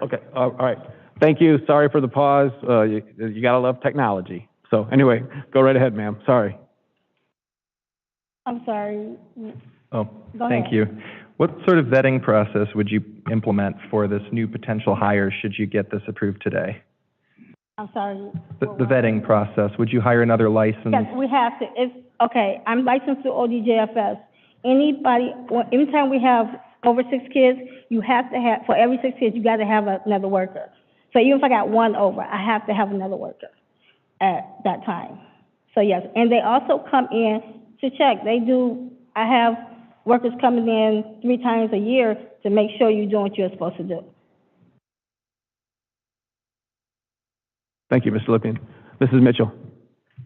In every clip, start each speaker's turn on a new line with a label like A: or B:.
A: Okay, all right. Thank you. Sorry for the pause. You gotta love technology. So anyway, go right ahead, ma'am. Sorry.
B: I'm sorry.
C: Oh,
B: Go
C: thank
B: ahead.
C: you. What sort of vetting process would you implement for this new potential hire should you get this approved today?
B: I'm sorry.
C: The vetting process, would you hire another license?
B: Yes, we have to. Okay, I'm licensed to ODJFS. Anytime we have over 6 kids, you have to have, for every 6 kids, you got to have another worker. So even if I got 1 over, I have to have another worker at that time. So yes, and they also come in to check. I have workers coming in 3 times a year to make sure you're doing what you're supposed to do.
A: Thank you, Mr. Lippian. Mrs. Mitchell.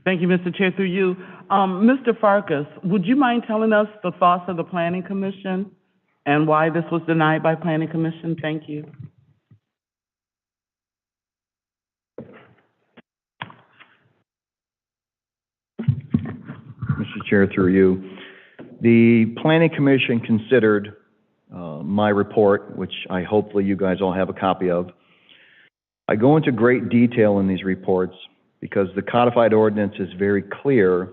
D: Thank you, Mr. Chair, through you. Mr. Farkas, would you mind telling us the thoughts of the Planning Commission and why this was denied by Planning Commission? Thank you.
E: Mr. Chair, through you. The Planning Commission considered my report, which hopefully you guys all have a copy of. I go into great detail in these reports because the codified ordinance is very clear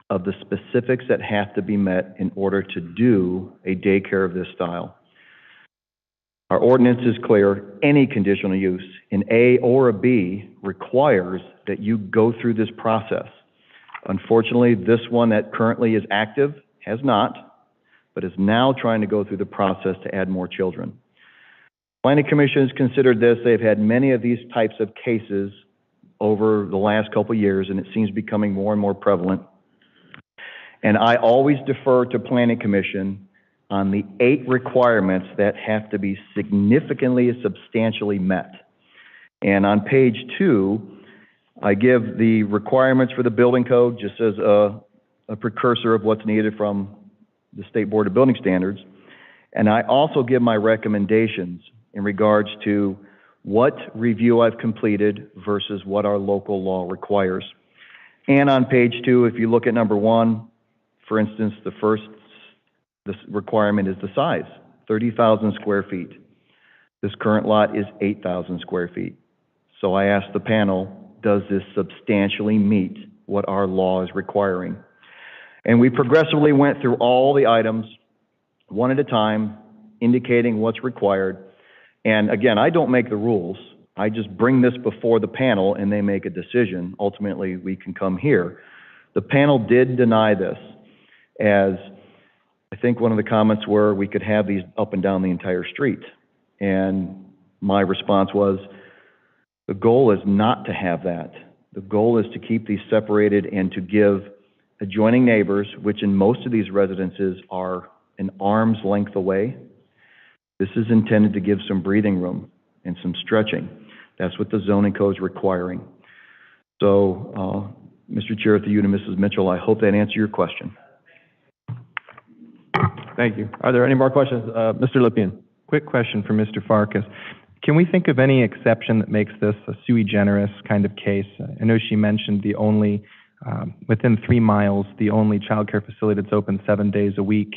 E: of the specifics that have to be met in order to do a daycare of this style. Our ordinance is clear. Any conditional use in A or a B requires that you go through this process. Unfortunately, this one that currently is active has not, but is now trying to go through the process to add more children. Planning Commission has considered this. They've had many of these types of cases over the last couple of years, and it seems becoming more and more prevalent. And I always defer to Planning Commission on the 8 requirements that have to be significantly and substantially met. And on page 2, I give the requirements for the building code just as a precursor of what's needed from the State Board of Building Standards. And I also give my recommendations in regards to what review I've completed versus what our local law requires. And on page 2, if you look at number 1, for instance, this requirement is the size, 30,000 square feet. This current lot is 8,000 square feet. So I asked the panel, does this substantially meet what our law is requiring? And we progressively went through all the items, one at a time, indicating what's required. And again, I don't make the rules. I just bring this before the panel and they make a decision. Ultimately, we can come here. The panel did deny this, as I think one of the comments were we could have these up and down the entire street. And my response was, the goal is not to have that. The goal is to keep these separated and to give adjoining neighbors, which in most of these residences are an arm's length away. This is intended to give some breathing room and some stretching. That's what the zoning code is requiring. So, Mr. Chair, through you to Mrs. Mitchell, I hope that answers your question.
A: Thank you. Are there any more questions? Mr. Lippian.
C: Quick question for Mr. Farkas. Can we think of any exception that makes this a sui generis kind of case? I know she mentioned the only, within 3 miles, the only child care facility that's open 7 days a week,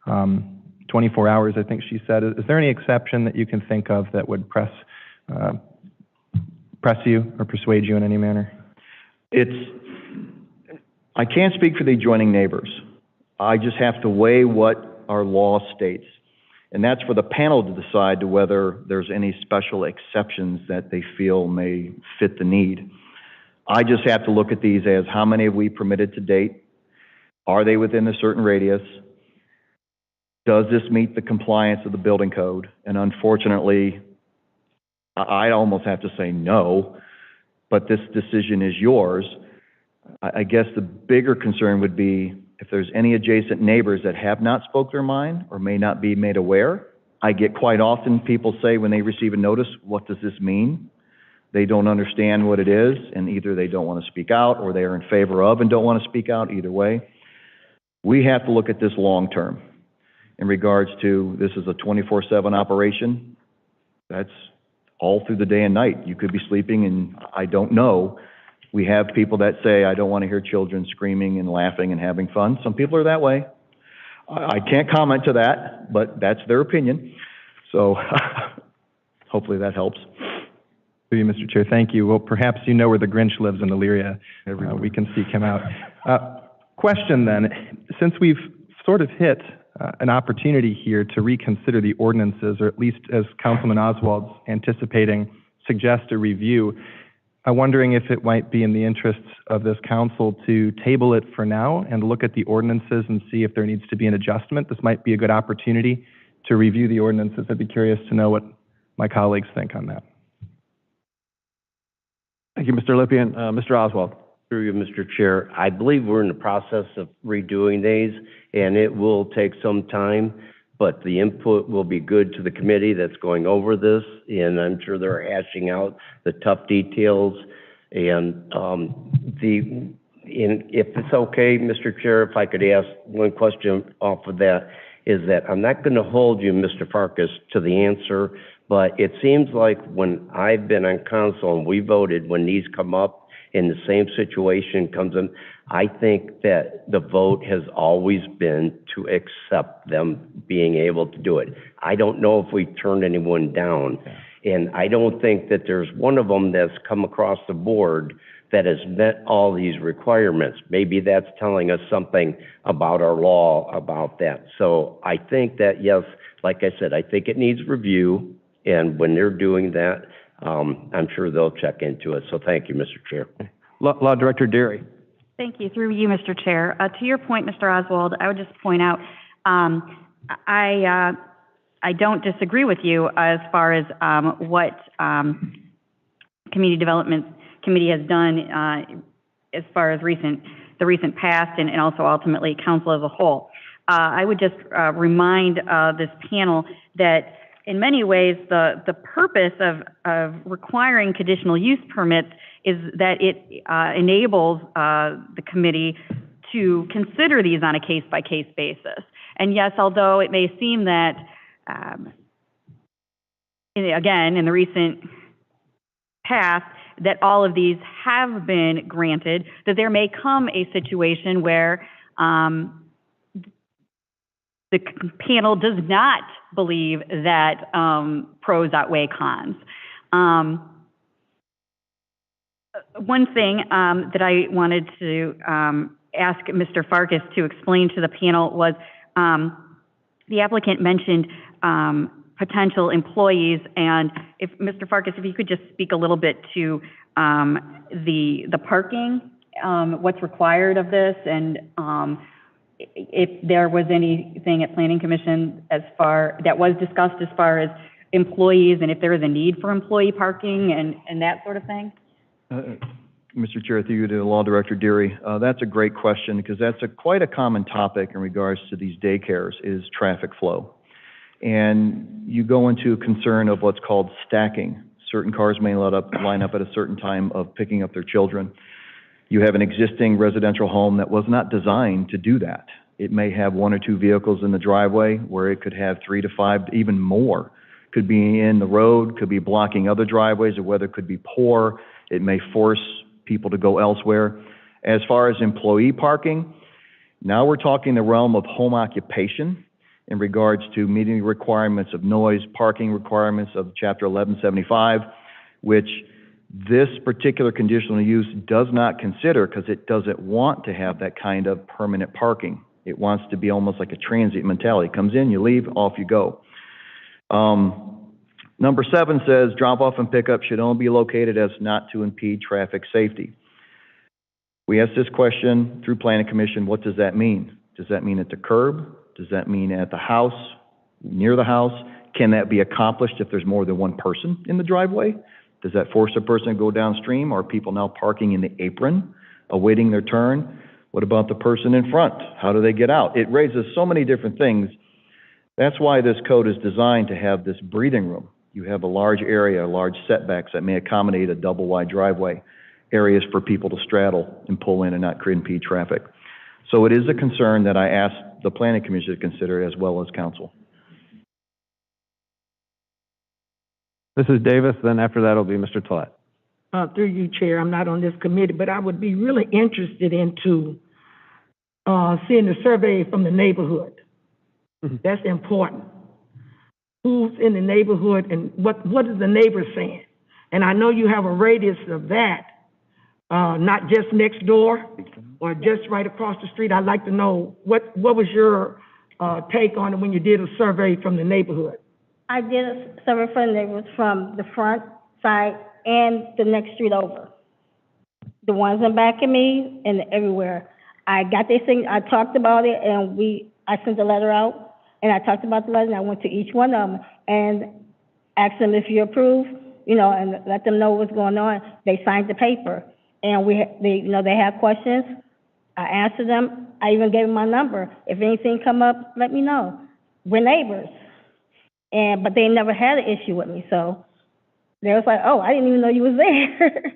C: 24 hours, I think she said. Is there any exception that you can think of that would press you or persuade you in any manner?
E: I can't speak for the adjoining neighbors. I just have to weigh what our law states. And that's for the panel to decide to whether there's any special exceptions that they feel may fit the need. I just have to look at these as how many have we permitted to date? Are they within a certain radius? Does this meet the compliance of the building code? And unfortunately, I almost have to say no, but this decision is yours. I guess the bigger concern would be if there's any adjacent neighbors that have not spoke their mind or may not be made aware. I get quite often people say when they receive a notice, what does this mean? They don't understand what it is, and either they don't want to speak out or they are in favor of and don't want to speak out. Either way, we have to look at this long term in regards to this is a 24/7 operation. That's all through the day and night. You could be sleeping and I don't know. We have people that say, I don't want to hear children screaming and laughing and having fun. Some people are that way. I can't comment to that, but that's their opinion. So hopefully that helps.
C: Through you, Mr. Chair, thank you. Well, perhaps you know where the Grinch lives in Elyria. We can seek him out. Question then, since we've sort of hit an opportunity here to reconsider the ordinances, or at least as Councilman Oswald's anticipating, suggest a review, I'm wondering if it might be in the interests of this council to table it for now and look at the ordinances and see if there needs to be an adjustment. This might be a good opportunity to review the ordinances. I'd be curious to know what my colleagues think on that.
A: Thank you, Mr. Lippian. Mr. Oswald.
F: Through you, Mr. Chair, I believe we're in the process of redoing these, and it will take some time, but the input will be good to the committee that's going over this, and I'm sure they're hashing out the tough details. And if it's okay, Mr. Chair, if I could ask one question off of that, is that I'm not going to hold you, Mr. Farkas, to the answer, but it seems like when I've been on council and we voted, when these come up, in the same situation comes in, I think that the vote has always been to accept them being able to do it. I don't know if we turned anyone down, and I don't think that there's one of them that's come across the board that has met all these requirements. Maybe that's telling us something about our law about that. So I think that, yes, like I said, I think it needs review, and when they're doing that, I'm sure they'll check into it. So thank you, Mr. Chair.
A: Law Director Deary.
G: Thank you. Through you, Mr. Chair. To your point, Mr. Oswald, I would just point out, I don't disagree with you as far as what Community Development Committee has done as far as the recent past and also ultimately council as a whole. I would just remind this panel that in many ways, the purpose of requiring conditional use permits is that it enables the committee to consider these on a case-by-case basis. And yes, although it may seem that, again, in the recent past, that all of these have been granted, that there may come a situation where the panel does not believe that pros outweigh cons. One thing that I wanted to ask Mr. Farkas to explain to the panel was the applicant mentioned potential employees, and if Mr. Farkas, if you could just speak a little bit to the parking, what's required of this, and if there was anything at Planning Commission that was discussed as far as employees, and if there is a need for employee parking and that sort of thing?
E: Mr. Chair, through you to Law Director Deary, that's a great question because that's quite a common topic in regards to these daycares is traffic flow. And you go into a concern of what's called stacking. Certain cars may line up at a certain time of picking up their children. You have an existing residential home that was not designed to do that. It may have 1 or 2 vehicles in the driveway where it could have 3 to 5, even more. Could be in the road, could be blocking other driveways, the weather could be poor. It may force people to go elsewhere. As far as employee parking, now we're talking the realm of home occupation in regards to meeting the requirements of noise, parking requirements of Chapter 1175, which this particular conditional use does not consider because it doesn't want to have that kind of permanent parking. It wants to be almost like a transient mentality. Comes in, you leave, off you go. Number 7 says drop off and pickup should only be located as not to impede traffic safety. We asked this question through Planning Commission, what does that mean? Does that mean at the curb? Does that mean at the house, near the house? Can that be accomplished if there's more than one person in the driveway? Does that force a person to go downstream, or are people now parking in the apron, awaiting their turn? What about the person in front? How do they get out? It raises so many different things. That's why this code is designed to have this breathing room. You have a large area, large setbacks that may accommodate a double-wide driveway, areas for people to straddle and pull in and not impede traffic. So it is a concern that I asked the Planning Commission to consider as well as Council.
A: This is Davis, then after that will be Mr. Tollett.
H: Through you, Chair, I'm not on this committee, but I would be really interested into seeing the survey from the neighborhood. That's important. who's in the neighborhood and what is the neighbor saying? And I know you have a radius of that, not just next door or just right across the street. I'd like to know what was your take on it when you did a survey from the neighborhood?
B: I did a survey for the neighbors from the front side and the next street over. The ones in back of me and everywhere. I got their thing, I talked about it, and I sent a letter out, and I talked about the letter, and I went to each one of them and asked them if you approve, and let them know what's going on. They signed the paper, and they had questions. I answered them. I even gave them my number. If anything come up, let me know. We're neighbors. But they never had an issue with me, so they was like, oh, I didn't even know you was there.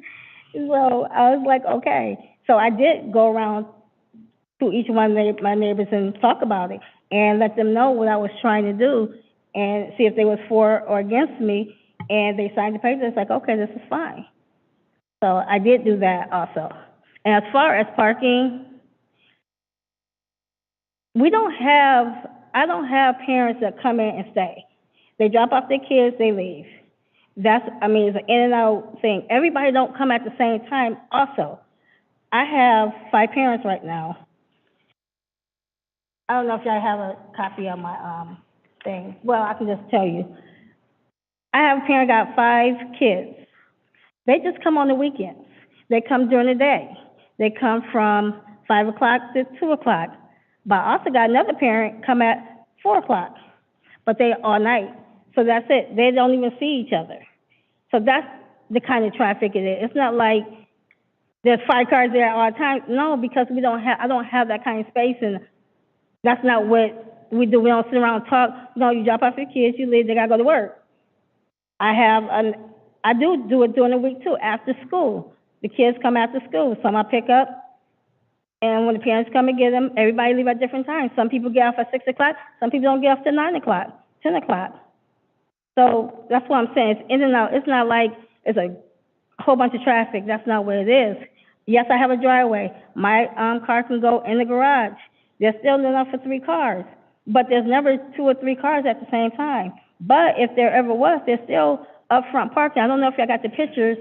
B: So I was like, okay. So I did go around to each one of my neighbors and talk about it and let them know what I was trying to do and see if they was for or against me. And they signed the paper. It's like, okay, this is fine. So I did do that also. And as far as parking, I don't have parents that come in and stay. They drop off their kids, they leave. It's an in and out thing. Everybody don't come at the same time also. I have 5 parents right now. I don't know if y'all have a copy of my thing. Well, I can just tell you. I have a parent got 5 kids. They just come on the weekends. They come during the day. They come from 5 o'clock to 2 o'clock. But I also got another parent come at 4 o'clock. But they all night. So that's it. They don't even see each other. So that's the kind of traffic it is. It's not like there's 5 cars there all the time. No, because I don't have that kind of space, and that's not what we do. We don't sit around and talk. No, you drop off your kids, you leave, they gotta go to work. I do it during the week too, after school. The kids come after school. Some I pick up, and when the parents come and get them, everybody leave at different times. Some people get off at 6 o'clock. Some people don't get off till 9 o'clock, 10 o'clock. So that's what I'm saying. It's in and out. It's not like it's a whole bunch of traffic. That's not what it is. Yes, I have a driveway. My car can go in the garage. There's still enough for 3 cars, but there's never 2 or 3 cars at the same time. But if there ever was, there's still upfront parking. I don't know if y'all got the pictures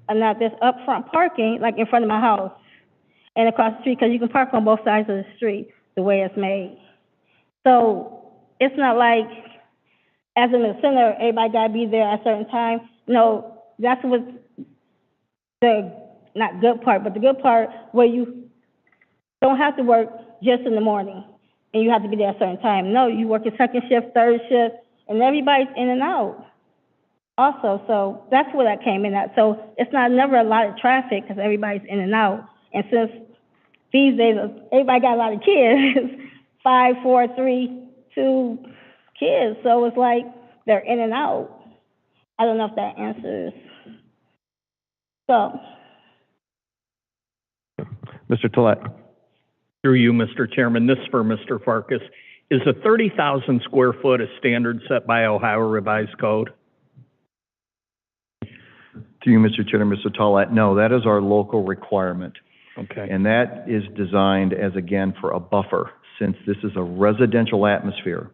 B: or not. There's upfront parking, like in front of my house and across the street, because you can park on both sides of the street the way it's made. So it's not like, as in the center, everybody got to be there at a certain time. No, that's what the not good part, but the good part where you don't have to work just in the morning and you have to be there at a certain time. No, you work a second shift, third shift, and everybody's in and out also. So that's where that came in at. So it's never a lot of traffic because everybody's in and out. And since these days everybody got a lot of kids, 5, 4, 3, 2 kids, so it's like they're in and out. I don't know if that answers. So.
A: Mr. Tolet.
I: Through you, Mr. Chairman, this is for Mr. Farkas. Is a 30,000 square foot a standard set by Ohio Revised Code?
E: To you, Mr. Chairman, Mr. Tolet, no, that is our local requirement.
I: Okay.
E: And that is designed as, again, for a buffer, since this is a residential atmosphere.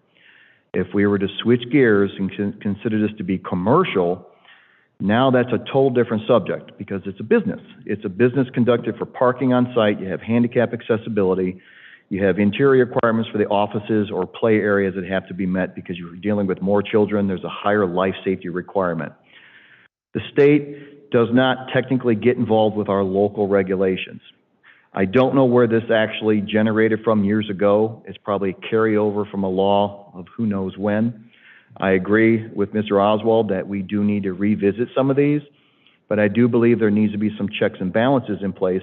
E: If we were to switch gears and consider this to be commercial, now that's a total different subject because it's a business. It's a business conducted for parking on site. You have handicap accessibility. You have interior requirements for the offices or play areas that have to be met because you're dealing with more children. There's a higher life safety requirement. The state does not technically get involved with our local regulations. I don't know where this actually generated from years ago. It's probably a carryover from a law of who knows when. I agree with Mr. Oswald that we do need to revisit some of these, but I do believe there needs to be some checks and balances in place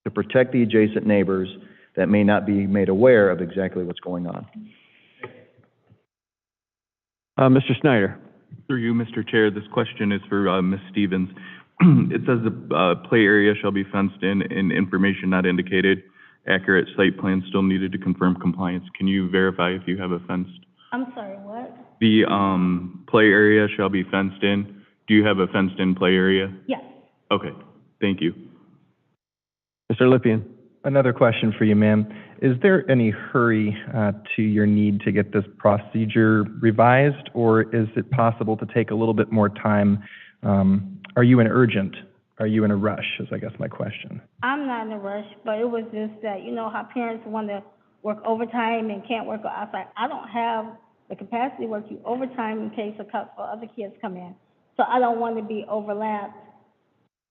E: to protect the adjacent neighbors that may not be made aware of exactly what's going on.
A: Mr. Snyder.
J: Through you, Mr. Chair, this question is for Ms. Stevens. It says the play area shall be fenced in and information not indicated. Accurate site plan still needed to confirm compliance. Can you verify if you have a fenced?
B: I'm sorry, what?
J: The play area shall be fenced in. Do you have a fenced in play area?
B: Yes.
J: Okay, thank you.
A: Mr. Lippian.
C: Another question for you, ma'am. Is there any hurry to your need to get this procedure revised, or is it possible to take a little bit more time? Are you in urgent? Are you in a rush, is I guess my question.
B: I'm not in a rush, but it was just that, you know how parents want to work overtime and can't work outside. I don't have the capacity to work you overtime in case of for other kids come in. So I don't want to be overlapped,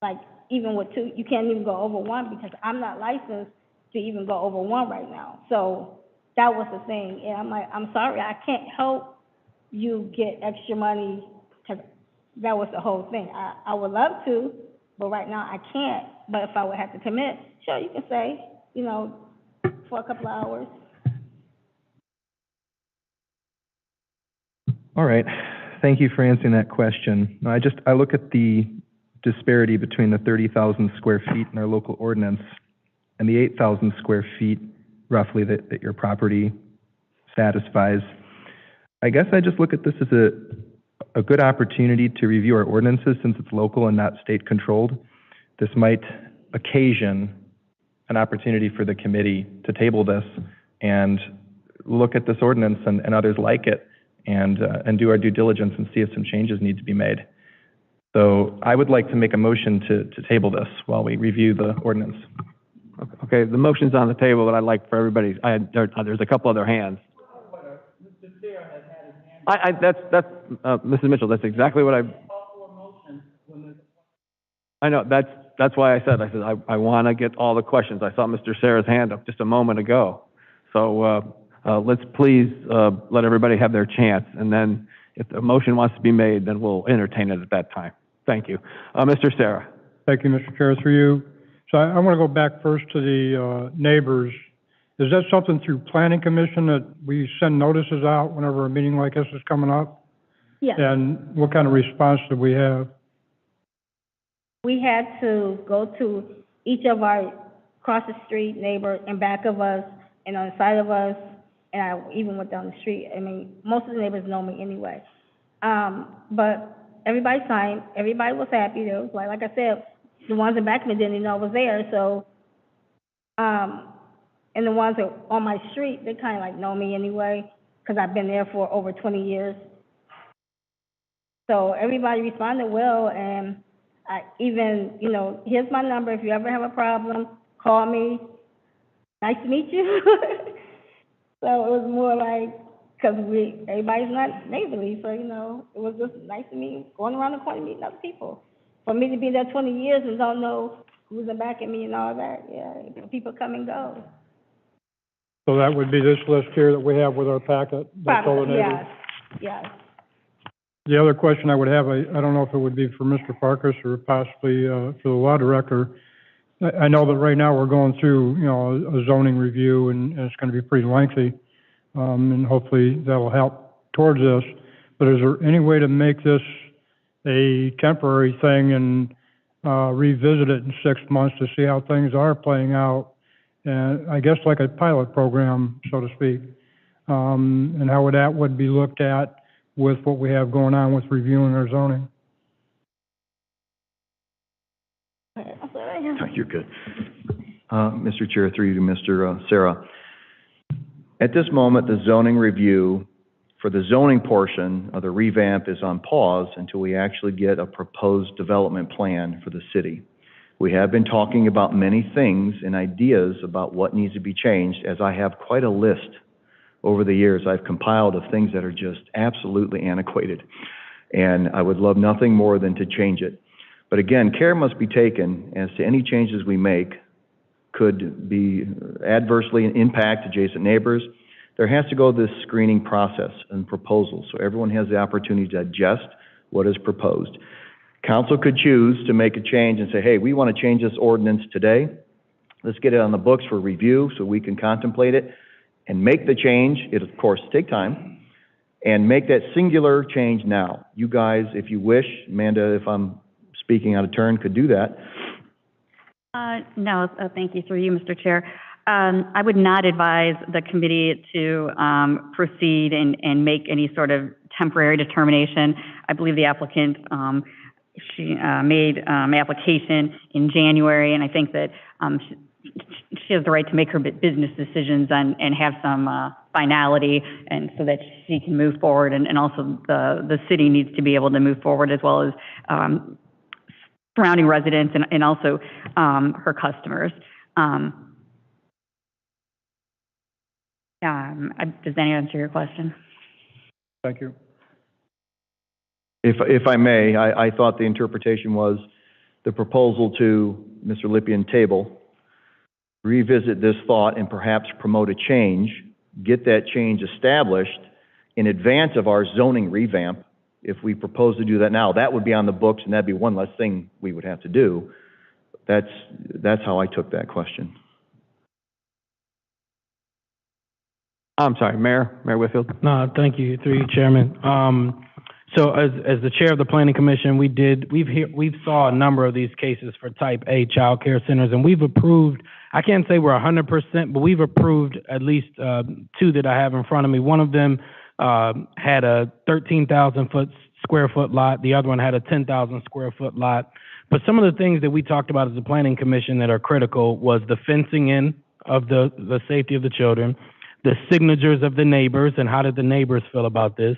B: like even with two, you can't even go over one because I'm not licensed to even go over one right now. So that was the thing. And I'm like, I'm sorry, I can't help you get extra money because that was the whole thing. I would love to, but right now I can't. But if I would have to commit, sure, you can say, you know, for a couple of hours.
C: All right. Thank you for answering that question. Now, I look at the disparity between the 30,000 square feet in our local ordinance and the 8,000 square feet roughly that your property satisfies. I guess I just look at this as a good opportunity to review our ordinances since it's local and not state controlled. This might occasion an opportunity for the committee to table this and look at this ordinance and others like it and do our due diligence and see if some changes need to be made. So I would like to make a motion to table this while we review the ordinance.
A: Okay, the motion's on the table, but I'd like for everybody, there's a couple other hands. That's Mrs. Mitchell, that's exactly what I know, that's why I said I want to get all the questions. I saw Mr. Sarah's hand up just a moment ago. So let's please let everybody have their chance, and then if the motion wants to be made, then we'll entertain it at that time. Thank you. Mr. Sarah.
K: Thank you, Mr. Chair, through you. So I want to go back first to the neighbors. Is that something through Planning Commission that we send notices out whenever a meeting like this is coming up?
B: Yes.
K: And what kind of response do we have?
B: We had to go to each of our across the street neighbors and back of us and on the side of us, and I even went down the street. I mean, most of the neighbors know me anyway. But everybody signed, everybody was happy. There was like I said, the ones in back of me didn't even know I was there, so, and the ones that on my street, they kind of like know me anyway, because I've been there for over 20 years. So everybody responded well, and I even, you know, here's my number. If you ever have a problem, call me. Nice to meet you. So it was more like, because everybody's not neighborly, so, you know, it was just nice to meet, going around the corner meeting other people. For me to be there 20 years and don't know who's in back of me and all that, yeah, people come and go.
K: So that would be this list here that we have with our packet. That's all the
B: Probably,
K: neighbors.
B: yes.
K: The other question I would have, I don't know if it would be for Mr. Farkas or possibly for the law director. I know that right now we're going through, you know, a zoning review and it's going to be pretty lengthy, and hopefully that will help towards this. But is there any way to make this a temporary thing and revisit it in 6 months to see how things are playing out? And I guess like a pilot program, so to speak, and how that would be looked at with what we have going on with reviewing our zoning.
E: You're good. Mr. Chair, through you to Mr. Sarah. At this moment, the zoning review for the zoning portion of the revamp is on pause until we actually get a proposed development plan for the city. We have been talking about many things and ideas about what needs to be changed, as I have quite a list over the years I've compiled of things that are just absolutely antiquated. And I would love nothing more than to change it. But again, care must be taken as to any changes we make could be adversely impact adjacent neighbors. There has to go this screening process and proposal, so everyone has the opportunity to digest what is proposed. Council could choose to make a change and say, hey, we want to change this ordinance today. Let's get it on the books for review so we can contemplate it and make the change. It, of course, take time, and make that singular change now. You guys, if you wish, Amanda, if I'm speaking out of turn, could do that.
G: No, thank you. Through you, Mr. Chair. I would not advise the committee to proceed and make any sort of temporary determination. I believe the applicant, she made application in January, and I think that she has the right to make her business decisions and have some finality, and so that she can move forward, and also the city needs to be able to move forward, as well as surrounding residents and also her customers. Does that answer your question?
K: Thank you.
E: If I may, I thought the interpretation was the proposal to Mr. Lippian table, revisit this thought and perhaps promote a change, get that change established in advance of our zoning revamp. If we propose to do that now, that would be on the books, and that'd be one less thing we would have to do. That's how I took that question.
A: I'm sorry, Mayor Whitfield.
L: No, thank you, through you, Chairman. So as the chair of the Planning Commission, we've saw a number of these cases for type A child care centers, and we've approved, I can't say we're 100%, but we've approved at least two that I have in front of me. One of them had a 13,000 square foot lot. The other one had a 10,000 square foot lot. But some of the things that we talked about as the Planning Commission that are critical was the fencing in of the safety of the children, the signatures of the neighbors, and how did the neighbors feel about this?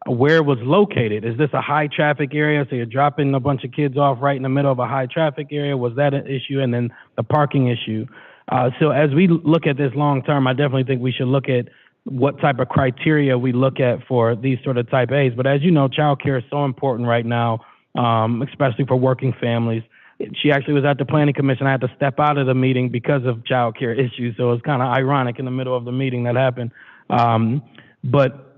L: Where it was located. Is this a high traffic area? So you're dropping a bunch of kids off right in the middle of a high traffic area. Was that an issue? And then the parking issue. So as we look at this long term, I definitely think we should look at what type of criteria we look at for these sort of type A's. But as you know, child care is so important right now, especially for working families. She actually was at the Planning Commission. I had to step out of the meeting because of child care issues. So it's kind of ironic in the middle of the meeting that happened. But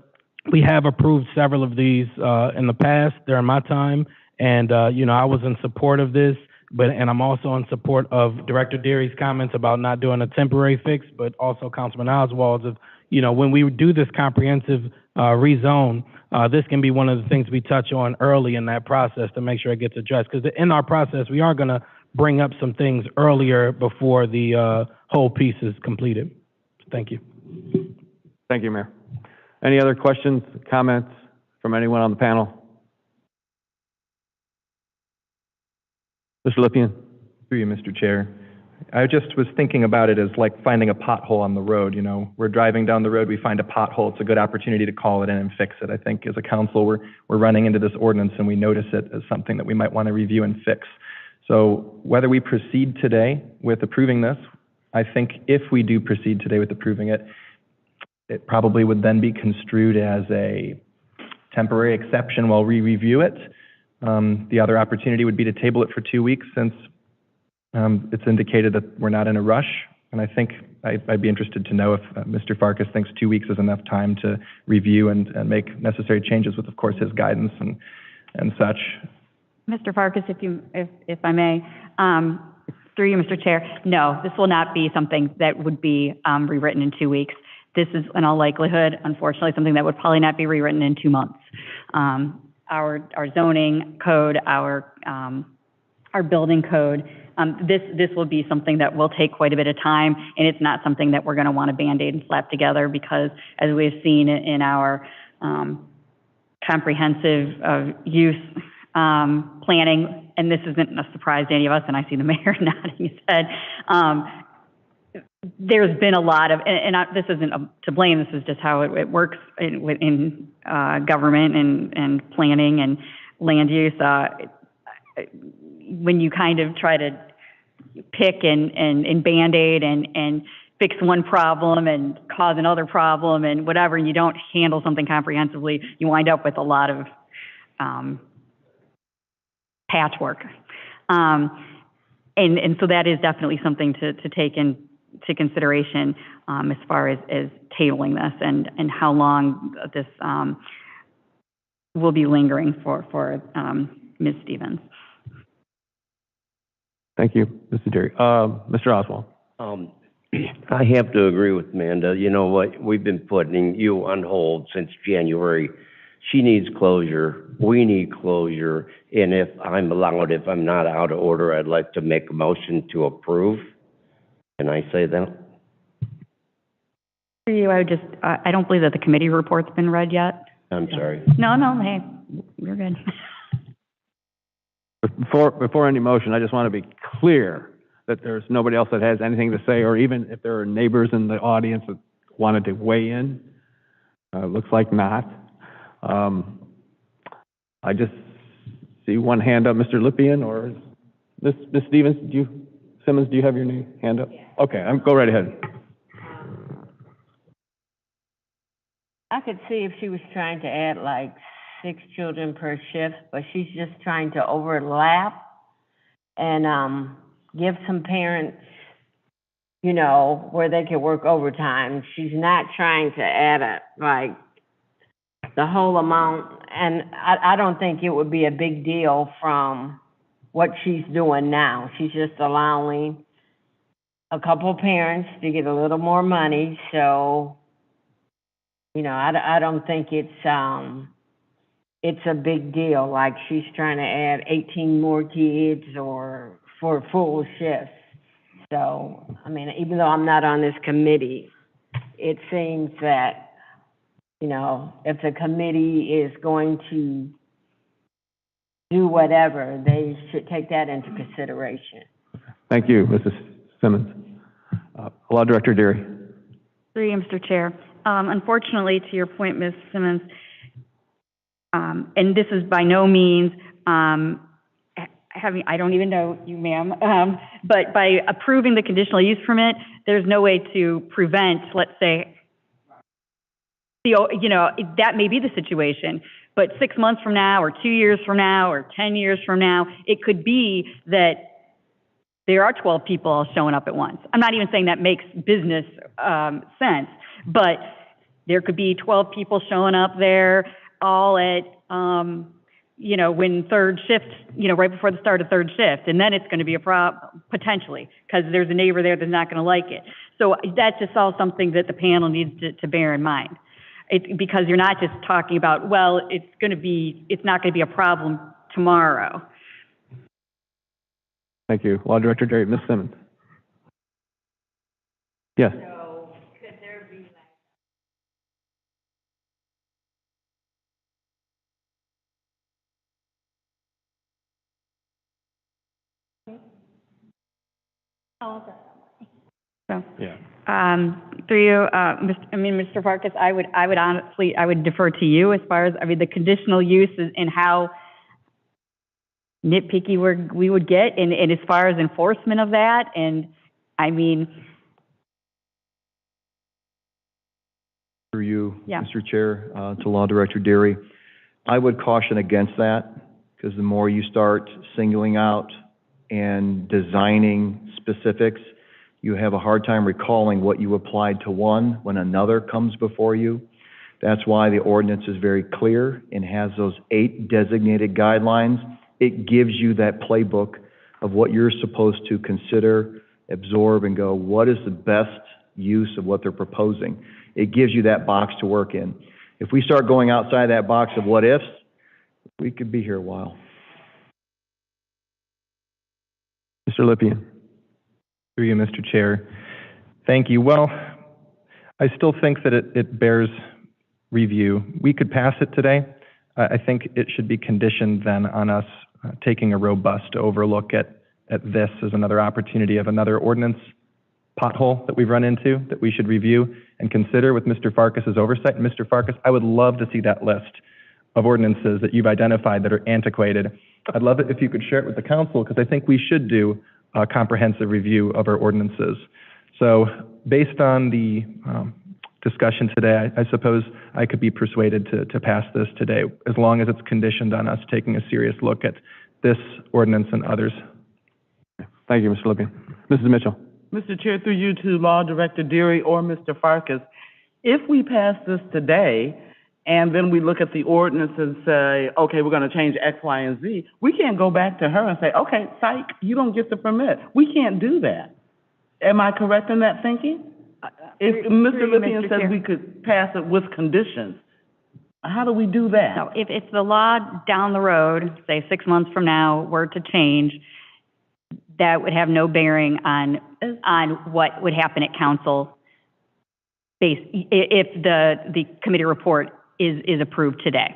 L: we have approved several of these in the past during my time, and I was in support of this, and I'm also in support of Director Deary's comments about not doing a temporary fix, but also Councilman Oswald's of, when we do this comprehensive rezone, this can be one of the things we touch on early in that process to make sure it gets addressed. Because in our process, we are going to bring up some things earlier before the whole piece is completed. Thank you.
A: Thank you, Mayor. Any other questions, comments from anyone on the panel? Mr. Lippian.
C: Through you, Mr. Chair. I just was thinking about it as like finding a pothole on the road. We're driving down the road, we find a pothole. It's a good opportunity to call it in and fix it. I think as a council, we're running into this ordinance and we notice it as something that we might want to review and fix. So whether we proceed today with approving this, I think if we do proceed today with approving it, it probably would then be construed as a temporary exception while we review it. The other opportunity would be to table it for 2 weeks since it's indicated that we're not in a rush. And I think I'd be interested to know if Mr. Farkas thinks 2 weeks is enough time to review and make necessary changes with, of course, his guidance and such.
G: Mr. Farkas, if I may, through you, Mr. Chair, no, this will not be something that would be rewritten in 2 weeks. This is, in all likelihood, unfortunately, something that would probably not be rewritten in 2 months. Our zoning code, our building code, this will be something that will take quite a bit of time, and it's not something that we're going to want to Band-Aid and slap together because, as we've seen in our comprehensive use planning, and this isn't a surprise to any of us, and I see the mayor nodding his head, there's been a lot of, this isn't to blame, this is just how it works in government and planning and land use. When you kind of try to pick and Band-Aid and fix one problem and cause another problem and whatever, and you don't handle something comprehensively, you wind up with a lot of patchwork. And so that is definitely something to take into consideration as far as tabling this and how long this will be lingering for Ms. Stevens.
A: Thank you, Mr. Derry. Mr. Oswald.
F: I have to agree with Amanda. You know what? We've been putting you on hold since January. She needs closure. We need closure. And if I'm allowed, if I'm not out of order, I'd like to make a motion to approve. Can I say that?
G: For you, I don't believe that the committee report's been read yet.
F: I'm sorry.
G: No, hey, you're good.
A: Before any motion, I just want to be clear that there's nobody else that has anything to say, or even if there are neighbors in the audience that wanted to weigh in. Looks like not. I just see one hand up, Mr. Lippian, or Ms. Stevens, Simmons, do you have your hand up? Okay, go right ahead.
M: I could see if she was trying to add like 6 children per shift, but she's just trying to overlap and give some parents, you know, where they can work overtime. She's not trying to add like the whole amount, and I don't think it would be a big deal from what she's doing now. She's just allowing a couple of parents to get a little more money, so, you know, I don't think it's a big deal, like she's trying to add 18 more kids or for full shifts. So, I mean, even though I'm not on this committee, it seems that, you know, if the committee is going to do whatever, they should take that into consideration.
A: Thank you, Mrs. Simmons. Law Director Deary.
G: Through you, Mr. Chair. Unfortunately, to your point, Ms. Simmons, and this is by no means I don't even know you, ma'am, but by approving the conditional use permit, there's no way to prevent, let's say, you know, that may be the situation, but 6 months from now, or 2 years from now, or 10 years from now, it could be that there are 12 people showing up at once. I'm not even saying that makes business sense, but there could be 12 people showing up there all at, you know, when third shift, you know, right before the start of third shift, and then it's going to be a problem, potentially, because there's a neighbor there that's not going to like it. So that's just all something that the panel needs to bear in mind. Because you're not just talking about, well, it's not going to be a problem tomorrow.
A: Thank you. Law Director Deary. Ms. Simmons. Yes.
M: So, could there be
G: So,
A: yeah.
G: Through you, Mr. Farkas, I would defer to you as far as, the conditional use and how nitpicky we would get, and as far as enforcement of that, and
E: Through you,
G: Yeah.
E: Mr. Chair, to Law Director Deary, I would caution against that, because the more you start singling out and designing specifics, you have a hard time recalling what you applied to one when another comes before you. That's why the ordinance is very clear and has those 8 designated guidelines. It gives you that playbook of what you're supposed to consider, absorb, and go, what is the best use of what they're proposing? It gives you that box to work in. If we start going outside that box of what ifs, we could be here a while.
A: Mr. Lippian.
C: Through you, Mr. Chair. Thank you. Well, I still think that it bears review. We could pass it today. I think it should be conditioned then on us taking a robust overlook at this as another opportunity of another ordinance pothole that we've run into that we should review and consider with Mr. Farkas's oversight. And Mr. Farkas, I would love to see that list of ordinances that you've identified that are antiquated. I'd love it if you could share it with the council, because I think we should do a comprehensive review of our ordinances. So based on the discussion today, I suppose I could be persuaded to pass this today, as long as it's conditioned on us taking a serious look at this ordinance and others.
A: Thank you, Mr. Lippian. Mrs. Mitchell.
D: Mr. Chair, through you to Law Director Deary or Mr. Farkas, if we pass this today and then we look at the ordinance and say, okay, we're going to change X, Y, and Z, we can't go back to her and say, okay, psych, you don't get the permit. We can't do that. Am I correct in that thinking? If Mr. Lippian says we could pass it with conditions, how do we do that?
G: No, if the law down the road, say 6 months from now, were to change, that would have no bearing on what would happen at council if the committee report is approved today.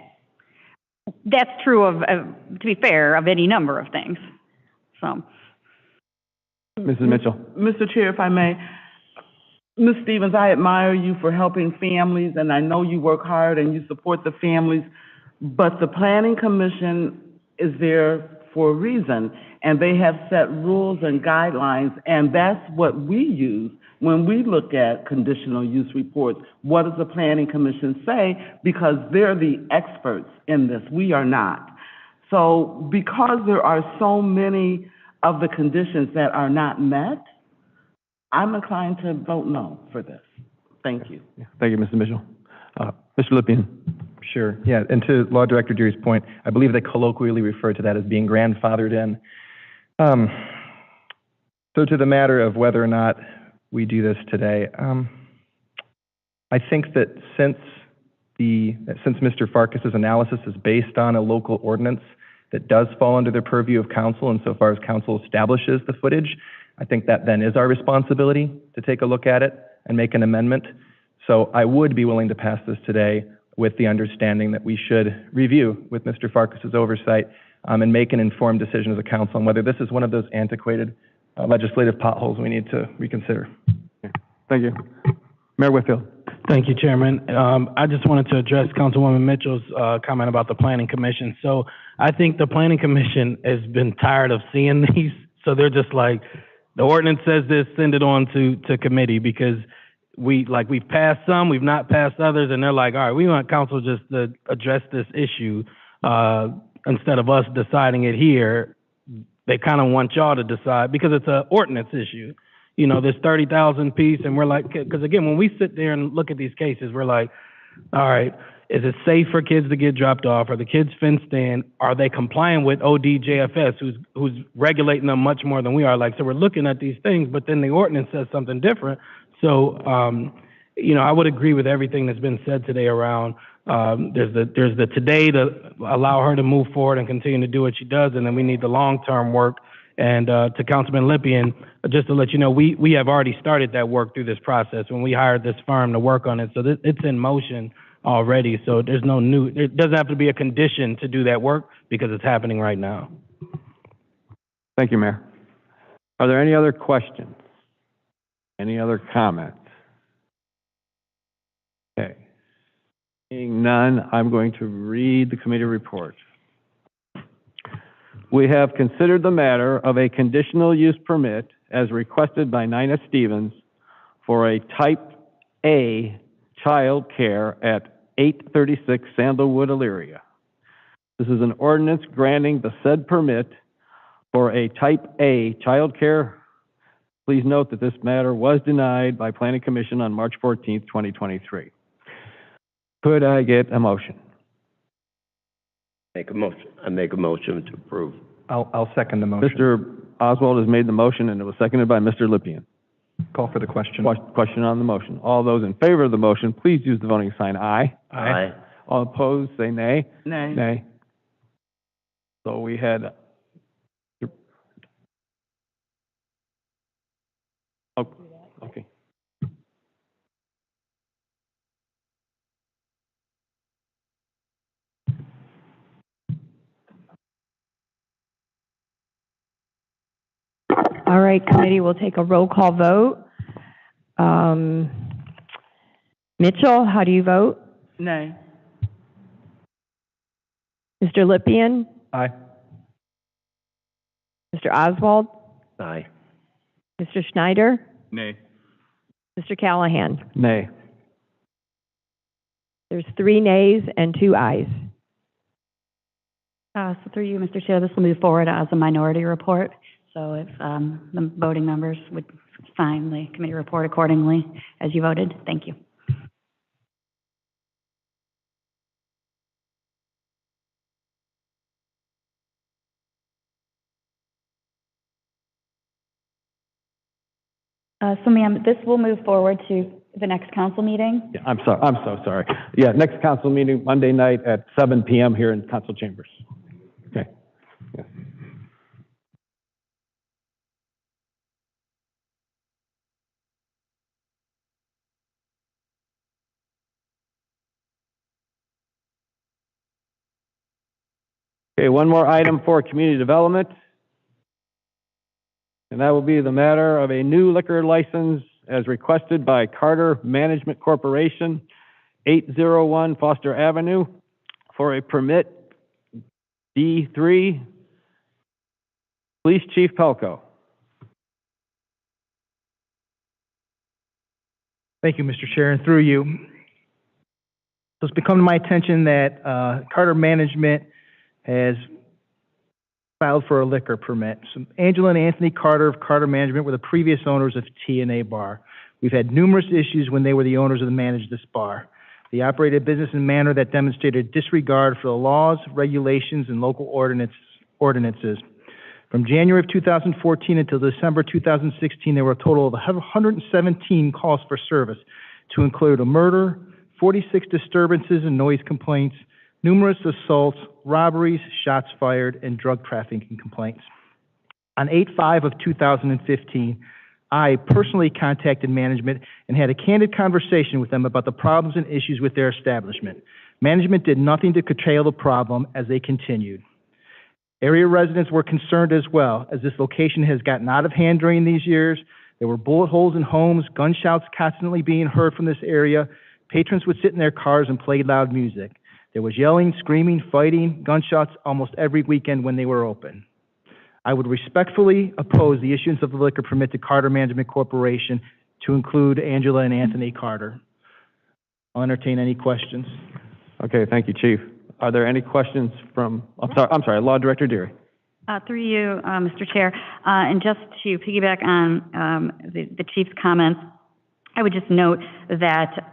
G: That's true of, to be fair, of any number of things. So.
A: Mrs. Mitchell.
D: Mr. Chair, if I may, Ms. Stevens, I admire you for helping families, and I know you work hard and you support the families, but the Planning Commission is there for a reason, and they have set rules and guidelines, and that's what we use when we look at conditional use reports. What does the Planning Commission say? Because they're the experts in this. We are not. So because there are so many of the conditions that are not met, I'm inclined to vote no for this. Thank you.
A: Thank you, Mrs. Mitchell. Mr. Lippian.
C: Sure, yeah, and to Law Director Deary's point, I believe they colloquially refer to that as being grandfathered in. So to the matter of whether or not we do this today, I think that since Mr. Farkas's analysis is based on a local ordinance that does fall under the purview of council, insofar as council establishes the footage, I think that then is our responsibility to take a look at it and make an amendment. So I would be willing to pass this today with the understanding that we should review with Mr. Farkas's oversight and make an informed decision as a council on whether this is one of those antiquated legislative potholes we need to reconsider.
A: Thank you. Mayor Whitfield.
L: Thank you, Chairman. I just wanted to address Councilwoman Mitchell's comment about the Planning Commission. So I think the Planning Commission has been tired of seeing these, so they're just like, the ordinance says this, send it on to committee, because we've passed some, we've not passed others, and they're like, all right, we want council just to address this issue instead of us deciding it here. They kind of want y'all to decide because it's an ordinance issue. You know, this 30,000 piece, and we're like, because again, when we sit there and look at these cases, we're like, all right, is it safe for kids to get dropped off? Are the kids fenced in? Are they complying with ODJFS, who's regulating them much more than we are? Like, so we're looking at these things, but then the ordinance says something different. So, you know, I would agree with everything that's been said today around, there's the today to allow her to move forward and continue to do what she does, and then we need the long-term work. And to Councilman Lippian, just to let you know, we have already started that work through this process when we hired this firm to work on it. So it's in motion already. So there's no new, it doesn't have to be a condition to do that work because it's happening right now.
A: Thank you, Mayor. Are there any other questions? Any other comments? Okay. Seeing none, I'm going to read the committee report. We have considered the matter of a conditional use permit as requested by Nina Stevens for a Type A child care at 836 Sandalwood, Elyria. This is an ordinance granting the said permit for a Type A child care. Please note that this matter was denied by Planning Commission on March 14th, 2023. Could I get a motion?
F: Make a motion. I make a motion to approve.
C: I'll second the motion.
A: Mr. Oswald has made the motion and it was seconded by Mr. Lippian.
C: Call for the question.
A: Question on the motion. All those in favor of the motion, please use the voting sign aye.
F: Aye.
A: All opposed, say nay.
D: Nay.
A: Nay. So we had. Oh, okay.
N: All right, committee, we'll take a roll call vote. Mitchell, how do you vote?
D: Nay.
N: Mr. Lippian?
C: Aye.
N: Mr. Oswald?
F: Aye.
N: Mr. Schneider?
J: Nay.
N: Mr. Callahan?
A: Nay.
N: There's 3 nays and 2 ayes.
G: So through you, Mr. Chair, this will move forward as a minority report. So if the voting members would sign the committee report accordingly as you voted, thank you. So ma'am, this will move forward to the next council meeting.
A: Yeah, I'm so sorry. Yeah, next council meeting, Monday night at 7 p.m. here in council chambers. Okay. Yeah. Okay, one more item for community development. And that will be the matter of a new liquor license as requested by Carter Management Corporation, 801 Foster Avenue, for a permit D3. Police Chief Pelko.
O: Thank you, Mr. Chair, and through you. So it's become to my attention that Carter Management has filed for a liquor permit. So Angela and Anthony Carter of Carter Management were the previous owners of T&A Bar. We've had numerous issues when they were the owners of the managed this bar. They operated business in a manner that demonstrated disregard for the laws, regulations, and local ordinances. From January of 2014 until December 2016, there were a total of 117 calls for service, to include a murder, 46 disturbances and noise complaints, numerous assaults, robberies, shots fired, and drug trafficking complaints. On 8/5 of 2015, I personally contacted management and had a candid conversation with them about the problems and issues with their establishment. Management did nothing to curtail the problem as they continued. Area residents were concerned as well, as this location has gotten out of hand during these years. There were bullet holes in homes, gunshots constantly being heard from this area. Patrons would sit in their cars and play loud music. There was yelling, screaming, fighting, gunshots almost every weekend when they were open. I would respectfully oppose the issuance of the liquor permit to Carter Management Corporation to include Angela and Anthony Carter. I'll entertain any questions.
A: Okay, thank you, Chief. Are there any questions from, I'm sorry, Law Director Deary.
G: Through you, Mr. Chair, and just to piggyback on the Chief's comments, I would just note that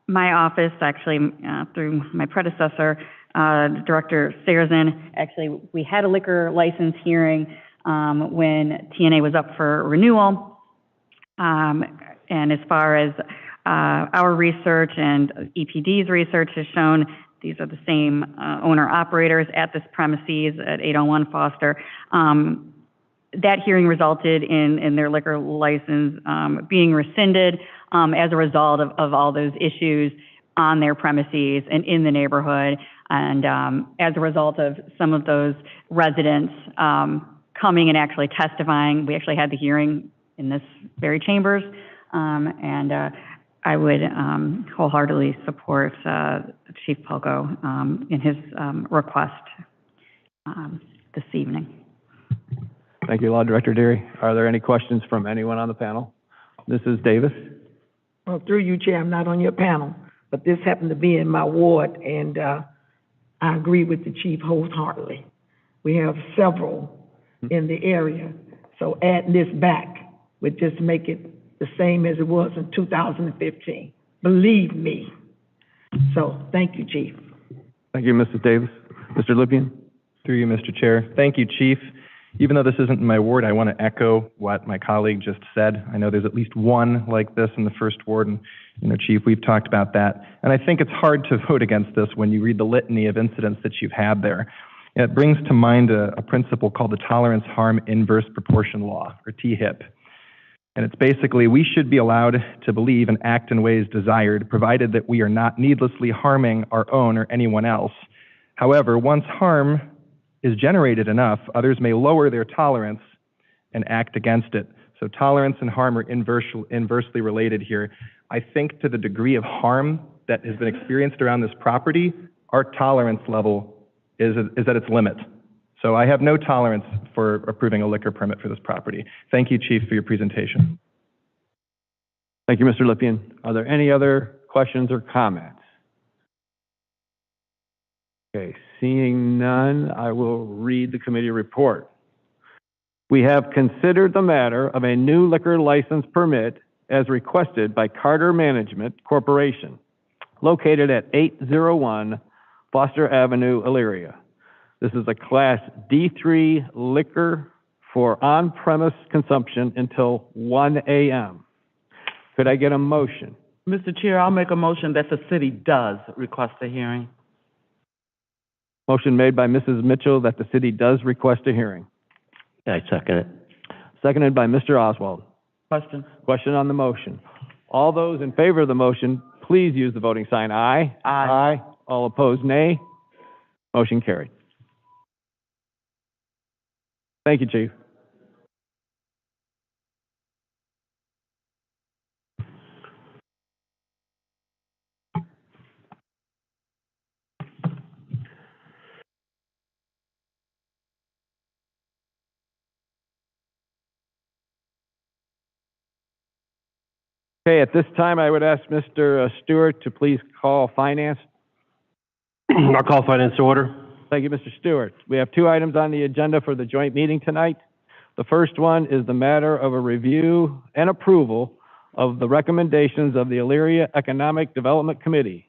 G: my office, actually, through my predecessor, Director Sarazin, actually, we had a liquor license hearing when TNA was up for renewal. And as far as our research and EPD's research has shown, these are the same owner-operators at this premises at 801 Foster. That hearing resulted in their liquor license being rescinded as a result of all those issues on their premises and in the neighborhood. And as a result of some of those residents coming and actually testifying, we actually had the hearing in this very chambers. And I would wholeheartedly support Chief Pelko in his request this evening.
A: Thank you, Law Director Deary. Are there any questions from anyone on the panel? Mrs. Davis?
H: Well, through you, Chair, I'm not on your panel, but this happened to be in my ward, and I agree with the Chief wholeheartedly. We have several in the area, so adding this back would just make it the same as it was in 2015. Believe me. So, thank you, Chief.
A: Thank you, Mrs. Davis. Mr. Lippian?
C: Through you, Mr. Chair. Thank you, Chief. Even though this isn't in my ward, I want to echo what my colleague just said. I know there's at least one like this in the first ward, and, Chief, we've talked about that. And I think it's hard to vote against this when you read the litany of incidents that you've had there. It brings to mind a principle called the Tolerance Harm Inverse Proportion Law, or THIP. And it's basically, we should be allowed to believe and act in ways desired, provided that we are not needlessly harming our own or anyone else. However, once harm is generated enough, others may lower their tolerance and act against it. So tolerance and harm are inversely related here. I think to the degree of harm that has been experienced around this property, our tolerance level is at its limit. So I have no tolerance for approving a liquor permit for this property. Thank you, Chief, for your presentation.
A: Thank you, Mr. Lippian. Are there any other questions or comments? Okay, seeing none, I will read the committee report. We have considered the matter of a new liquor license permit as requested by Carter Management Corporation, located at 801 Foster Avenue, Elyria. This is a Class D3 liquor for on-premise consumption until 1 a.m. Could I get a motion?
D: Mr. Chair, I'll make a motion that the city does request a hearing.
A: Motion made by Mrs. Mitchell that the city does request a hearing.
F: I second it.
A: Seconded by Mr. Oswald.
D: Question.
A: Question on the motion. All those in favor of the motion, please use the voting sign aye.
D: Aye.
A: All opposed, nay. Motion carried. Thank you, Chief. Okay, at this time, I would ask Mr. Stewart to please call Finance.
P: I'll call finance to order.
A: Thank you, Mr. Stewart. We have two items on the agenda for the joint meeting tonight. The first one is the matter of a review and approval of the recommendations of the Elyria Economic Development Committee.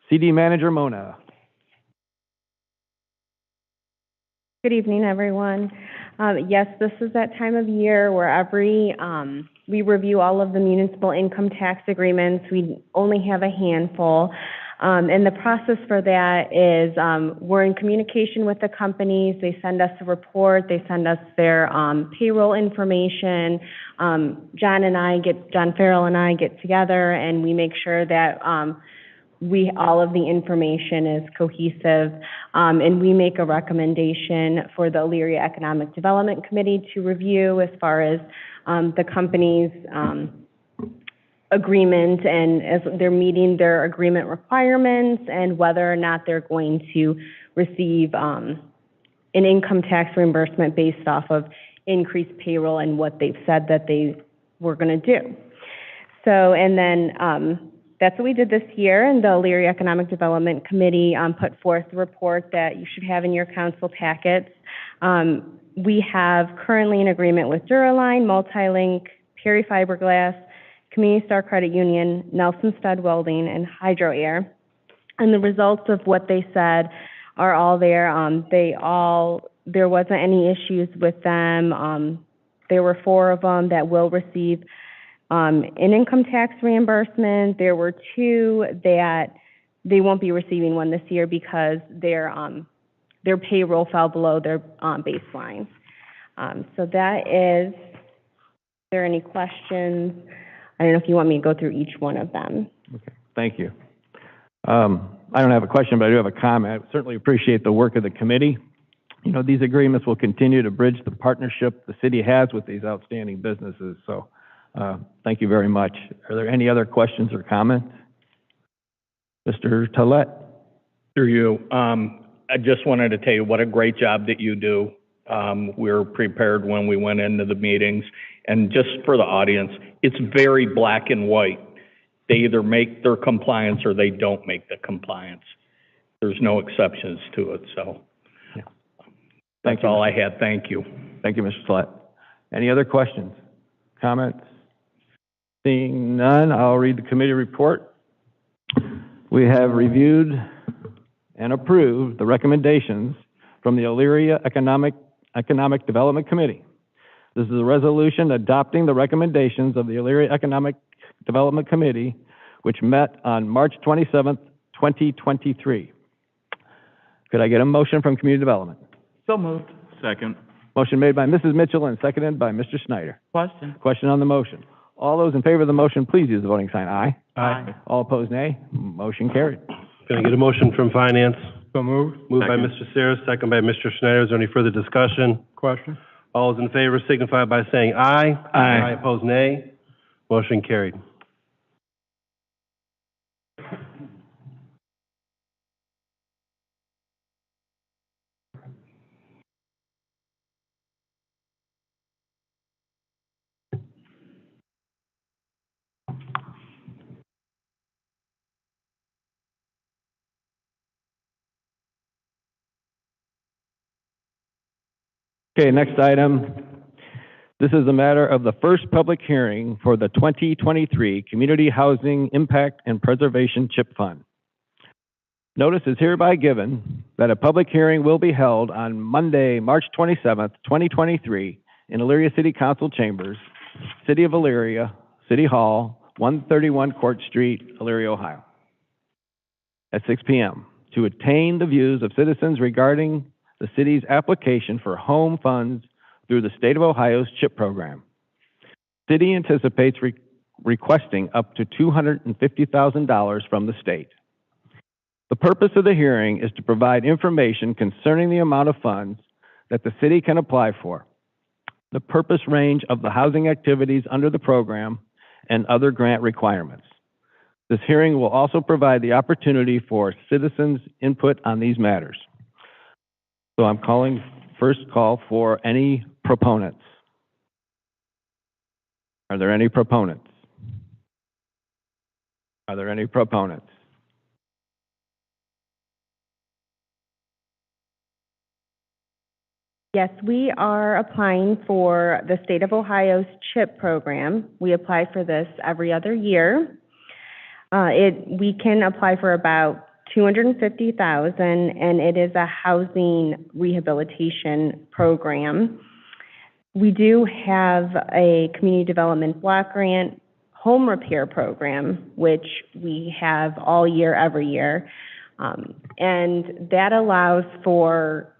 A: CD Manager Mona.
Q: Good evening, everyone. Yes, this is that time of year where we review all of the municipal income tax agreements. We only have a handful. And the process for that is we're in communication with the companies. They send us a report. They send us their payroll information. John Farrell and I get together and we make sure that all of the information is cohesive, and we make a recommendation for the Elyria Economic Development Committee to review as far as the company's agreement and as they're meeting their agreement requirements and whether or not they're going to receive an income tax reimbursement based off of increased payroll and what they've said that they were going to do. So, and then that's what we did this year, and the Elyria Economic Development Committee put forth the report that you should have in your council packets. We have currently an agreement with Duraline, Multilink, Perry Fiberglass, Community Star Credit Union, Nelson Stud Welding, and Hydro Air. And the results of what they said are all there. There wasn't any issues with them. There were 4 of them that will receive an income tax reimbursement. There were 2 that they won't be receiving one this year because their payroll fell below their baseline. So that is, there any questions? I don't know if you want me to go through each one of them.
A: Okay, thank you. I don't have a question, but I do have a comment. I certainly appreciate the work of the committee. You know, these agreements will continue to bridge the partnership the city has with these outstanding businesses. So thank you very much. Are there any other questions or comments? Mr. Tollett?
I: Through you. I just wanted to tell you what a great job that you do. We were prepared when we went into the meetings. And just for the audience, it's very black and white. They either make their compliance or they don't make the compliance. There's no exceptions to it, so.
A: Yeah.
I: That's all I had. Thank you.
A: Thank you, Mr. Tollett. Any other questions, comments? Seeing none, I'll read the committee report. We have reviewed and approved the recommendations from the Elyria Economic Development Committee. This is a resolution adopting the recommendations of the Elyria Economic Development Committee, which met on March 27th, 2023. Could I get a motion from Community Development?
D: So moved.
J: Second.
A: Motion made by Mrs. Mitchell and seconded by Mr. Schneider.
D: Question.
A: Question on the motion. All those in favor of the motion, please use the voting sign aye.
D: Aye.
A: All opposed, nay. Motion carried.
P: Can I get a motion from finance?
K: So moved.
P: Moved by Mr. Sayers, second by Mr. Schneider. Is there any further discussion?
K: Question?
P: All those in favor signify by saying aye.
I: Aye.
P: Opposed, nay. Motion carried.
A: Okay, next item. This is a matter of the first public hearing for the 2023 Community Housing Impact and Preservation CHIP Fund. Notice is hereby given that a public hearing will be held on Monday, March 27th, 2023 in Elyria City Council Chambers, City of Elyria, City Hall, 131 Court Street, Elyria, Ohio, at 6 p.m. to attain the views of citizens regarding the city's application for home funds through the state of Ohio's CHIP program. City anticipates requesting up to $250,000 from the state. The purpose of the hearing is to provide information concerning the amount of funds that the city can apply for, the purpose range of the housing activities under the program, and other grant requirements. This hearing will also provide the opportunity for citizens' input on these matters. So I'm calling first call for any proponents. Are there any proponents? Are there any proponents?
Q: Yes, we are applying for the State of Ohio's CHIP program. We apply for this every other year. We can apply for about $250,000, and it is a housing rehabilitation program. We do have a community development block grant home repair program, which we have all year, every year. And that allows for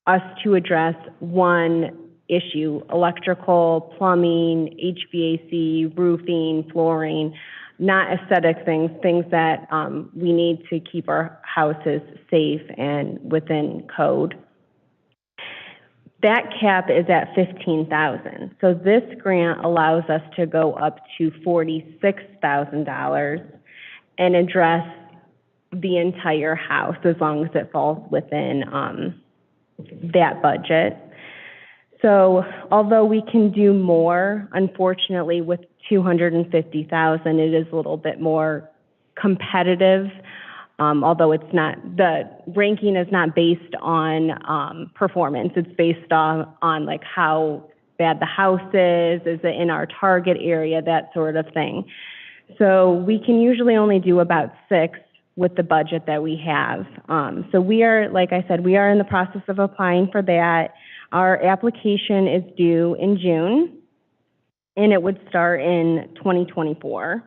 Q: us to address one issue: electrical, plumbing, HVAC, roofing, flooring, not aesthetic things, things that we need to keep our houses safe and within code. That cap is at $15,000. So this grant allows us to go up to $46,000 and address the entire house as long as it falls within that budget. So although we can do more, unfortunately with $250,000, it is a little bit more competitive. Although it's not, the ranking is not based on performance. It's based on like how bad the house is it in our target area, that sort of thing. So we can usually only do about 6 with the budget that we have. So we are, like I said, we are in the process of applying for that. Our application is due in June, and it would start in 2024.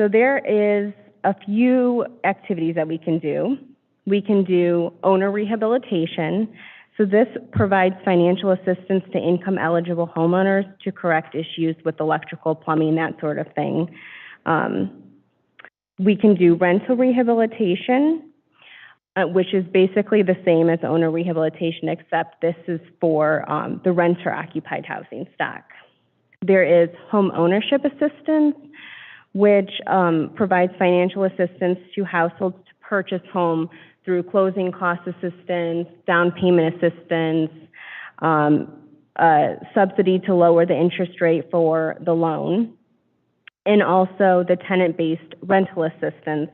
Q: So there is a few activities that we can do. We can do owner rehabilitation. So this provides financial assistance to income-eligible homeowners to correct issues with electrical, plumbing, that sort of thing. We can do rental rehabilitation, which is basically the same as owner rehabilitation, except this is for the renter-occupied housing stock. There is home ownership assistance, which provides financial assistance to households to purchase home through closing cost assistance, down payment assistance, subsidy to lower the interest rate for the loan, and also the tenant-based rental assistance,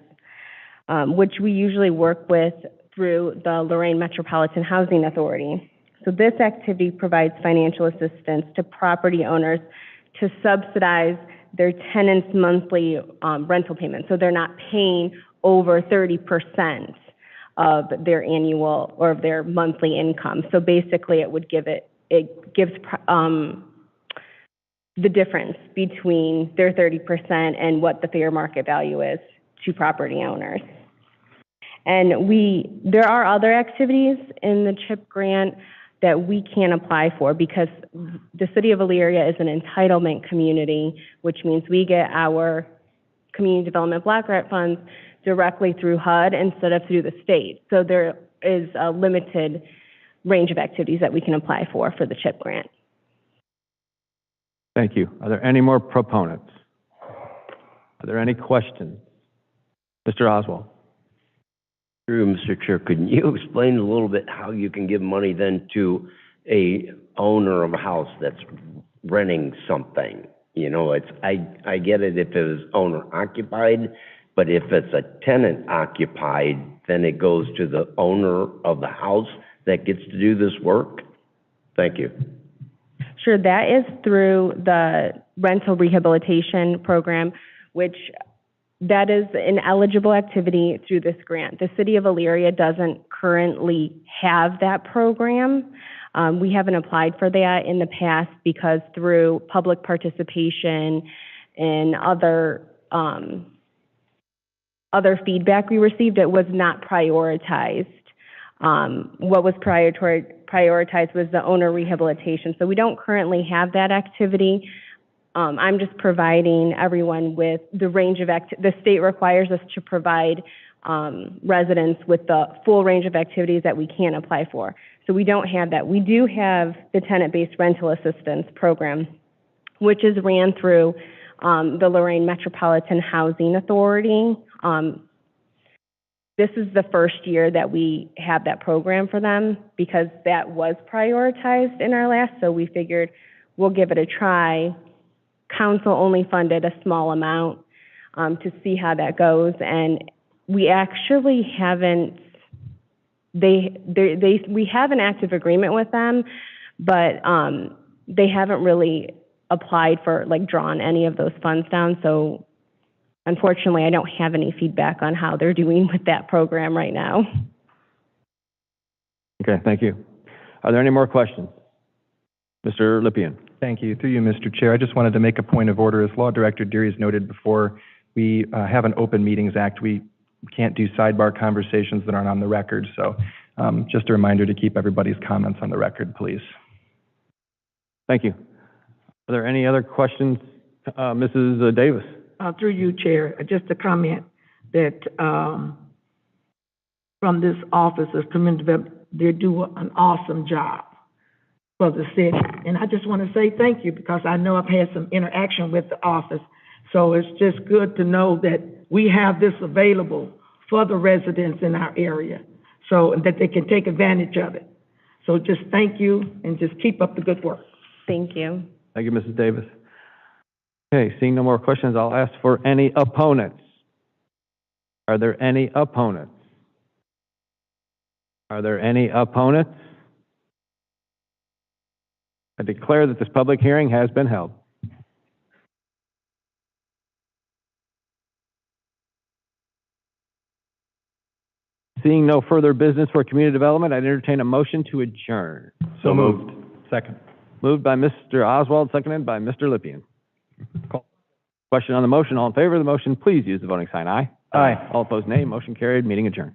Q: which we usually work with through the Lorain Metropolitan Housing Authority. So this activity provides financial assistance to property owners to subsidize their tenants' monthly rental payments. So they're not paying over 30% of their annual or of their monthly income. So basically it gives the difference between their 30% and what the fair market value is to property owners. And there are other activities in the CHIP grant that we can apply for because the city of Elyria is an entitlement community, which means we get our community development block grant funds directly through HUD instead of through the state. So there is a limited range of activities that we can apply for the CHIP grant.
A: Thank you. Are there any more proponents? Are there any questions? Mr. Oswald.
F: Through Mr. Chair, could you explain a little bit how you can give money then to a owner of a house that's renting something? You know, I get it if it was owner occupied, but if it's a tenant occupied, then it goes to the owner of the house that gets to do this work? Thank you.
Q: Sure, that is through the rental rehabilitation program, which that is an eligible activity through this grant. The city of Elyria doesn't currently have that program. We haven't applied for that in the past because through public participation and other feedback we received, it was not prioritized. What was prioritized was the owner rehabilitation. So we don't currently have that activity. I'm just providing everyone with the range of the state requires us to provide residents with the full range of activities that we can apply for. So we don't have that. We do have the tenant-based rental assistance program, which is ran through the Lorraine Metropolitan Housing Authority. This is the first year that we have that program for them because that was prioritized in our last, so we figured we'll give it a try. Council only funded a small amount to see how that goes, and we actually haven't, we have an active agreement with them, but they haven't really applied for, like, drawn any of those funds down, so unfortunately, I don't have any feedback on how they're doing with that program right now.
A: Okay, thank you. Are there any more questions? Mr. Lippian.
C: Thank you. Through you, Mr. Chair, I just wanted to make a point of order. As Law Director Deary has noted before, we have an Open Meetings Act. We can't do sidebar conversations that aren't on the record, so just a reminder to keep everybody's comments on the record, please.
A: Thank you. Are there any other questions? Mrs. Davis.
H: Through you, Chair, just a comment that from this office of Community Development, they do an awesome job for the city. And I just want to say thank you because I know I've had some interaction with the office. So it's just good to know that we have this available for the residents in our area so that they can take advantage of it. So just thank you and just keep up the good work.
Q: Thank you.
A: Thank you, Mrs. Davis. Okay, seeing no more questions, I'll ask for any opponents. Are there any opponents? Are there any opponents? I declare that this public hearing has been held. Seeing no further business for community development, I'd entertain a motion to adjourn.
P: So moved.
C: Second.
A: Moved by Mr. Oswald, seconded by Mr. Lippian. Question on the motion. All in favor of the motion, please use the voting sign aye.
C: Aye.
A: All opposed, nay. Motion carried. Meeting adjourned.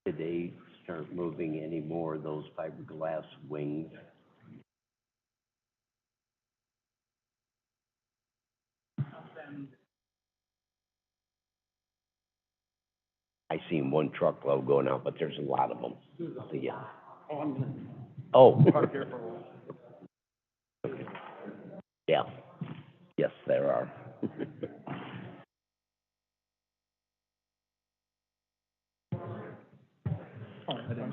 F: Did they start moving any more of those fiberglass wings? I seen one truckload going out, but there's a lot of them. Yeah. Oh. Yeah. Yes, there are.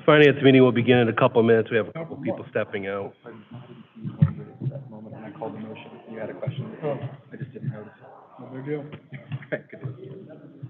P: Finance meeting will begin in a couple of minutes. We have a couple of people stepping out.
C: That moment when I called the motion, you had a question. I just didn't notice. No big deal. Okay, good.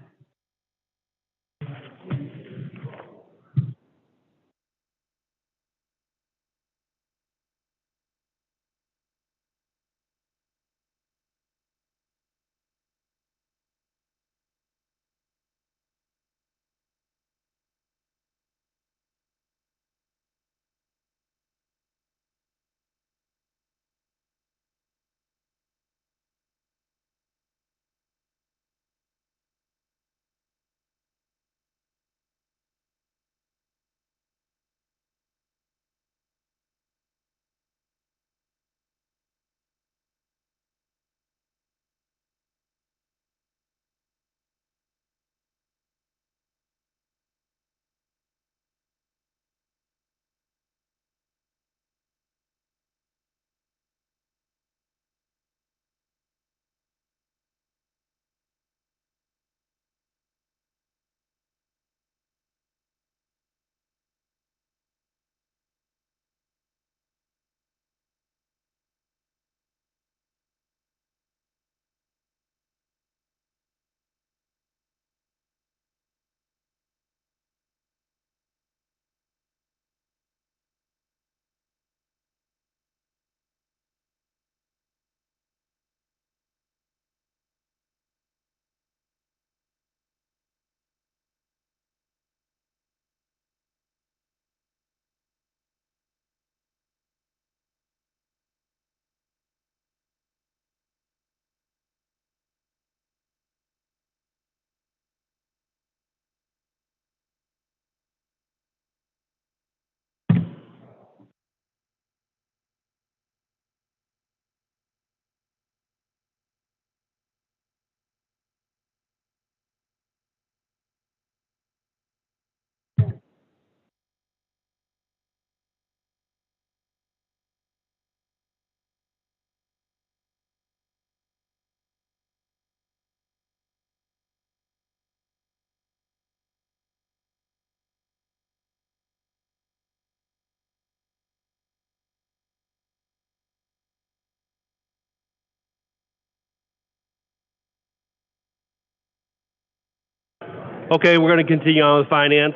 P: Okay, we're going to continue on with finance.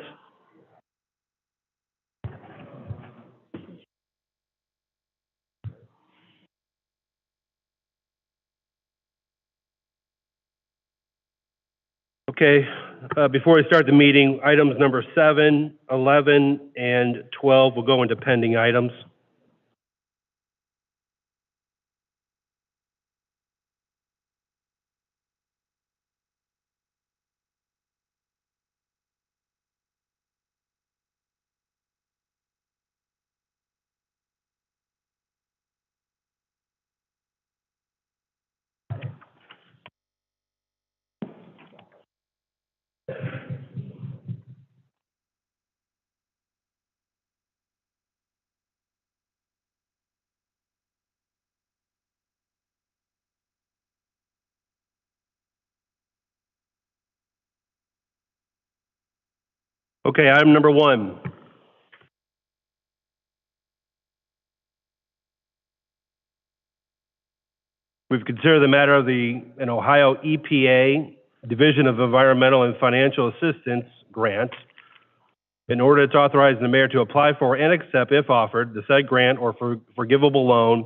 P: Okay, before we start the meeting, items number 7, 11, and 12 will go into pending items. Okay, item number 1. We've considered the matter of an Ohio EPA Division of Environmental and Financial Assistance grant in order to authorize the mayor to apply for and accept, if offered, the said grant or forgivable loan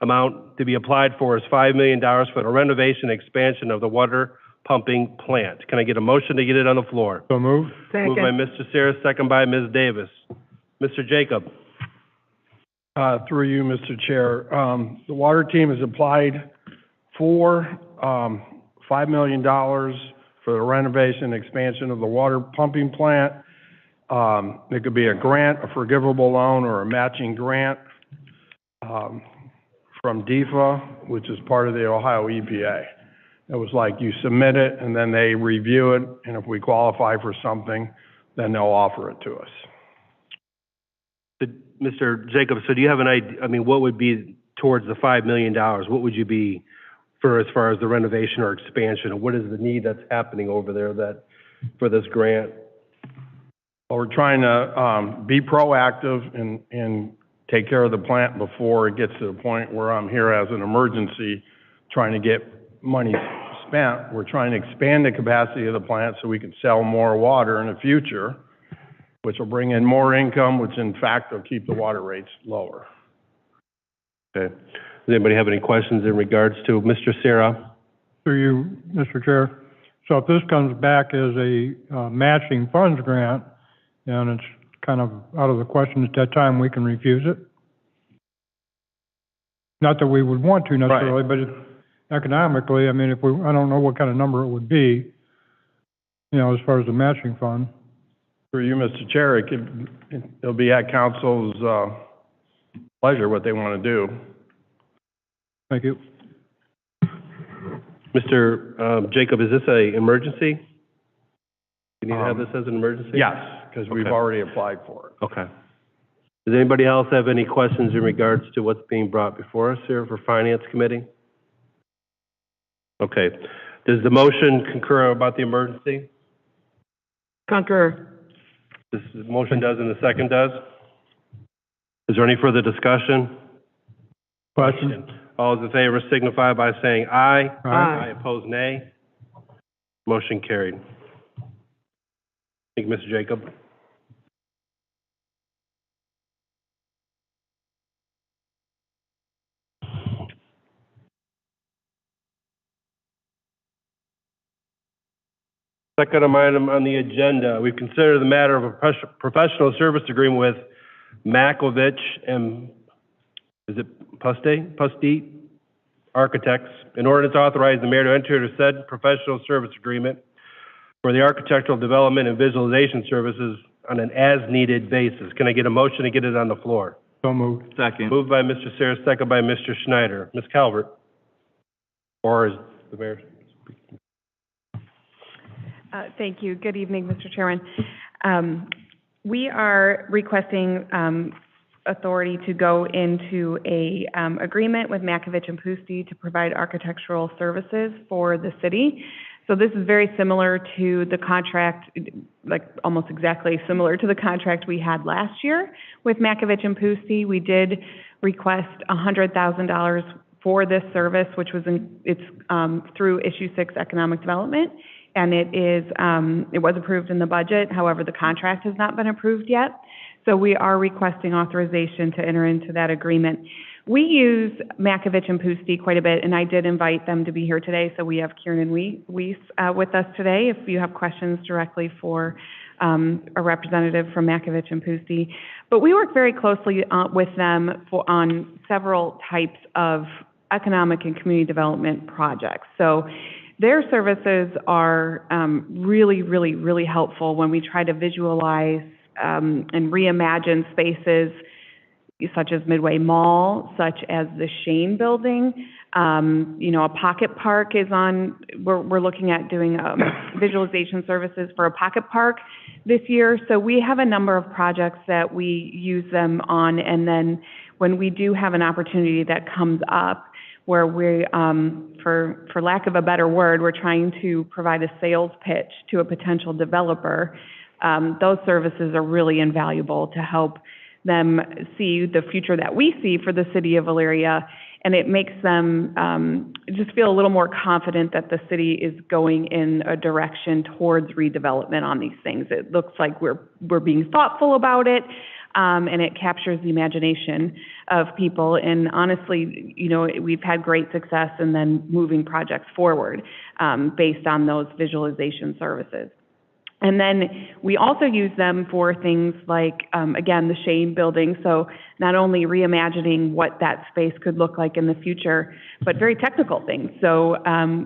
P: amount to be applied for is $5 million for the renovation and expansion of the water pumping plant. Can I get a motion to get it on the floor?
K: So moved.
H: Second.
P: Moved by Mr. Sarah, second by Ms. Davis. Mr. Jacob.
R: Through you, Mr. Chair. The water team has applied for $5 million for the renovation and expansion of the water pumping plant. It could be a grant, a forgivable loan, or a matching grant from DEFA, which is part of the Ohio EPA. It was like you submit it, and then they review it, and if we qualify for something, then they'll offer it to us.
P: Mr. Jacob, so do you have an idea, I mean, what would be towards the $5 million? What would you be for as far as the renovation or expansion? What is the need that's happening over there for this grant?
R: Well, we're trying to be proactive and take care of the plant before it gets to the point where I'm here as an emergency trying to get money spent. We're trying to expand the capacity of the plant so we can sell more water in the future, which will bring in more income, which in fact will keep the water rates lower.
P: Okay. Does anybody have any questions in regards to Mr. Sarah?
K: Through you, Mr. Chair. So if this comes back as a matching funds grant, and it's kind of out of the question at that time, we can refuse it? Not that we would want to necessarily, but economically, I mean, I don't know what kind of number it would be, you know, as far as the matching fund.
R: For you, Mr. Chair, it'll be at council's pleasure what they want to do.
K: Thank you.
P: Mr. Jacob, is this an emergency? You need to have this as an emergency?
R: Yes, because we've already applied for it.
P: Okay. Does anybody else have any questions in regards to what's being brought before us here for Finance Committee? Okay. Does the motion concur about the emergency?
H: Concur.
P: This motion does and the second does? Is there any further discussion?
K: Question.
P: All those in favor signify by saying aye.
K: Aye.
P: Aye. Opposed, nay. Motion carried. Thank you, Mr. Jacob. Second item on the agenda, we've considered the matter of a professional service agreement with Makovich and, is it Puste Architects, in order to authorize the mayor to enter into said professional service agreement for the architectural development and visualization services on an as-needed basis. Can I get a motion to get it on the floor?
K: So moved.
J: Second.
P: Moved by Mr. Sayre, second by Mr. Schneider. Ms. Calvert? Or is the mayor speaking?
S: Thank you. Good evening, Mr. Chairman. We are requesting authority to go into a agreement with Makovich and Puste to provide architectural services for the city. So this is very similar to the contract, like almost exactly similar to the contract we had last year with Makovich and Puste. We did request $100,000 for this service, which was through Issue 6 Economic Development. and it was approved in the budget. However, the contract has not been approved yet. So we are requesting authorization to enter into that agreement. We use Makovich and Pusti quite a bit, and I did invite them to be here today. So we have Kieran Weiss with us today. If you have questions directly for a representative from Makovich and Pusti. But we work very closely with them on several types of economic and community development projects. So their services are really, really, really helpful when we try to visualize and reimagine spaces such as Midway Mall, such as the Shane Building. A pocket park is we're looking at doing visualization services for a pocket park this year. So we have a number of projects that we use them on, and then when we do have an opportunity that comes up where we, for lack of a better word, we're trying to provide a sales pitch to a potential developer, those services are really invaluable to help them see the future that we see for the city of Elyria, and it makes them just feel a little more confident that the city is going in a direction towards redevelopment on these things. It looks like we're being thoughtful about it, and it captures the imagination of people. And honestly, we've had great success in then moving projects forward based on those visualization services. And then we also use them for things like, again, the Shane Building. So not only reimagining what that space could look like in the future, but very technical things. So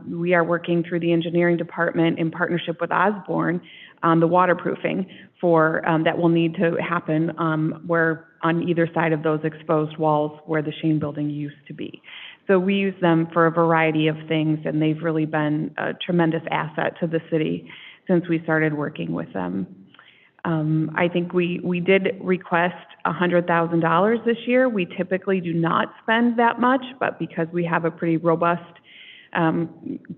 S: we are working through the engineering department in partnership with Osborne on the waterproofing for that will need to happen where on either side of those exposed walls where the Shane Building used to be. So we use them for a variety of things, and they've really been a tremendous asset to the city since we started working with them. I think we did request $100,000 this year. We typically do not spend that much, but because we have a pretty robust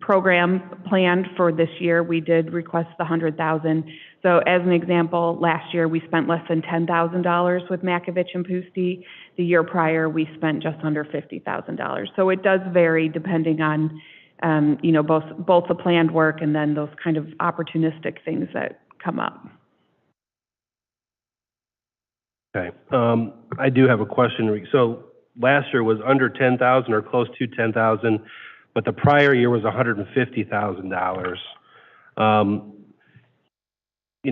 S: program planned for this year, we did request the $100,000. So as an example, last year we spent less than $10,000 with Makovich and Pusti. The year prior, we spent just under $50,000. So it does vary depending on both the planned work and then those kind of opportunistic things that come up.
P: Okay. I do have a question. So last year was under 10,000 or close to 10,000, but the prior year was $150,000.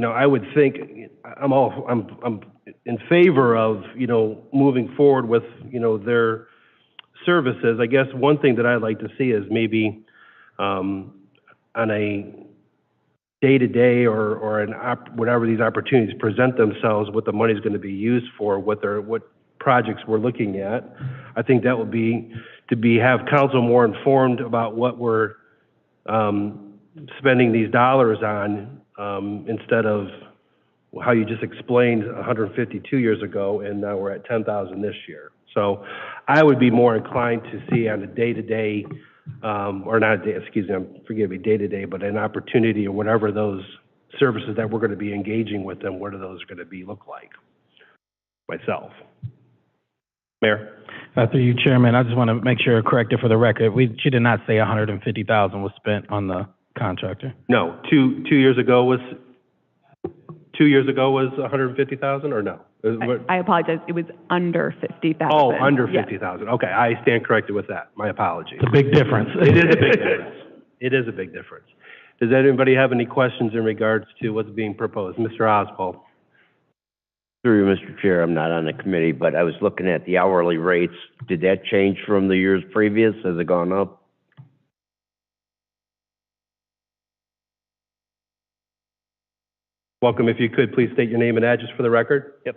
P: I would think I'm in favor of, moving forward with, their services. I guess one thing that I'd like to see is maybe on a day-to-day or whatever these opportunities present themselves, what the money's going to be used for, what projects we're looking at. I think that would be to have council more informed about what we're spending these dollars on instead of how you just explained 152 years ago, and now we're at 10,000 this year. So I would be more inclined to see on a day-to-day, or not a day, excuse me, forgive me, day-to-day, but an opportunity or whatever those services that we're going to be engaging with them, what are those going to look like? Myself. Mayor?
L: Through you, Chairman, I just want to make sure corrected for the record. She did not say $150,000 was spent on the contractor.
P: No, two years ago was 150,000 or no?
S: I apologize. It was under 50,000.
P: Oh, under
S: Yes.
P: 50,000. Okay, I stand corrected with that. My apologies.
L: It's a big difference.
P: It is a big difference. It is a big difference. Does anybody have any questions in regards to what's being proposed? Mr. Oswald.
F: Through you, Mr. Chair, I'm not on the committee, but I was looking at the hourly rates. Did that change from the years previous? Has it gone up?
P: Welcome. If you could, please state your name and address for the record.
T: Yep.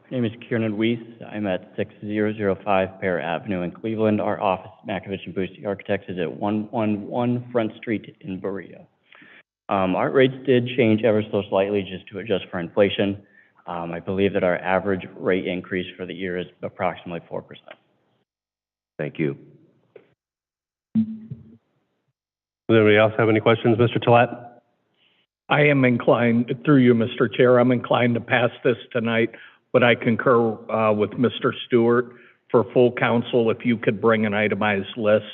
T: My name is Kieran Weiss. I'm at 6005 Pear Avenue in Cleveland. Our office, Makovich and Pusti Architects, is at 111 Front Street in Berea. Our rates did change ever so slightly just to adjust for inflation. I believe that our average rate increase for the year is approximately 4%.
F: Thank you.
P: Does anybody else have any questions? Mr. Tolet?
I: I am inclined, through you, Mr. Chair, I'm inclined to pass this tonight, but I concur with Mr. Stewart. For full council, if you could bring an itemized list,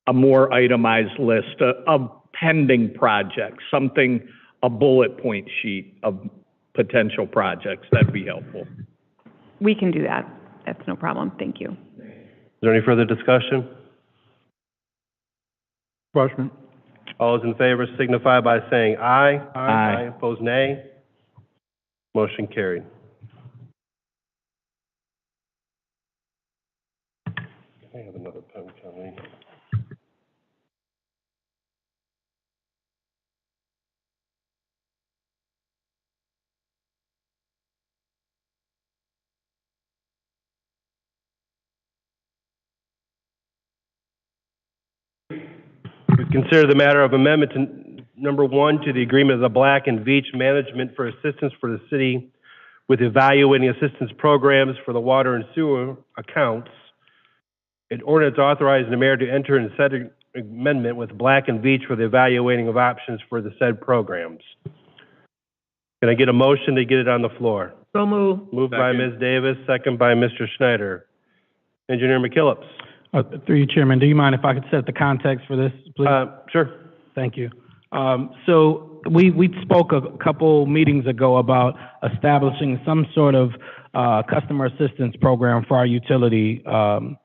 I: a more itemized list of pending projects, something, a bullet point sheet of potential projects. That'd be helpful.
S: We can do that. That's no problem. Thank you.
P: Is there any further discussion?
K: Question.
P: All those in favor signify by saying aye.
I: Aye.
P: Opposed, nay. Motion carried. I have another pen coming. We consider the matter of amendment to number 1 to the agreement of the Black and Veatch Management for assistance for the city with evaluating assistance programs for the water and sewer accounts. An ordinance authorizing the mayor to enter into said amendment with Black and Veatch for the evaluating of options for the said programs. Can I get a motion to get it on the floor?
H: So moved.
P: Moved by Ms. Davis, second by Mr. Schneider. Engineer McKillips.
L: Through you, Chairman, do you mind if I could set the context for this, please?
P: Sure.
L: Thank you. So we spoke a couple meetings ago about establishing some sort of customer assistance program for our utility, our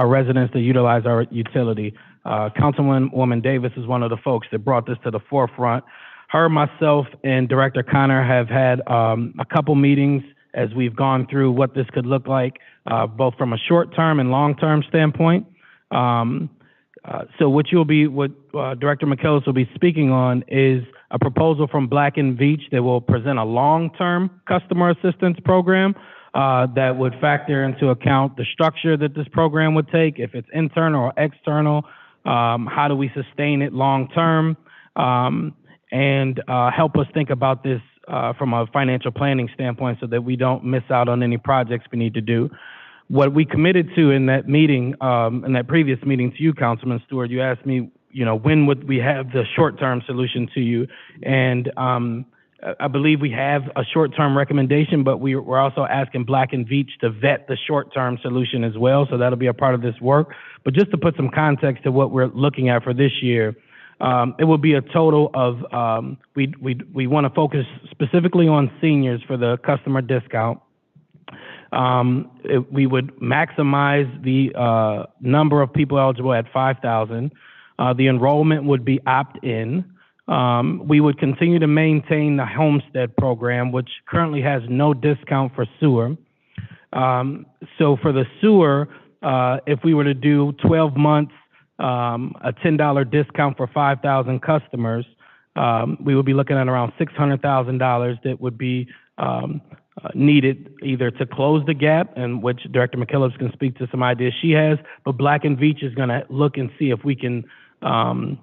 L: residents that utilize our utility. Councilwoman Davis is one of the folks that brought this to the forefront. Her, myself, and Director Connor have had a couple meetings as we've gone through what this could look like, both from a short-term and long-term standpoint. So what Director McKellis will be speaking on is a proposal from Black and Veatch that will present a long-term customer assistance program that would factor into account the structure that this program would take, if it's internal or external, how do we sustain it long-term, and help us think about this from a financial planning standpoint so that we don't miss out on any projects we need to do. What we committed to in that meeting, in that previous meeting to you, Councilman Stewart, you asked me, when would we have the short-term solution to you? And I believe we have a short-term recommendation, but we're also asking Black and Veatch to vet the short-term solution as well, so that'll be a part of this work. But just to put some context to what we're looking at for this year, it will be a total of, we want to focus specifically on seniors for the customer discount. We would maximize the number of people eligible at 5,000. The enrollment would be opt-in. We would continue to maintain the homestead program, which currently has no discount for sewer. So for the sewer, if we were to do 12 months, a $10 discount for 5,000 customers, we would be looking at around $600,000 that would be needed either to close the gap, and which Director McKellips can speak to some ideas she has, but Black and Veatch is going to look and see if we can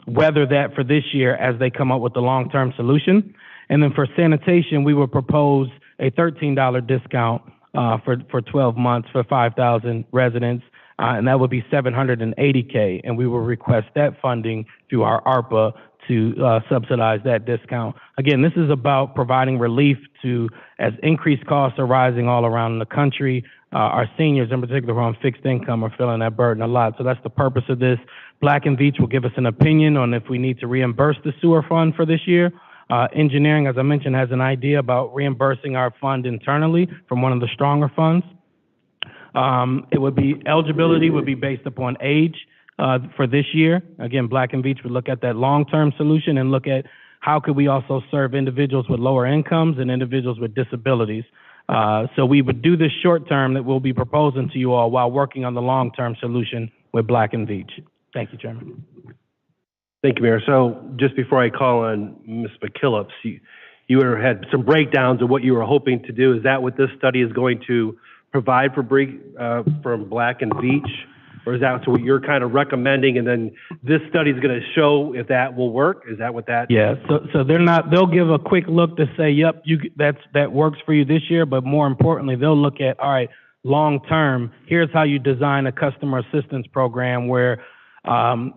L: weather that for this year as they come up with the long-term solution. And then for sanitation, we would propose a $13 discount for 12 months for 5,000 residents, and that would be $780K, and we will request that funding through our ARPA to subsidize that discount. Again, this is about providing relief to, as increased costs are rising all around the country, our seniors in particular who are on fixed income are feeling that burden a lot. So that's the purpose of this. Black and Veatch will give us an opinion on if we need to reimburse the sewer fund for this year. Engineering, as I mentioned, has an idea about reimbursing our fund internally from one of the stronger funds. Eligibility would be based upon age for this year. Again, Black and Veatch would look at that long-term solution and look at how could we also serve individuals with lower incomes and individuals with disabilities. So we would do this short-term that we'll be proposing to you all while working on the long-term solution with Black and Veatch. Thank you, Chairman.
P: Thank you, Mayor. So just before I call on Ms. McKillips, you had some breakdowns of what you were hoping to do. Is that what this study is going to provide for Black and Veatch? Or is that what you're kind of recommending, and then this study is going to show if that will work? Is that what that?
L: Yeah. So they'll give a quick look to say, yep, that works for you this year. But more importantly, they'll look at, all right, long term. Here's how you design a customer assistance program where,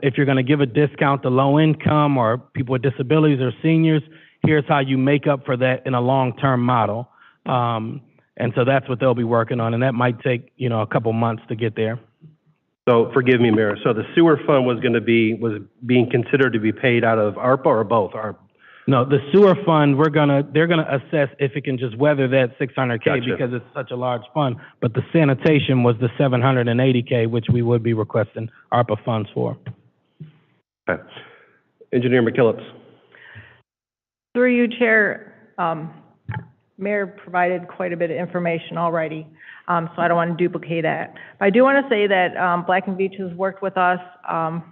L: if you're going to give a discount to low income or people with disabilities or seniors, here's how you make up for that in a long term model. And so that's what they'll be working on, and that might take a couple months to get there.
P: So forgive me, Mayor. So the sewer fund was being considered to be paid out of ARPA or both?
L: No, the sewer fund, they're gonna assess if it can just weather that 600K
P: Gotcha.
L: because it's such a large fund. But the sanitation was the 780K, which we would be requesting ARPA funds for.
P: Okay. Engineer McKillips.
U: Through you, Chair, Mayor provided quite a bit of information already, so I don't want to duplicate that. But I do want to say that Black & Veatch has worked with us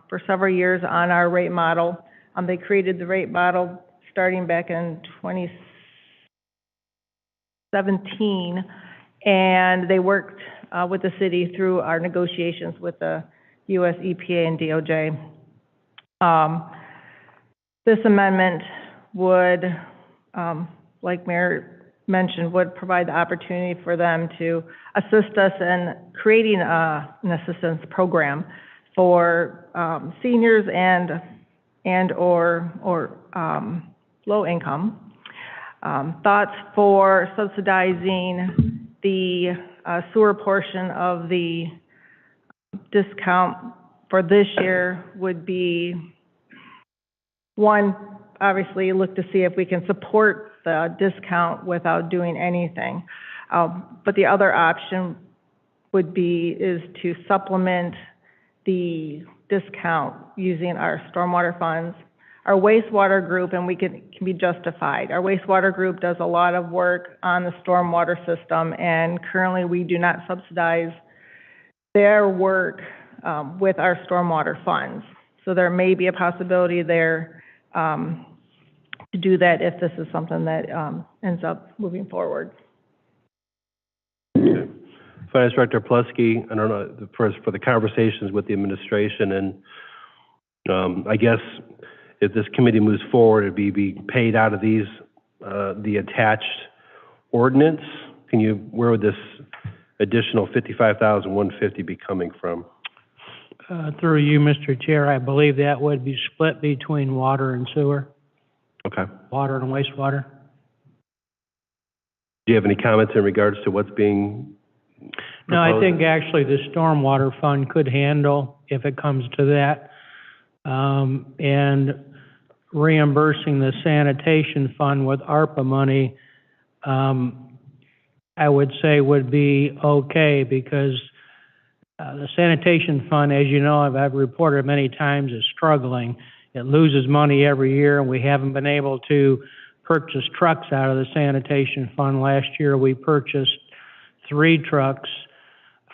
U: for several years on our rate model. They created the rate model starting back in 2017, and they worked with the city through our negotiations with the U.S. EPA and DOJ. This amendment would, like Mayor mentioned, would provide the opportunity for them to assist us in creating an assistance program for seniors and or low income. Thoughts for subsidizing the sewer portion of the discount for this year would be, one, obviously look to see if we can support the discount without doing anything. But the other option is to supplement the discount using our stormwater funds. Our wastewater group, and we can be justified, our wastewater group does a lot of work on the stormwater system, and currently we do not subsidize their work with our stormwater funds. So there may be a possibility there to do that if this is something that ends up moving forward.
P: Okay. Finance Director Pulaski, I don't know, for the conversations with the administration, and I guess if this committee moves forward, it'd be paid out of these, the attached ordinance. Where would this additional $55,150 be coming from?
V: Through you, Mr. Chair, I believe that would be split between water and sewer.
P: Okay.
V: Water and wastewater.
P: Do you have any comments in regards to what's being proposed?
V: No, I think actually the stormwater fund could handle, if it comes to that, and reimbursing the sanitation fund with ARPA money, I would say would be okay, because the sanitation fund, as you know, I've reported many times, is struggling. It loses money every year, and we haven't been able to purchase trucks out of the sanitation fund. Last year, we purchased 3 trucks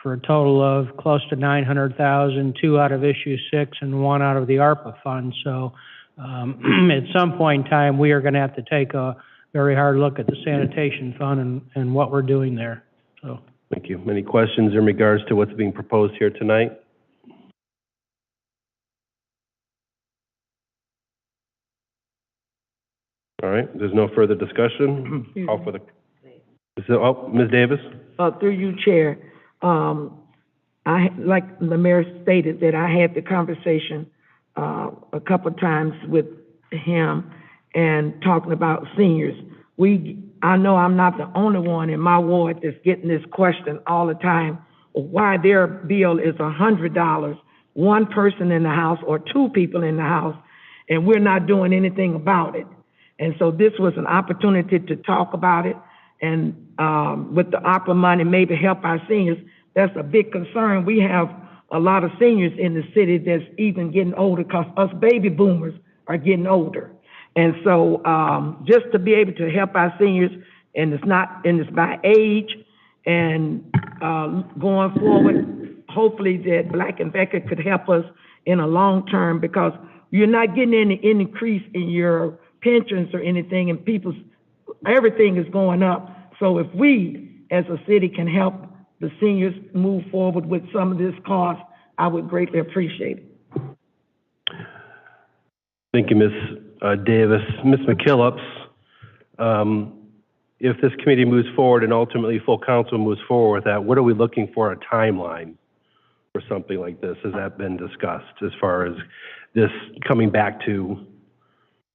V: for a total of close to $900,000, 2 out of issue 6 and 1 out of the ARPA fund. So at some point in time, we are going to have to take a very hard look at the sanitation fund and what we're doing there. So.
P: Thank you. Any questions in regards to what's being proposed here tonight? All right, there's no further discussion. Call for the, Ms. Davis?
H: Through you, Chair, like the mayor stated, that I had the conversation a couple of times with him and talking about seniors. I know I'm not the only one in my ward that's getting this question all the time, why their bill is $100, one person in the house or 2 people in the house, and we're not doing anything about it. And so this was an opportunity to talk about it, and with the ARPA money, maybe help our seniors. That's a big concern. We have a lot of seniors in the city that's even getting older, because us baby boomers are getting older. And so just to be able to help our seniors, and it's by age, and going forward, hopefully that Black and Becker could help us in a long term, because you're not getting any increase in your pensions or anything, and everything is going up. So if we, as a city, can help the seniors move forward with some of this cost, I would greatly appreciate it.
P: Thank you, Ms. Davis. Ms. McKillips, if this committee moves forward and ultimately full council moves forward with that, what are we looking for, a timeline for something like this? Has that been discussed as far as this coming back to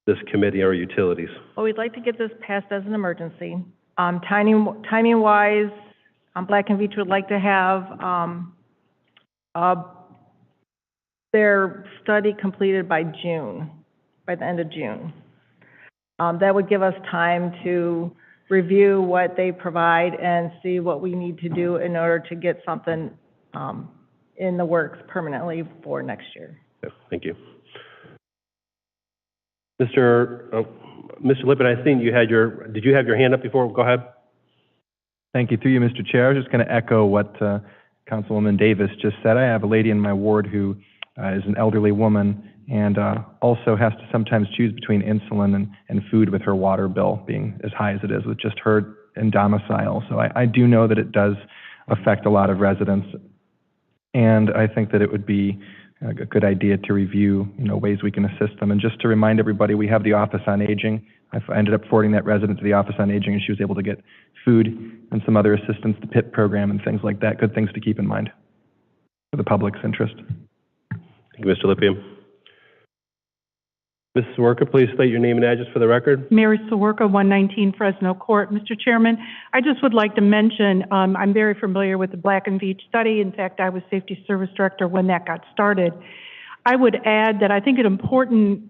P: this committee or utilities?
U: Well, we'd like to get this passed as an emergency. Timing-wise, Black & Veatch would like to have a their study completed by June, by the end of June. That would give us time to review what they provide and see what we need to do in order to get something in the works permanently for next year.
P: Okay, thank you. Mr. Lippin, I think did you have your hand up before? Go ahead.
C: Thank you. Through you, Mr. Chair. I was just going to echo what Councilwoman Davis just said. I have a lady in my ward who is an elderly woman and also has to sometimes choose between insulin and food, with her water bill being as high as it is with just her in domicile. So I do know that it does affect a lot of residents, and I think that it would be a good idea to review, ways we can assist them. And just to remind everybody, we have the Office on Aging. I ended up forwarding that resident to the Office on Aging, and she was able to get food and some other assistance, the PIP program and things like that. Good things to keep in mind for the public's interest.
P: Thank you, Mr. Lippian. Mrs. Sawerka, please state your name and address for the record.
B: Mary Sawerka, 119 Fresno Court. Mr. Chairman, I just would like to mention, I'm very familiar with the Black and Veatch study. In fact, I was Safety Service Director when that got started. I would add that I think an important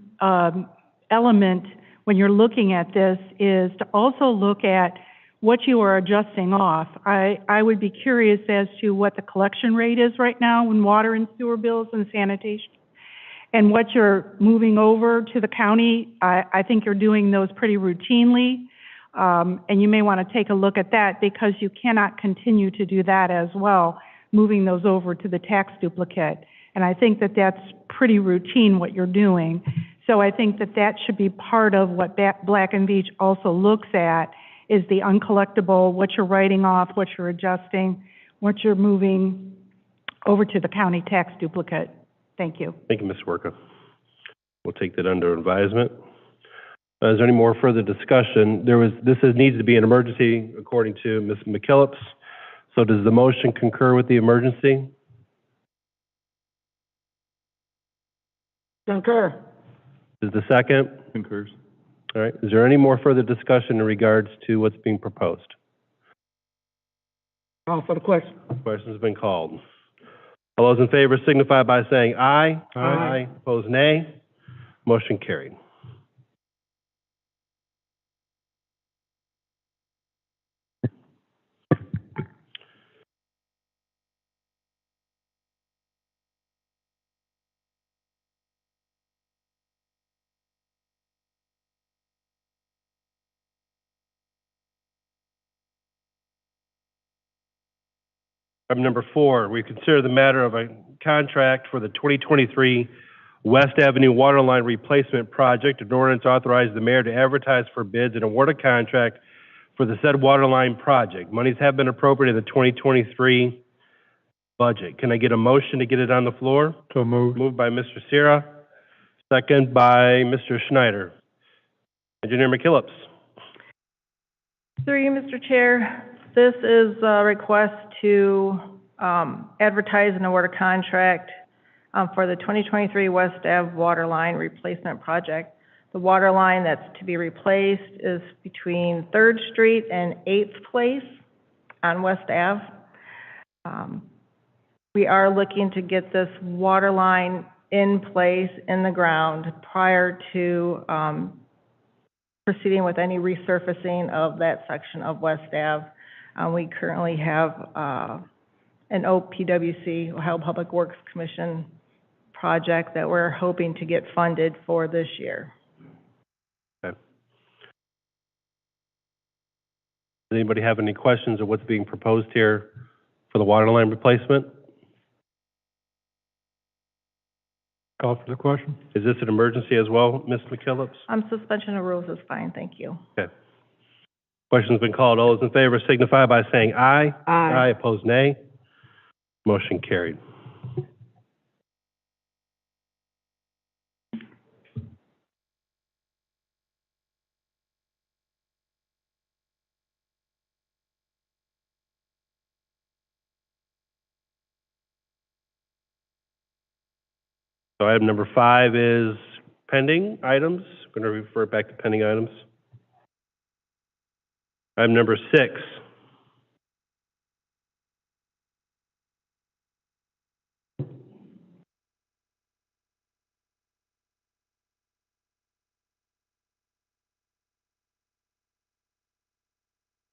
B: element when you're looking at this is to also look at what you are adjusting off. I would be curious as to what the collection rate is right now in water and sewer bills and sanitation, and what you're moving over to the county. I think you're doing those pretty routinely, and you may want to take a look at that, because you cannot continue to do that as well, moving those over to the tax duplicate. And I think that that's pretty routine what you're doing. So I think that that should be part of what Black and Veatch also looks at, is the uncollectible, what you're writing off, what you're adjusting, what you're moving over to the county tax duplicate. Thank you.
P: Thank you, Ms. Sawerka. We'll take that under advisement. Is there any more further discussion? This needs to be an emergency according to Ms. McKillips. So does the motion concur with the emergency?
H: Concur.
P: Is the second?
J: Concurs.
P: All right. Is there any more further discussion in regards to what's being proposed?
H: Call for the question.
P: Question has been called. All those in favor signify by saying aye.
H: Aye.
P: Opposed, nay. Motion carried. Item number 4, we consider the matter of a contract for the 2023 West Avenue Waterline Replacement Project. An ordinance authorizes the mayor to advertise for bids and award a contract for the said waterline project. Monies have been appropriated in the 2023 budget. Can I get a motion to get it on the floor?
K: So moved.
P: Moved by Mr. Sierra, second by Mr. Schneider. Engineer McKillips.
U: Through you, Mr. Chair, this is a request to advertise and award a contract for the 2023 West Ave Waterline Replacement Project. The water line that's to be replaced is between 3rd Street and 8th Place on West Ave. We are looking to get this water line in place in the ground prior to proceeding with any resurfacing of that section of West Ave. We currently have an OPWC, Ohio Public Works Commission project that we're hoping to get funded for this year.
P: Okay. Does anybody have any questions of what's being proposed here for the water line replacement?
K: Call for the question.
P: Is this an emergency as well, Ms. McKillips?
U: Suspension of rules is fine, thank you.
P: Okay. Question's been called. All those in favor signify by saying aye.
H: Aye.
P: Aye. Opposed, nay. Motion carried. So item number 5 is pending items. I'm going to refer back to pending items. Item number 6.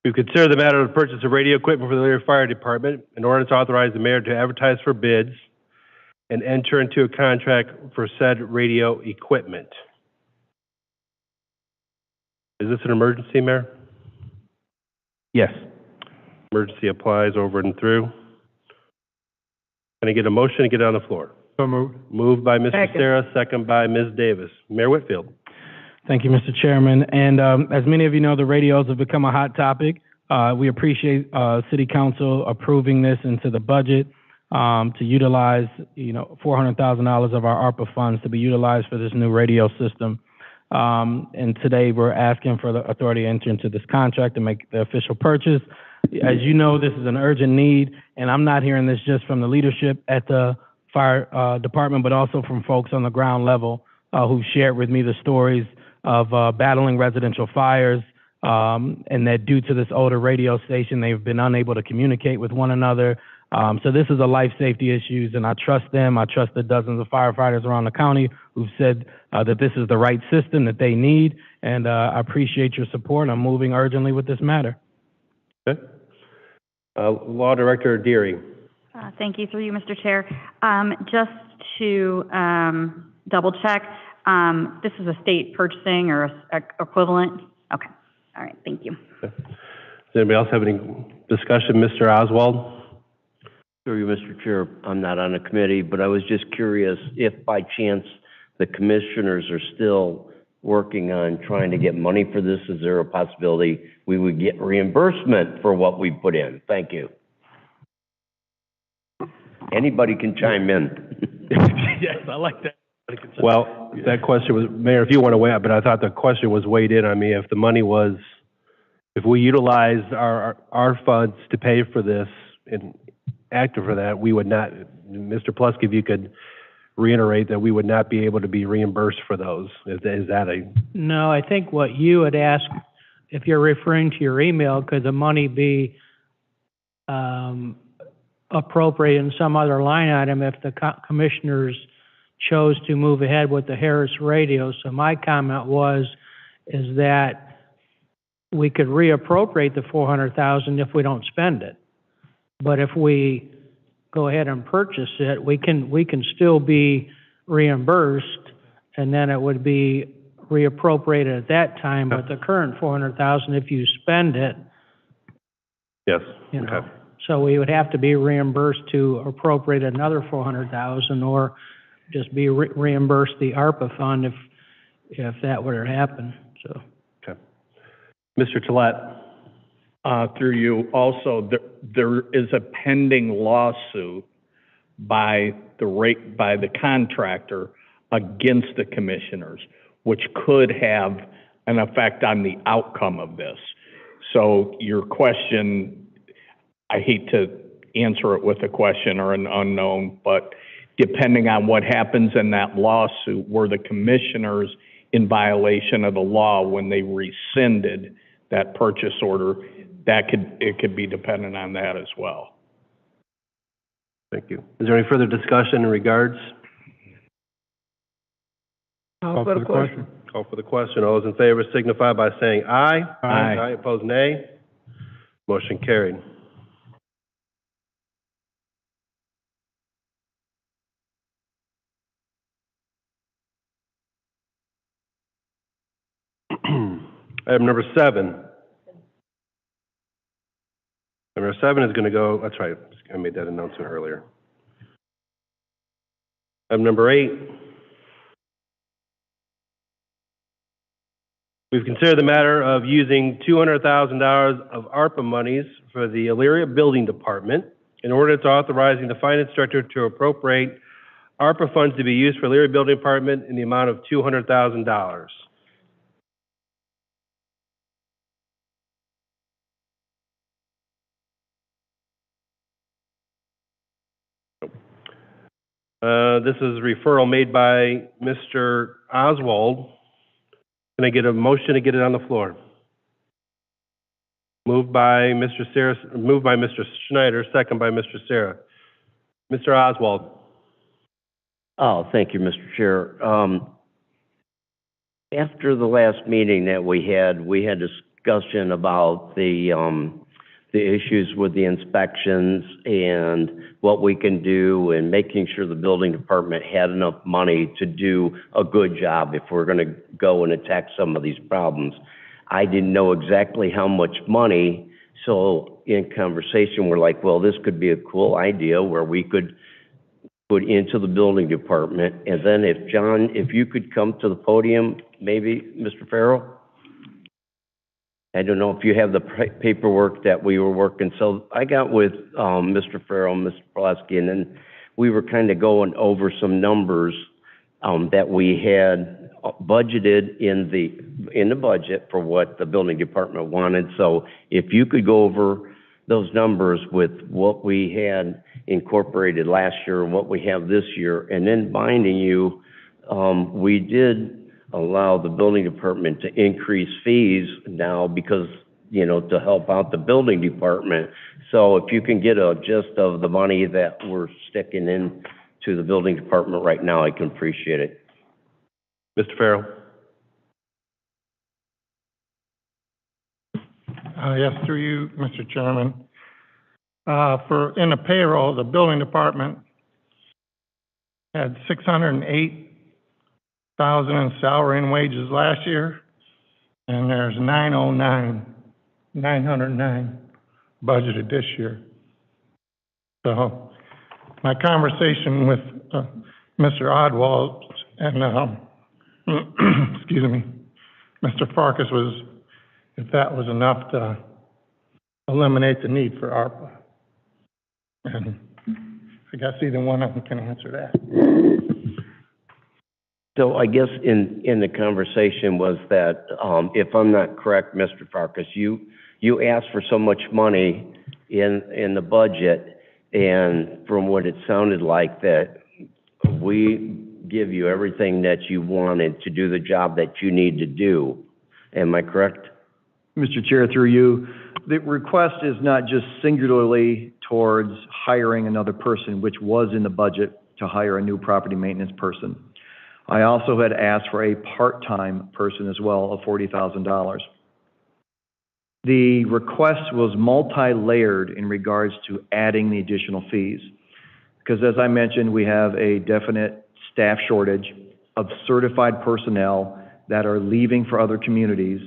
P: We've considered the matter of the purchase of radio equipment for the Elyria Fire Department. In order to authorize the mayor to advertise for bids and enter into a contract for said radio equipment. Is this an emergency, Mayor?
C: Yes.
P: Emergency applies over and through. Can I get a motion to get it on the floor?
K: So moved.
P: Moved by Mr.
H: Second.
P: Sarah, second by Ms. Davis. Mayor Whitfield.
L: Thank you, Mr. Chairman. And as many of you know, the radios have become a hot topic. We appreciate City Council approving this into the budget to utilize, $400,000 of our ARPA funds to be utilized for this new radio system. And today we're asking for the authority to enter into this contract and make the official purchase. As you know, this is an urgent need, and I'm not hearing this just from the leadership at the fire department, but also from folks on the ground level who shared with me the stories of battling residential fires, and that due to this older radio station, they've been unable to communicate with one another. So this is a life safety issue, and I trust them. I trust the dozens of firefighters around the county who've said that this is the right system that they need, and I appreciate your support. I'm moving urgently with this matter.
P: Okay. Law Director Deary.
G: Thank you, through you, Mr. Chair. Just to double check, this is a state purchasing or equivalent? Okay. All right. Thank you.
P: Okay. Does anybody else have any discussion? Mr. Oswald?
F: Through you, Mr. Chair, I'm not on the committee, but I was just curious if by chance the commissioners are still working on trying to get money for this. Is there a possibility we would get reimbursement for what we put in? Thank you. Anybody can chime in.
I: Yes, I like that.
P: Well, that question was, Mayor, if you want to weigh up, but I thought the question was weighed in on me. If the money was, if we utilized our funds to pay for this and acted for that, we would not, Mr. Plusk, if you could reiterate that we would not be able to be reimbursed for those. Is that a?
V: No, I think what you had asked, if you're referring to your email, could the money be appropriated in some other line item if the commissioners chose to move ahead with the Harris radio? So my comment is that we could reappropriate the $400,000 if we don't spend it. But if we go ahead and purchase it, we can still be reimbursed, and then it would be reappropriated at that time. But the current $400,000, if you spend it,
P: Yes.
V: Okay. So we would have to be reimbursed to appropriate another $400,000, or just be reimbursed the ARPA fund if that were to happen. So.
P: Okay. Mr. Tolet.
I: Through you, also, there is a pending lawsuit by the contractor against the commissioners, which could have an effect on the outcome of this. So your question, I hate to answer it with a question or an unknown, but depending on what happens in that lawsuit, were the commissioners in violation of the law when they rescinded that purchase order, it could be dependent on that as well.
P: Thank you. Is there any further discussion in regards?
H: Call for the question.
P: Call for the question. All those in favor signify by saying aye.
K: Aye.
P: Aye. Opposed, nay. Motion carried. Item number 7. Number 7 is going to go, that's right, I made that announcement earlier. Item number 8. We've considered the matter of using $200,000 of ARPA monies for the Elyria Building Department in order to authorizing the finance director to appropriate ARPA funds to be used for Elyria Building Department in the amount of $200,000. This is a referral made by Mr. Oswald. Can I get a motion to get it on the floor? Moved by Mr. Schneider, second by Mr. Sarah. Mr. Oswald.
F: Oh, thank you, Mr. Chair. After the last meeting that we had discussion about the issues with the inspections and what we can do and making sure the building department had enough money to do a good job if we're going to go and attack some of these problems. I didn't know exactly how much money, so in conversation, we're like, well, this could be a cool idea where we could put into the building department. And then if John, if you could come to the podium, maybe, Mr. Farrell? I don't know if you have the paperwork that we were working. So I got with Mr. Farrell, Mr. Pulaski, and then we were kind of going over some numbers that we had budgeted in the budget for what the building department wanted. So if you could go over those numbers with what we had incorporated last year and what we have this year, and then binding you, we did allow the building department to increase fees now because, you know, to help out the building department. So if you can get a gist of the money that we're sticking in to the building department right now, I can appreciate it.
P: Mr. Farrell?
R: Yes, through you, Mr. Chairman. In the payroll, the building department had 608,000 in salary and wages last year, and there's 909 budgeted this year. So my conversation with Mr. Oswald and excuse me, Mr. Farkas was if that was enough to eliminate the need for ARPA. And I guess either one of them can answer that.
F: So I guess in the conversation was that, if I'm not correct, Mr. Farkas, you asked for so much money in the budget, and from what it sounded like that we give you everything that you wanted to do the job that you need to do. Am I correct?
E: Mr. Chair, through you, the request is not just singularly towards hiring another person, which was in the budget to hire a new property maintenance person. I also had asked for a part-time person as well of $40,000. The request was multi-layered in regards to adding the additional fees. Because as I mentioned, we have a definite staff shortage of certified personnel that are leaving for other communities,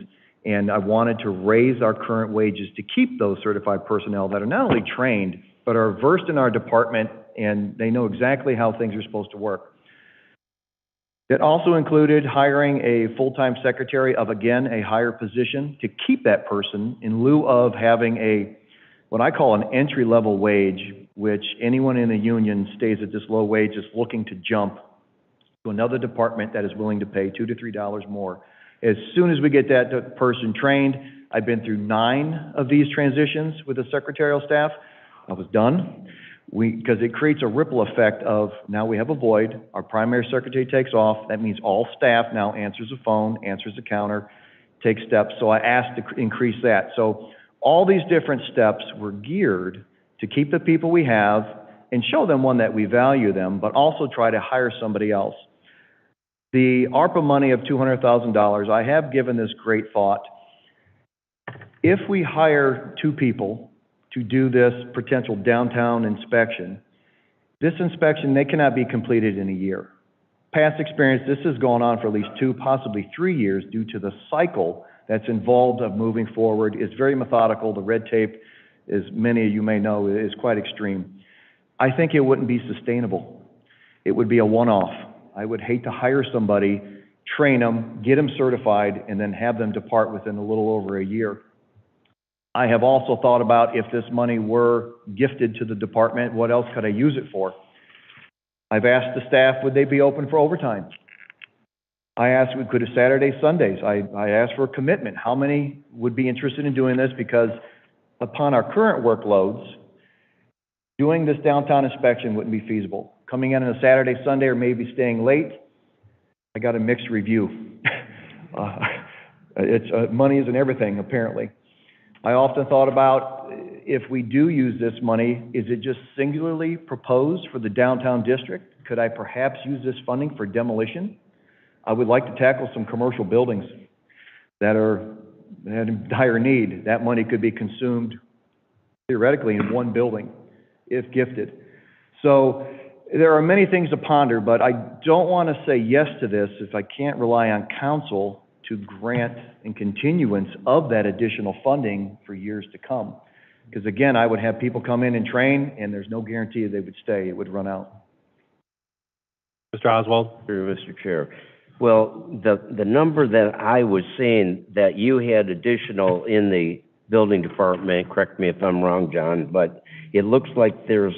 E: and I wanted to raise our current wages to keep those certified personnel that are not only trained, but are versed in our department, and they know exactly how things are supposed to work. It also included hiring a full-time secretary of, again, a higher position to keep that person in lieu of having a, what I call an entry-level wage, which anyone in the union stays at this low wage is looking to jump to another department that is willing to pay $2 to $3 more. As soon as we get that person trained, I've been through 9 of these transitions with the secretarial staff. I was done. Because it creates a ripple effect of now we have a void, our primary secretary takes off, that means all staff now answers a phone, answers a counter, takes steps. So I asked to increase that. So all these different steps were geared to keep the people we have and show them, one, that we value them, but also try to hire somebody else. The ARPA money of $200,000, I have given this great thought. If we hire 2 people to do this potential downtown inspection, this inspection, they cannot be completed in a year. Past experience, this has gone on for at least 2, possibly 3 years due to the cycle that's involved of moving forward. It's very methodical. The red tape, as many of you may know, is quite extreme. I think it wouldn't be sustainable. It would be a one-off. I would hate to hire somebody, train them, get them certified, and then have them depart within a little over a year. I have also thought about if this money were gifted to the department, what else could I use it for? I've asked the staff, would they be open for overtime? I asked, could it Saturdays, Sundays? I asked for a commitment. How many would be interested in doing this? Because upon our current workloads, doing this downtown inspection wouldn't be feasible. Coming in on a Saturday, Sunday, or maybe staying late, I got a mixed review. Money isn't everything, apparently. I often thought about, if we do use this money, is it just singularly proposed for the downtown district? Could I perhaps use this funding for demolition? I would like to tackle some commercial buildings that are had dire need, that money could be consumed theoretically in one building, if gifted. So there are many things to ponder, but I don't want to say yes to this if I can't rely on council to grant and continuance of that additional funding for years to come. Because again, I would have people come in and train, and there's no guarantee they would stay. It would run out.
P: Mr. Oswald?
F: Sure, Mr. Chair. Well, the number that I was saying that you had additional in the building department, correct me if I'm wrong, John, but it looks like there's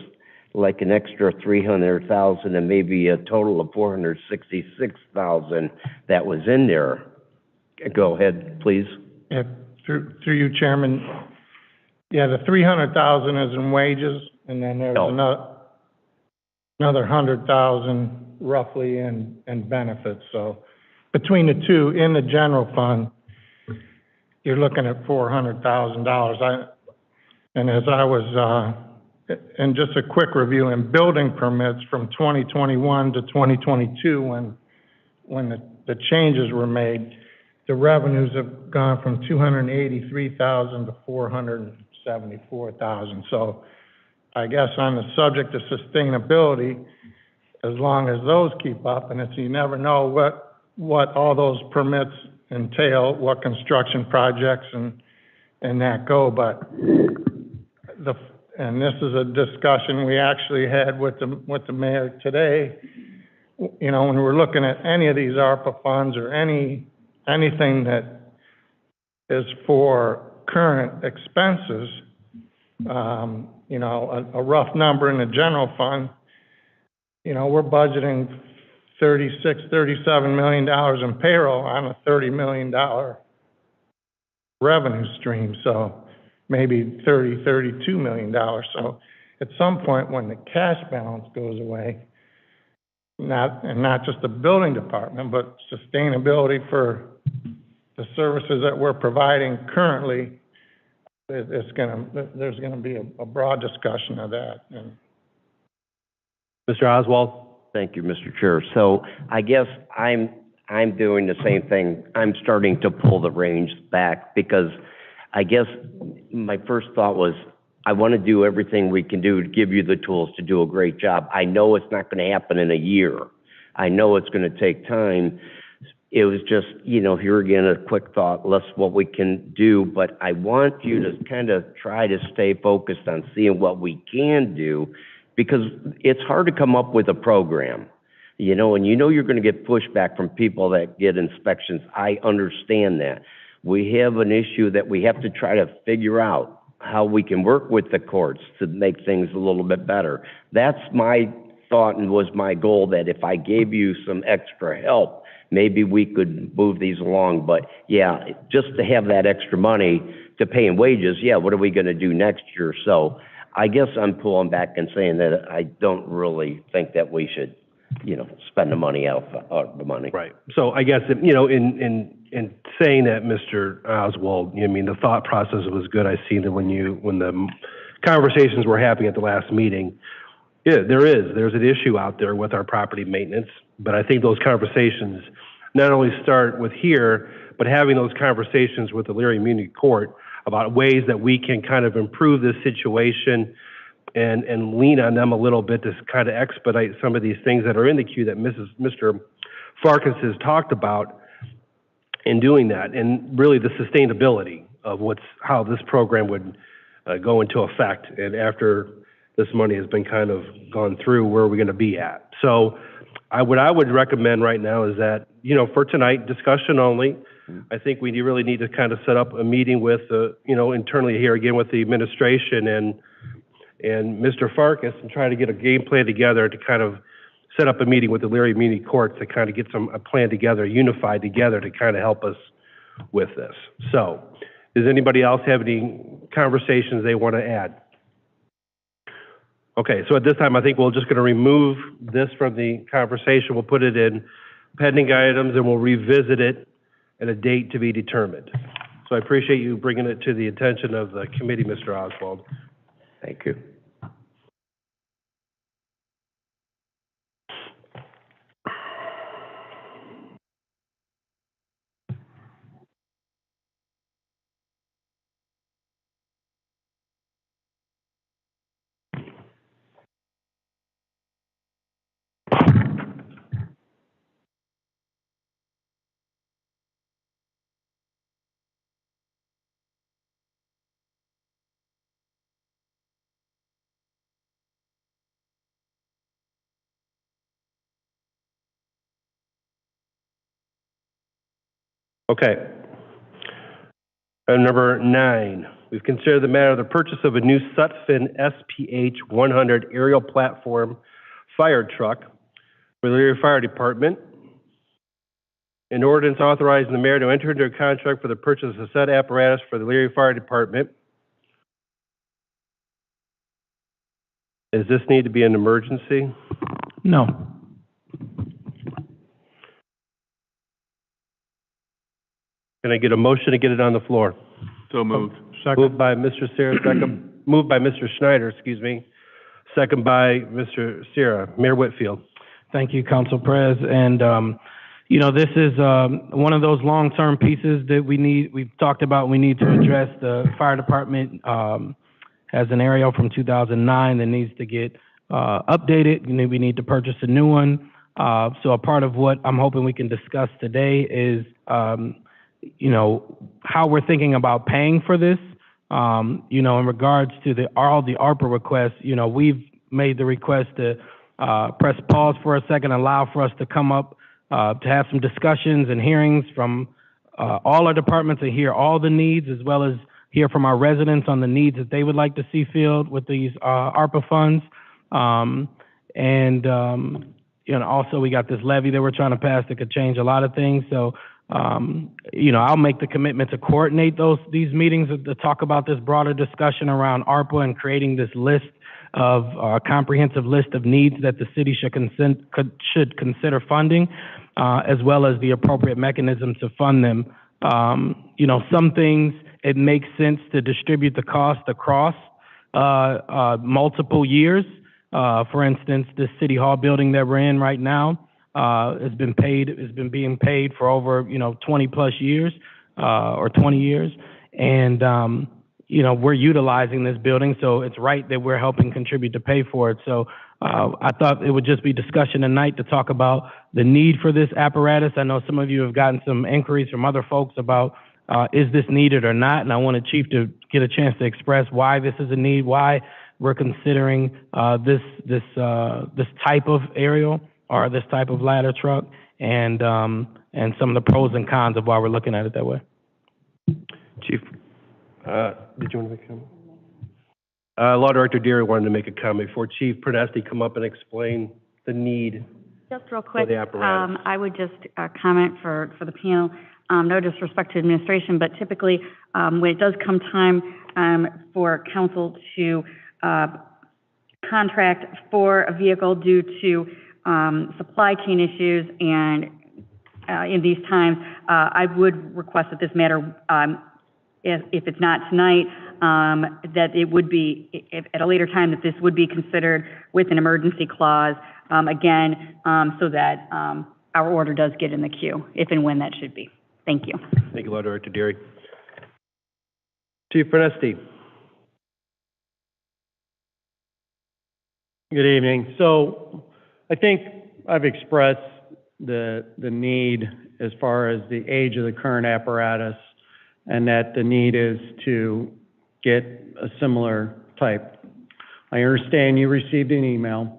F: like an extra 300,000 and maybe a total of 466,000 that was in there. Go ahead, please.
K: Yeah, through you, Chairman. Yeah, the 300,000 is in wages, and then there's another 100,000 roughly in benefits. So between the two, in the general fund, you're looking at $400,000. And as I was, and just a quick review, in building permits from 2021 to 2022, when the changes were made, the revenues have gone from 283,000 to 474,000. So I guess on the subject of sustainability, as long as those keep up, and you never know what all those permits entail, what construction projects and that go, but and this is a discussion we actually had with the mayor today. You know, when we're looking at any of these ARPA funds or anything that is for current expenses, you know, a rough number in the general fund, you know, we're budgeting $37 million in payroll on a $30 million revenue stream. So maybe $32 million. So at some point when the cash balance goes away, not just the building department, but sustainability for the services that we're providing currently, there's gonna be a broad discussion of that. And
P: Mr. Oswald?
F: Thank you, Mr. Chair. So I guess I'm doing the same thing. I'm starting to pull the reins back because I guess my first thought was I want to do everything we can do to give you the tools to do a great job. I know it's not going to happen in a year. I know it's going to take time. It was just, you know, here again, a quick thought, less what we can do, but I want you to kind of try to stay focused on seeing what we can do, because it's hard to come up with a program, you know, and you know you're going to get pushback from people that get inspections. I understand that. We have an issue that we have to try to figure out how we can work with the courts to make things a little bit better. That's my thought and was my goal, that if I gave you some extra help, maybe we could move these along. But yeah, just to have that extra money to pay in wages, yeah, what are we going to do next year? So I guess I'm pulling back and saying that I don't really think that we should, you know, spend the money out of the money.
P: Right. So I guess, you know, in saying that, Mr. Oswald, I mean, the thought process was good. I see that when the conversations were happening at the last meeting, yeah, there's an issue out there with our property maintenance, but I think those conversations not only start with here, but having those conversations with the Leary Community Court about ways that we can kind of improve this situation and lean on them a little bit to kind of expedite some of these things that are in the queue that Mr. Farkas has talked about in doing that, and really the sustainability of how this program would go into effect, and after this money has been kind of gone through, where are we going to be at? So what I would recommend right now is that, you know, for tonight, discussion only. I think we really need to kind of set up a meeting with, you know, internally here again with the administration and Mr. Farkas, and try to get a game plan together to kind of set up a meeting with the Leary Community Court to kind of get a plan together, unified together to kind of help us with this. So, does anybody else have any conversations they want to add? Okay, so at this time, I think we're just going to remove this from the conversation. We'll put it in pending items, and we'll revisit it at a date to be determined. So I appreciate you bringing it to the attention of the committee, Mr. Oswald.
F: Thank you.
P: Okay. Item number 9, we've considered the matter of the purchase of a new Sutphin SPH 100 aerial platform fire truck for the Elyria Fire Department. An ordinance authorizing the mayor to enter into a contract for the purchase of said apparatus for the Elyria Fire Department. Does this need to be an emergency?
L: No.
P: Can I get a motion to get it on the floor?
J: So moved.
P: Moved by Mr. Sierra, moved by Mr. Schneider, excuse me. Second by Mr. Sierra. Mayor Whitfield.
L: Thank you, Council Prez. And, you know, this is one of those long-term pieces that we've talked about we need to address. The fire department has an aerial from 2009 that needs to get updated. We need to purchase a new one. So a part of what I'm hoping we can discuss today is, you know, how we're thinking about paying for this. You know, in regards to all the ARPA requests, you know, we've made the request to press pause for a second, allow for us to come up to have some discussions and hearings from all our departments and hear all the needs, as well as hear from our residents on the needs that they would like to see filled with these ARPA funds. You know, also we got this levy that we're trying to pass that could change a lot of things. So, you know, I'll make the commitment to coordinate these meetings to talk about this broader discussion around ARPA and creating this list of comprehensive list of needs that the city should consider funding, as well as the appropriate mechanisms to fund them. You know, some things it makes sense to distribute the cost across multiple years. For instance, this city hall building that we're in right now has been being paid for over 20 plus years or 20 years, and you know, we're utilizing this building, so it's right that we're helping contribute to pay for it. So I thought it would just be discussion tonight to talk about the need for this apparatus. I know some of you have gotten some inquiries from other folks about is this needed or not, and I wanted Chief to get a chance to express why this is a need, why we're considering this type of aerial or this type of ladder truck, and some of the pros and cons of why we're looking at it that way.
P: Chief, did you want to make a comment? Law Director Deary wanted to make a comment before Chief Pernesti come up and explain the need.
G: Just real quick,
P: the apparatus.
G: I would just comment for the panel, no disrespect to administration, but typically when it does come time for council to contract for a vehicle due to supply chain issues, and in these times, I would request that this matter, if it's not tonight, that it would be, at a later time, that this would be considered with an emergency clause, again, so that our order does get in the queue, if and when that should be. Thank you.
P: Thank you, Law Director Deary. Chief Pernesti.
M: Good evening. So I think I've expressed the need as far as the age of the current apparatus, and that the need is to get a similar type. I understand you received an email.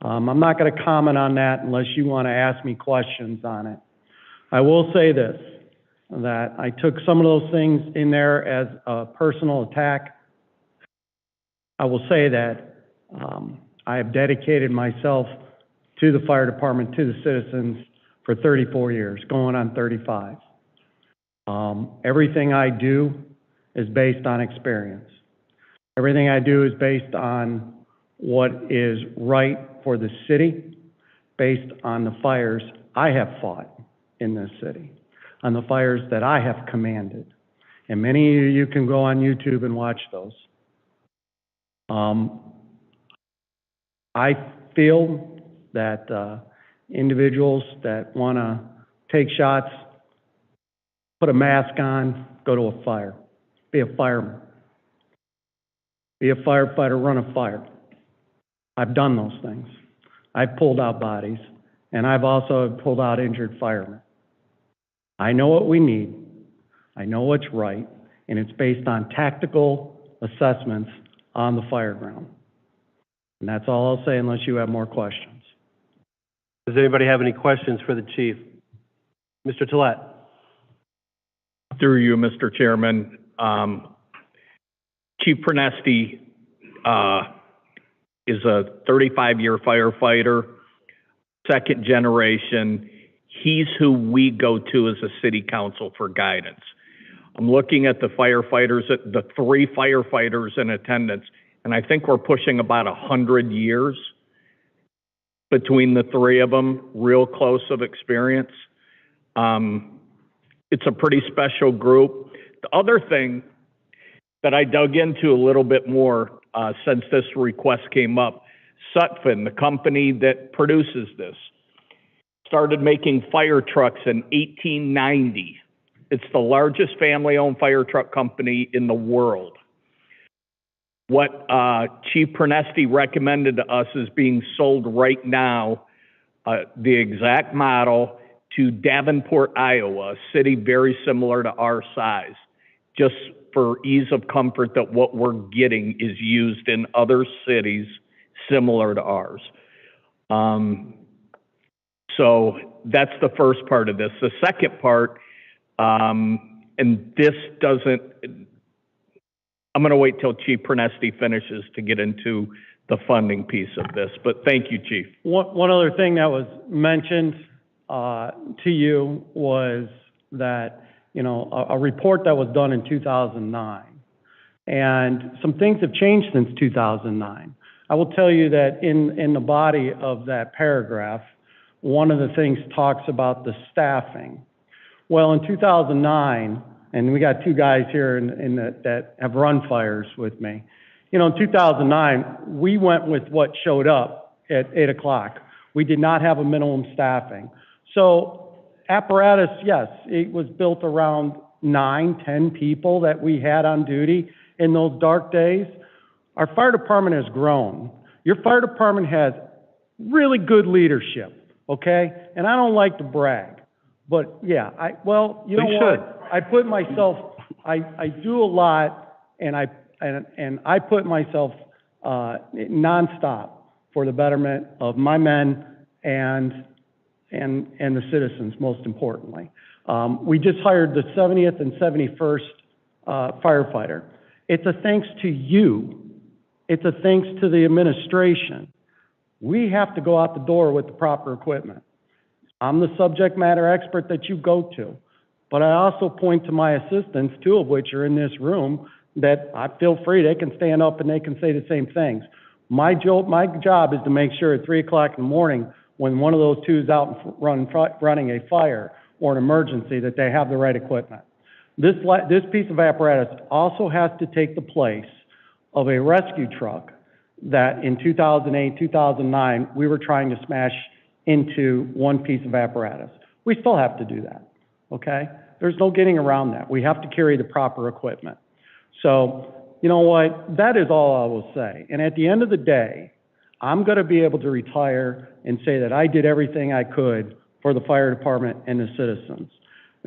M: I'm not going to comment on that unless you want to ask me questions on it. I will say this, that I took some of those things in there as a personal attack. I will say that I have dedicated myself to the fire department, to the citizens, for 34 years, going on 35. Everything I do is based on experience. Everything I do is based on what is right for the city, based on the fires I have fought in this city, on the fires that I have commanded. And many of you can go on YouTube and watch those. I feel that individuals that want to take shots, put a mask on, go to a fire, be a fireman, be a firefighter, run a fire. I've done those things. I've pulled out bodies, and I've also pulled out injured firemen. I know what we need. I know what's right, and it's based on tactical assessments on the fire ground. And that's all I'll say unless you have more questions.
P: Does anybody have any questions for the chief? Mr. Tollett.
I: Through you, Mr. Chairman, Chief Pernesti is a 35-year firefighter, second generation. He's who we go to as a city council for guidance. I'm looking at the firefighters, at the 3 firefighters in attendance, and I think we're pushing about 100 years between the 3 of them, real close of experience. It's a pretty special group. The other thing that I dug into a little bit more since this request came up, Sutphen, the company that produces this, started making fire trucks in 1890. It's the largest family-owned fire truck company in the world. What Chief Pernesti recommended to us is being sold right now, the exact model, to Davenport, Iowa, a city very similar to our size, just for ease of comfort that what we're getting is used in other cities similar to ours. So that's the first part of this. The second part, and this doesn't, I'm going to wait till Chief Pernesti finishes to get into the funding piece of this, but thank you, Chief.
M: One other thing that was mentioned to you was that, you know, a report that was done in 2009. And some things have changed since 2009. I will tell you that in the body of that paragraph, one of the things talks about the staffing. Well, in 2009, and we got 2 guys here that have run fires with me. You know, in 2009, we went with what showed up at 8 o'clock. We did not have a minimum staffing. So apparatus, yes, it was built around 9, 10 people that we had on duty in those dark days. Our fire department has grown. Your fire department has really good leadership, okay? And I don't like to brag, but yeah, you know what? I put myself, I do a lot, and I put myself nonstop for the betterment of my men and the citizens, most importantly. We just hired the 70th and 71st firefighter. It's a thanks to you. It's a thanks to the administration. We have to go out the door with the proper equipment. I'm the subject matter expert that you go to, but I also point to my assistants, 2 of which are in this room, that I feel free, they can stand up and they can say the same things. My job is to make sure at 3 o'clock in the morning, when one of those 2 is out running a fire or an emergency, that they have the right equipment. This piece of apparatus also has to take the place of a rescue truck that in 2008, 2009, we were trying to smash into one piece of apparatus. We still have to do that, okay? There's no getting around that. We have to carry the proper equipment. So, you know what? That is all I will say. And at the end of the day, I'm going to be able to retire and say that I did everything I could for the fire department and the citizens.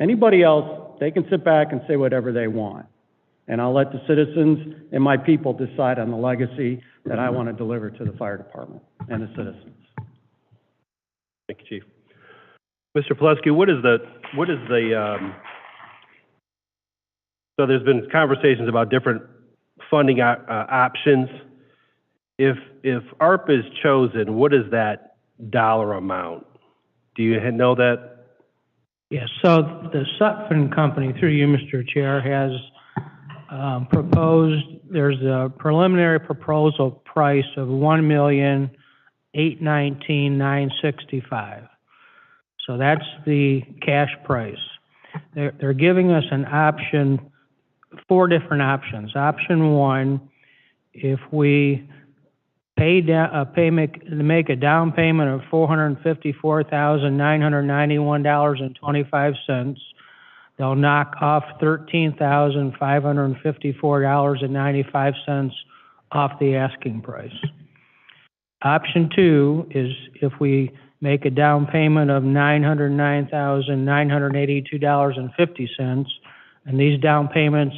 M: Anybody else, they can sit back and say whatever they want. And I'll let the citizens and my people decide on the legacy that I want to deliver to the fire department and the citizens.
P: Thank you, Chief. Mr. Pulaski, what is the, so there's been conversations about different funding options. If ARP is chosen, what is that dollar amount? Do you know that?
V: Yes, so the Sutphen Company, through you, Mr. Chair, has proposed, there's a preliminary proposal price of $1,819,965. So that's the cash price. They're giving us an option, 4 different options. Option 1, if we make a down payment of $454,991.25, they'll knock off $13,554.95 off the asking price. Option 2 is if we make a down payment of $909,982.50, and these down payments,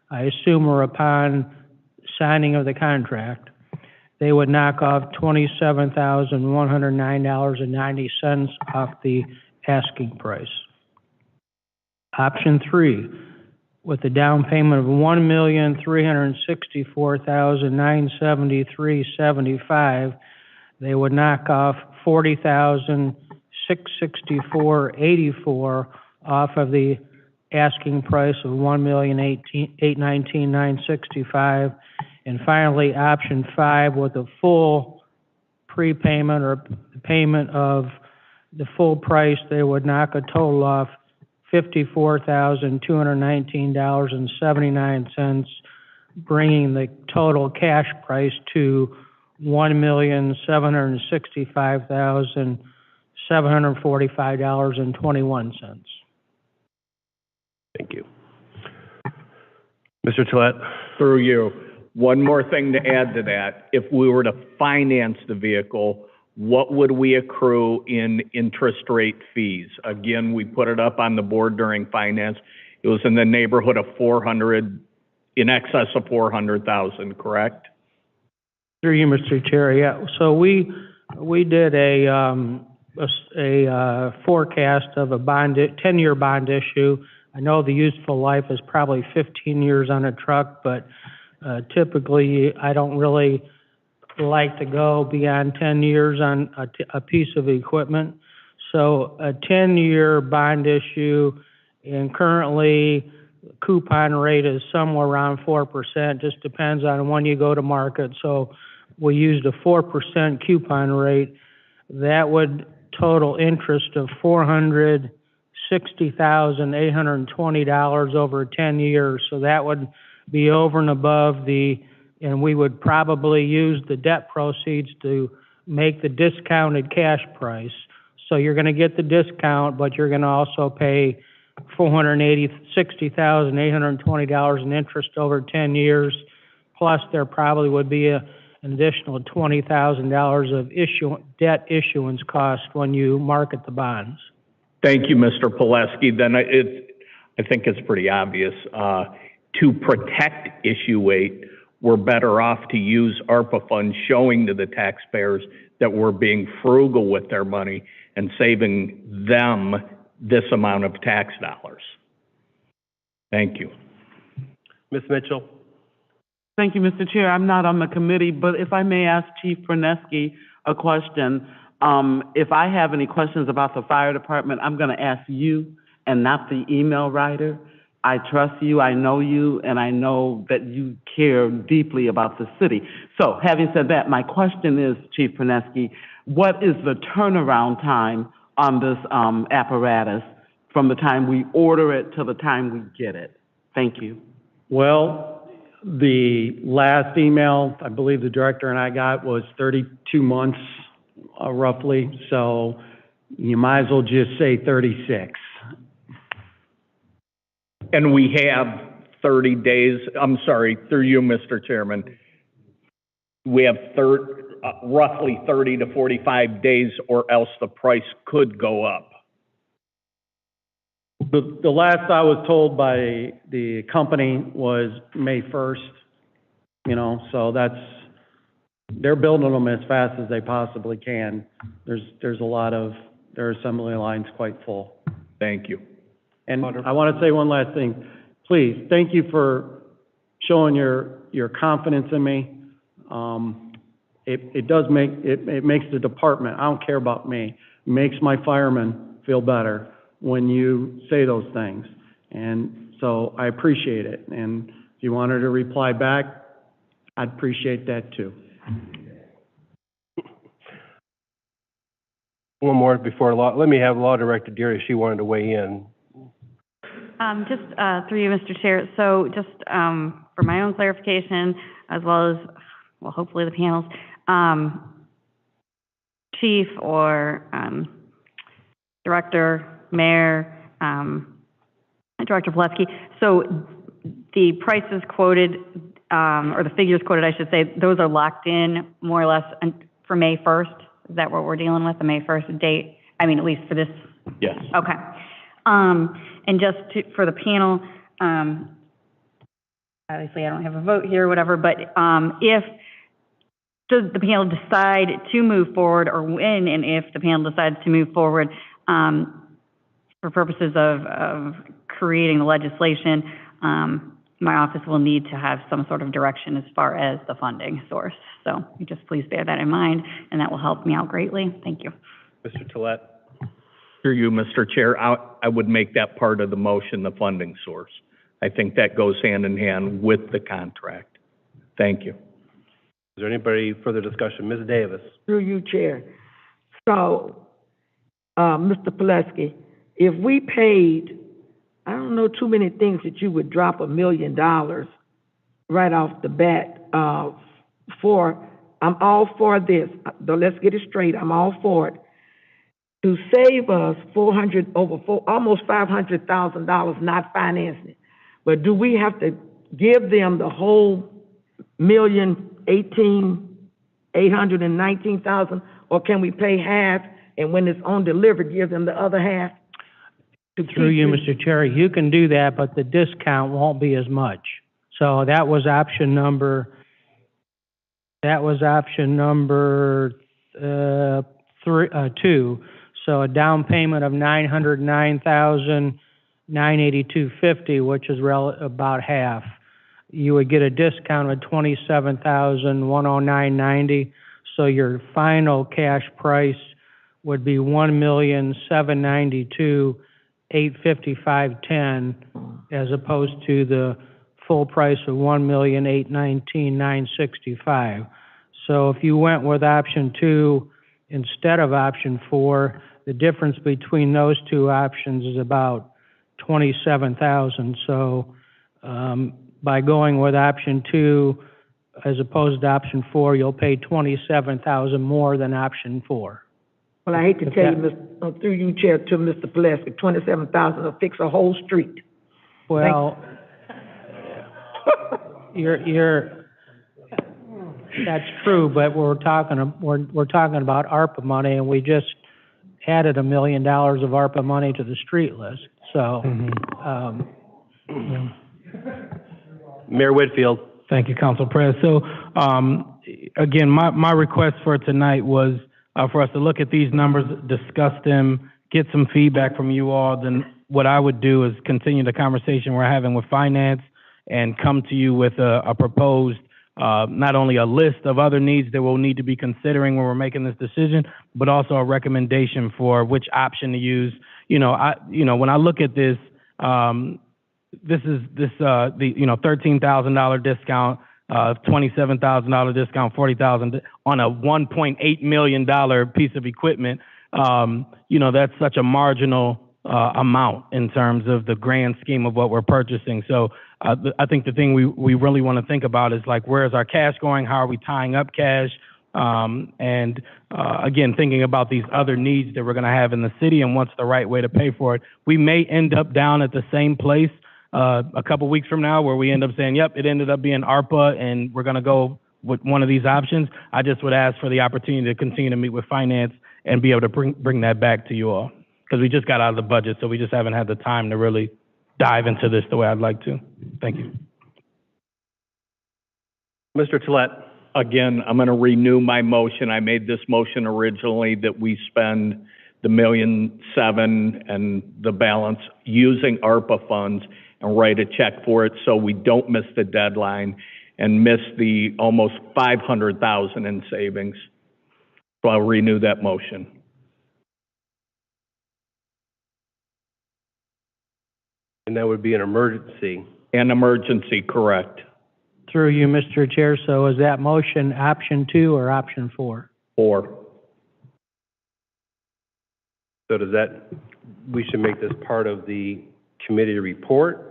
V: I assume, are upon signing of the contract. They would knock off $27,109.90 off the asking price. Option 3, with a down payment of $1,364,973.75. They would knock off $40,664.84 off of the asking price of $1,819,965. And finally, option 5, with a full prepayment or payment of the full price, they would knock a total off $54,219.79, bringing the total cash price to $1,765,745.21.
P: Thank you. Mr. Tolet?
I: Through you. One more thing to add to that. If we were to finance the vehicle, what would we accrue in interest rate fees? Again, we put it up on the board during finance. It was in the neighborhood of in excess of 400,000, correct?
V: Through you, Mr. Chair, yeah. So we did a forecast of a 10-year bond issue. I know the useful life is probably 15 years on a truck, but typically I don't really like to go beyond 10 years on a piece of equipment. So a 10-year bond issue, and currently coupon rate is somewhere around 4%, just depends on when you go to market. So we used a 4% coupon rate. That would total interest of $460,820 over 10 years. So that would be over and above and we would probably use the debt proceeds to make the discounted cash price. So you're going to get the discount, but you're going to also pay $460,820 in interest over 10 years. Plus, there probably would be an additional $20,000 of debt issuance cost when you market the bonds.
I: Thank you, Mr. Pileski. Then I think it's pretty obvious. To protect issue weight, we're better off to use ARPA funds, showing to the taxpayers that we're being frugal with their money and saving them this amount of tax dollars. Thank you.
P: Ms. Mitchell?
D: Thank you, Mr. Chair. I'm not on the committee, but if I may ask Chief Perneski a question. If I have any questions about the fire department, I'm going to ask you and not the email writer. I trust you, I know you, and I know that you care deeply about the city. So, having said that, my question is, Chief Perneski, what is the turnaround time on this apparatus from the time we order it to the time we get it? Thank you.
M: Well, the last email, I believe the director and I got, was 32 months, roughly, so you might as well just say 36.
I: And we have 30 days, I'm sorry, through you, Mr. Chairman. We have roughly 30 to 45 days, or else the price could go up.
M: The last I was told by the company was May 1st, so they're building them as fast as they possibly can. Their assembly line's quite full.
I: Thank you.
M: And I want to say one last thing. Please, thank you for showing your confidence in me. It makes the department, I don't care about me, it makes my firemen feel better when you say those things. And so I appreciate it. And if you wanted to reply back, I'd appreciate that too.
P: One more before let me have Law Director Deary, she wanted to weigh in.
G: Just through you, Mr. Chair. So just for my own clarification, as well as, well, hopefully the panel's, Chief or Director, Mayor, Director Pileski, so the prices quoted, or the figures quoted, I should say, those are locked in more or less for May 1st? Is that what we're dealing with, the May 1st date? I mean, at least for this?
I: Yes.
G: Okay. And just for the panel, obviously I don't have a vote here or whatever, but if does the panel decide to move forward, or when and if the panel decides to move forward for purposes of creating the legislation, my office will need to have some sort of direction as far as the funding source. So you just please bear that in mind, and that will help me out greatly. Thank you.
I: Mr. Tolet. Through you, Mr. Chair, I would make that part of the motion, the funding source. I think that goes hand in hand with the contract. Thank you.
P: Is there anybody further discussion? Ms. Davis?
H: Through you, Chair. So, Mr. Pileski, if we paid, I don't know too many things that you would drop $1 million right off the bat, I'm all for this. Though, let's get it straight, I'm all for it. To save us almost $500,000 not financing it. But do we have to give them the whole $1,819,000, or can we pay half and when it's on delivered, give them the other half?
V: Through you, Mr. Chair, you can do that, but the discount won't be as much. So that was option number 2. So a down payment of $909,982.50, which is about half. You would get a discount of $27,109.90. So your final cash price would be $1,792,855.10, as opposed to the full price of $1,819,965. So if you went with option 2 instead of option 4, the difference between those two options is about $27,000. So by going with option 2 as opposed to option 4, you'll pay $27,000 more than option 4.
H: Well, I hate to tell you, through you, Chair, to Mr. Pileski, $27,000 will fix a whole street.
V: Well, that's true, but we're talking about ARPA money, and we just added $1 million of ARPA money to the street list. So,
P: Mayor Whitfield.
L: Thank you, Council President. So, again, my request for tonight was for us to look at these numbers, discuss them, get some feedback from you all. Then what I would do is continue the conversation we're having with finance and come to you with a proposed, not only a list of other needs that we'll need to be considering when we're making this decision, but also a recommendation for which option to use. When I look at this, the $13,000 discount, $27,000 discount, $40,000 on a $1.8 million piece of equipment. That's such a marginal amount in terms of the grand scheme of what we're purchasing. So I think the thing we really want to think about is, like, where is our cash going? How are we tying up cash? Again, thinking about these other needs that we're going to have in the city and what's the right way to pay for it. We may end up down at the same place a couple weeks from now, where we end up saying, yep, it ended up being ARPA and we're going to go with one of these options. I just would ask for the opportunity to continue to meet with finance and be able to bring that back to you all, because we just got out of the budget, so we just haven't had the time to really dive into this the way I'd like to. Thank you.
P: Mr. Tolet.
I: Again, I'm going to renew my motion. I made this motion originally that we spend the $1.7 million and the balance using ARPA funds and write a check for it so we don't miss the deadline and miss the almost $500,000 in savings. So I'll renew that motion.
P: And that would be an emergency.
I: An emergency, correct.
V: Through you, Mr. Chair, so is that motion option 2 or option 4?
I: 4.
P: So we should make this part of the committee report?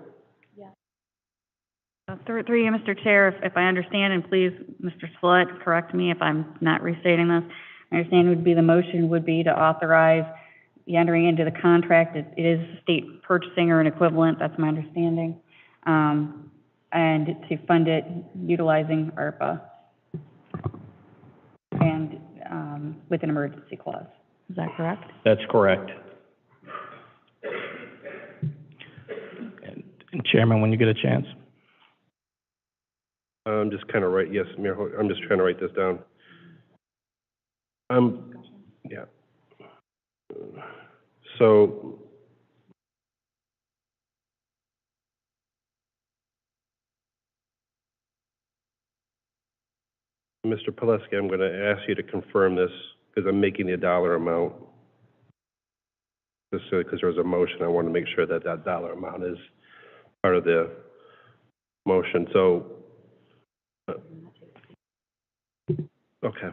G: Through you, Mr. Chair, if I understand, and please, Mr. Smollett, correct me if I'm not restating this, my understanding would be the motion would be to authorize the entering into the contract. It is state purchasing or an equivalent, that's my understanding, and to fund it utilizing ARPA and with an emergency clause. Is that correct?
I: That's correct.
L: And Chairman, when you get a chance.
P: I'm just kind of yes, Mayor, I'm just trying to write this down. Yeah. So Mr. Pileski, I'm going to ask you to confirm this because I'm making the dollar amount. Just because there was a motion, I want to make sure that that dollar amount is part of the motion. So, okay.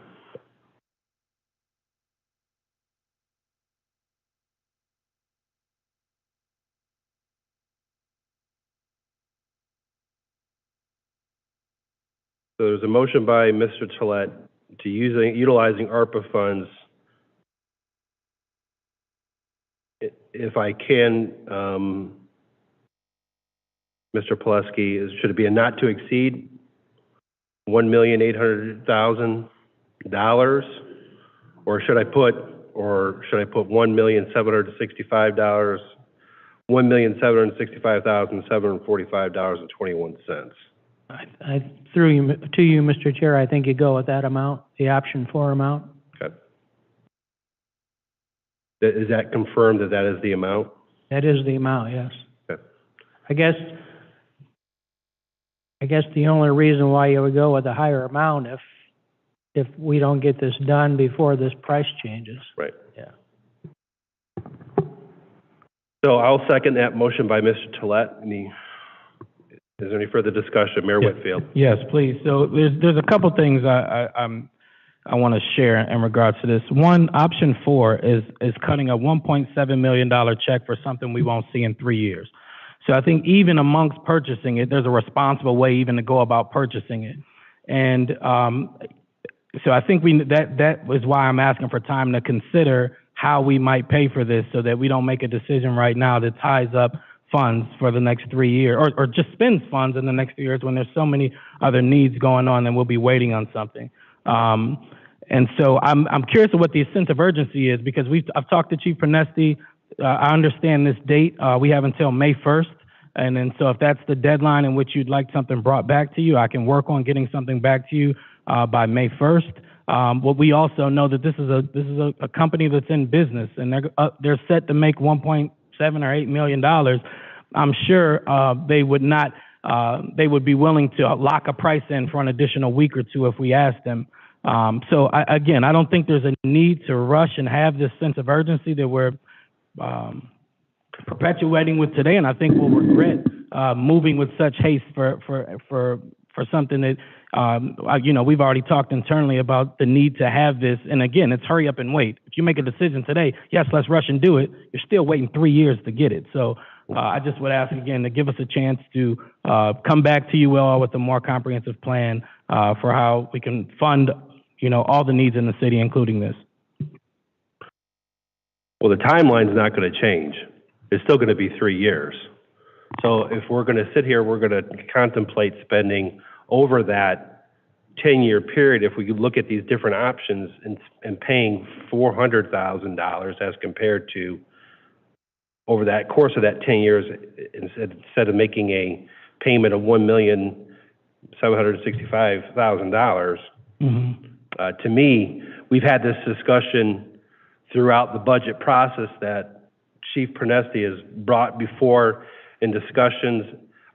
P: So there's a motion by Mr. Tolet to utilizing ARPA funds. If I can, Mr. Pileski, should it be a not to exceed $1,800,000, or should I put $1,765,745.21?
V: Through you, to you, Mr. Chair, I think you go with that amount, the option 4 amount.
P: Okay. Is that confirmed that that is the amount?
V: That is the amount, yes.
P: Okay.
V: I guess the only reason why you would go with a higher amount if we don't get this done before this price changes.
P: Right.
V: Yeah.
P: So I'll second that motion by Mr. Tolet. Is there any further discussion? Mayor Whitfield.
L: Yes, please. So there's a couple things I want to share in regards to this. One, option 4 is cutting a $1.7 million check for something we won't see in 3 years. So I think even amongst purchasing it, there's a responsible way even to go about purchasing it. And so I think that is why I'm asking for time to consider how we might pay for this so that we don't make a decision right now that ties up funds for the next 3 years, or just spends funds in the next 3 years when there's so many other needs going on and we'll be waiting on something. And so I'm curious of what the sense of urgency is, because I've talked to Chief Pernesti. I understand this date. We have until May 1st. And then so if that's the deadline in which you'd like something brought back to you, I can work on getting something back to you by May 1st. But we also know that this is a company that's in business, and they're set to make $1.7 or $8 million. I'm sure they would be willing to lock a price in for an additional week or two if we asked them. So I don't think there's a need to rush and have this sense of urgency that we're perpetuating with today, and I think we'll regret moving with such haste for something that we've already talked internally about the need to have this. And again, it's hurry up and wait. If you make a decision today, yes, let's rush and do it. You're still waiting 3 years to get it. So I just would ask again to give us a chance to come back to you all with a more comprehensive plan for how we can fund, all the needs in the city, including this.
P: Well, the timeline's not going to change. It's still going to be 3 years. So if we're going to sit here, we're going to contemplate spending over that 10-year period. If we could look at these different options and paying $400,000 as compared to over that course of that 10 years, instead of making a payment of $1,765,000, to me, we've had this discussion throughout the budget process that Chief Pernesti has brought before in discussions.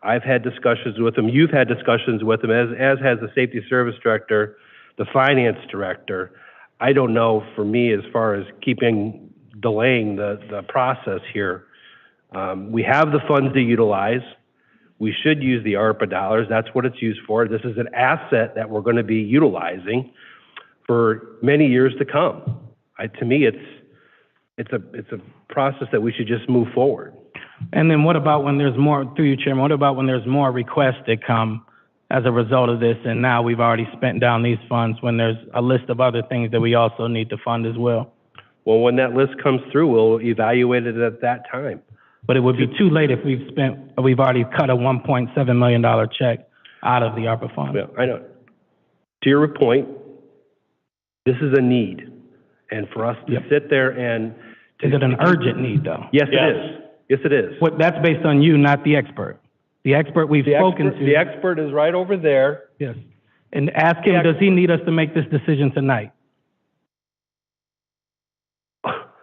P: I've had discussions with him. You've had discussions with him, as has the Safety Service Director, the Finance Director. I don't know, for me, as far as delaying the process here. We have the funds to utilize. We should use the ARPA dollars. That's what it's used for. This is an asset that we're going to be utilizing for many years to come. To me, it's a process that we should just move forward.
L: And then what about when there's more, through you, Chairman, what about when there's more requests that come as a result of this, and now we've already spent down these funds, when there's a list of other things that we also need to fund as well?
P: Well, when that list comes through, we'll evaluate it at that time.
L: But it would be too late if we've already cut a $1.7 million check out of the ARPA fund.
P: Yeah, I know. To your point, this is a need. And for us to sit there and...
L: Is it an urgent need, though?
P: Yes, it is. Yes, it is.
L: That's based on you, not the expert. The expert we've spoken to.
P: The expert is right over there.
L: Yes. And ask him, does he need us to make this decision tonight?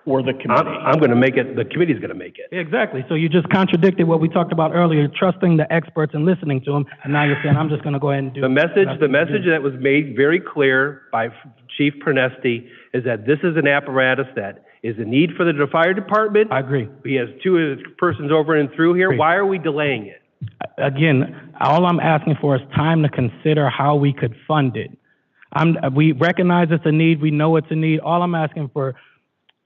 I: Or the committee.
P: I'm going to make it, the committee's going to make it.
L: Exactly. So you just contradicted what we talked about earlier, trusting the experts and listening to them, and now you're saying, I'm just going to go ahead and do
P: The message that was made very clear by Chief Pernesti is that this is an apparatus that is a need for the fire department.
L: I agree.
P: He has two persons over and through here. Why are we delaying it?
L: Again, all I'm asking for is time to consider how we could fund it. We recognize it's a need. We know it's a need. All I'm asking for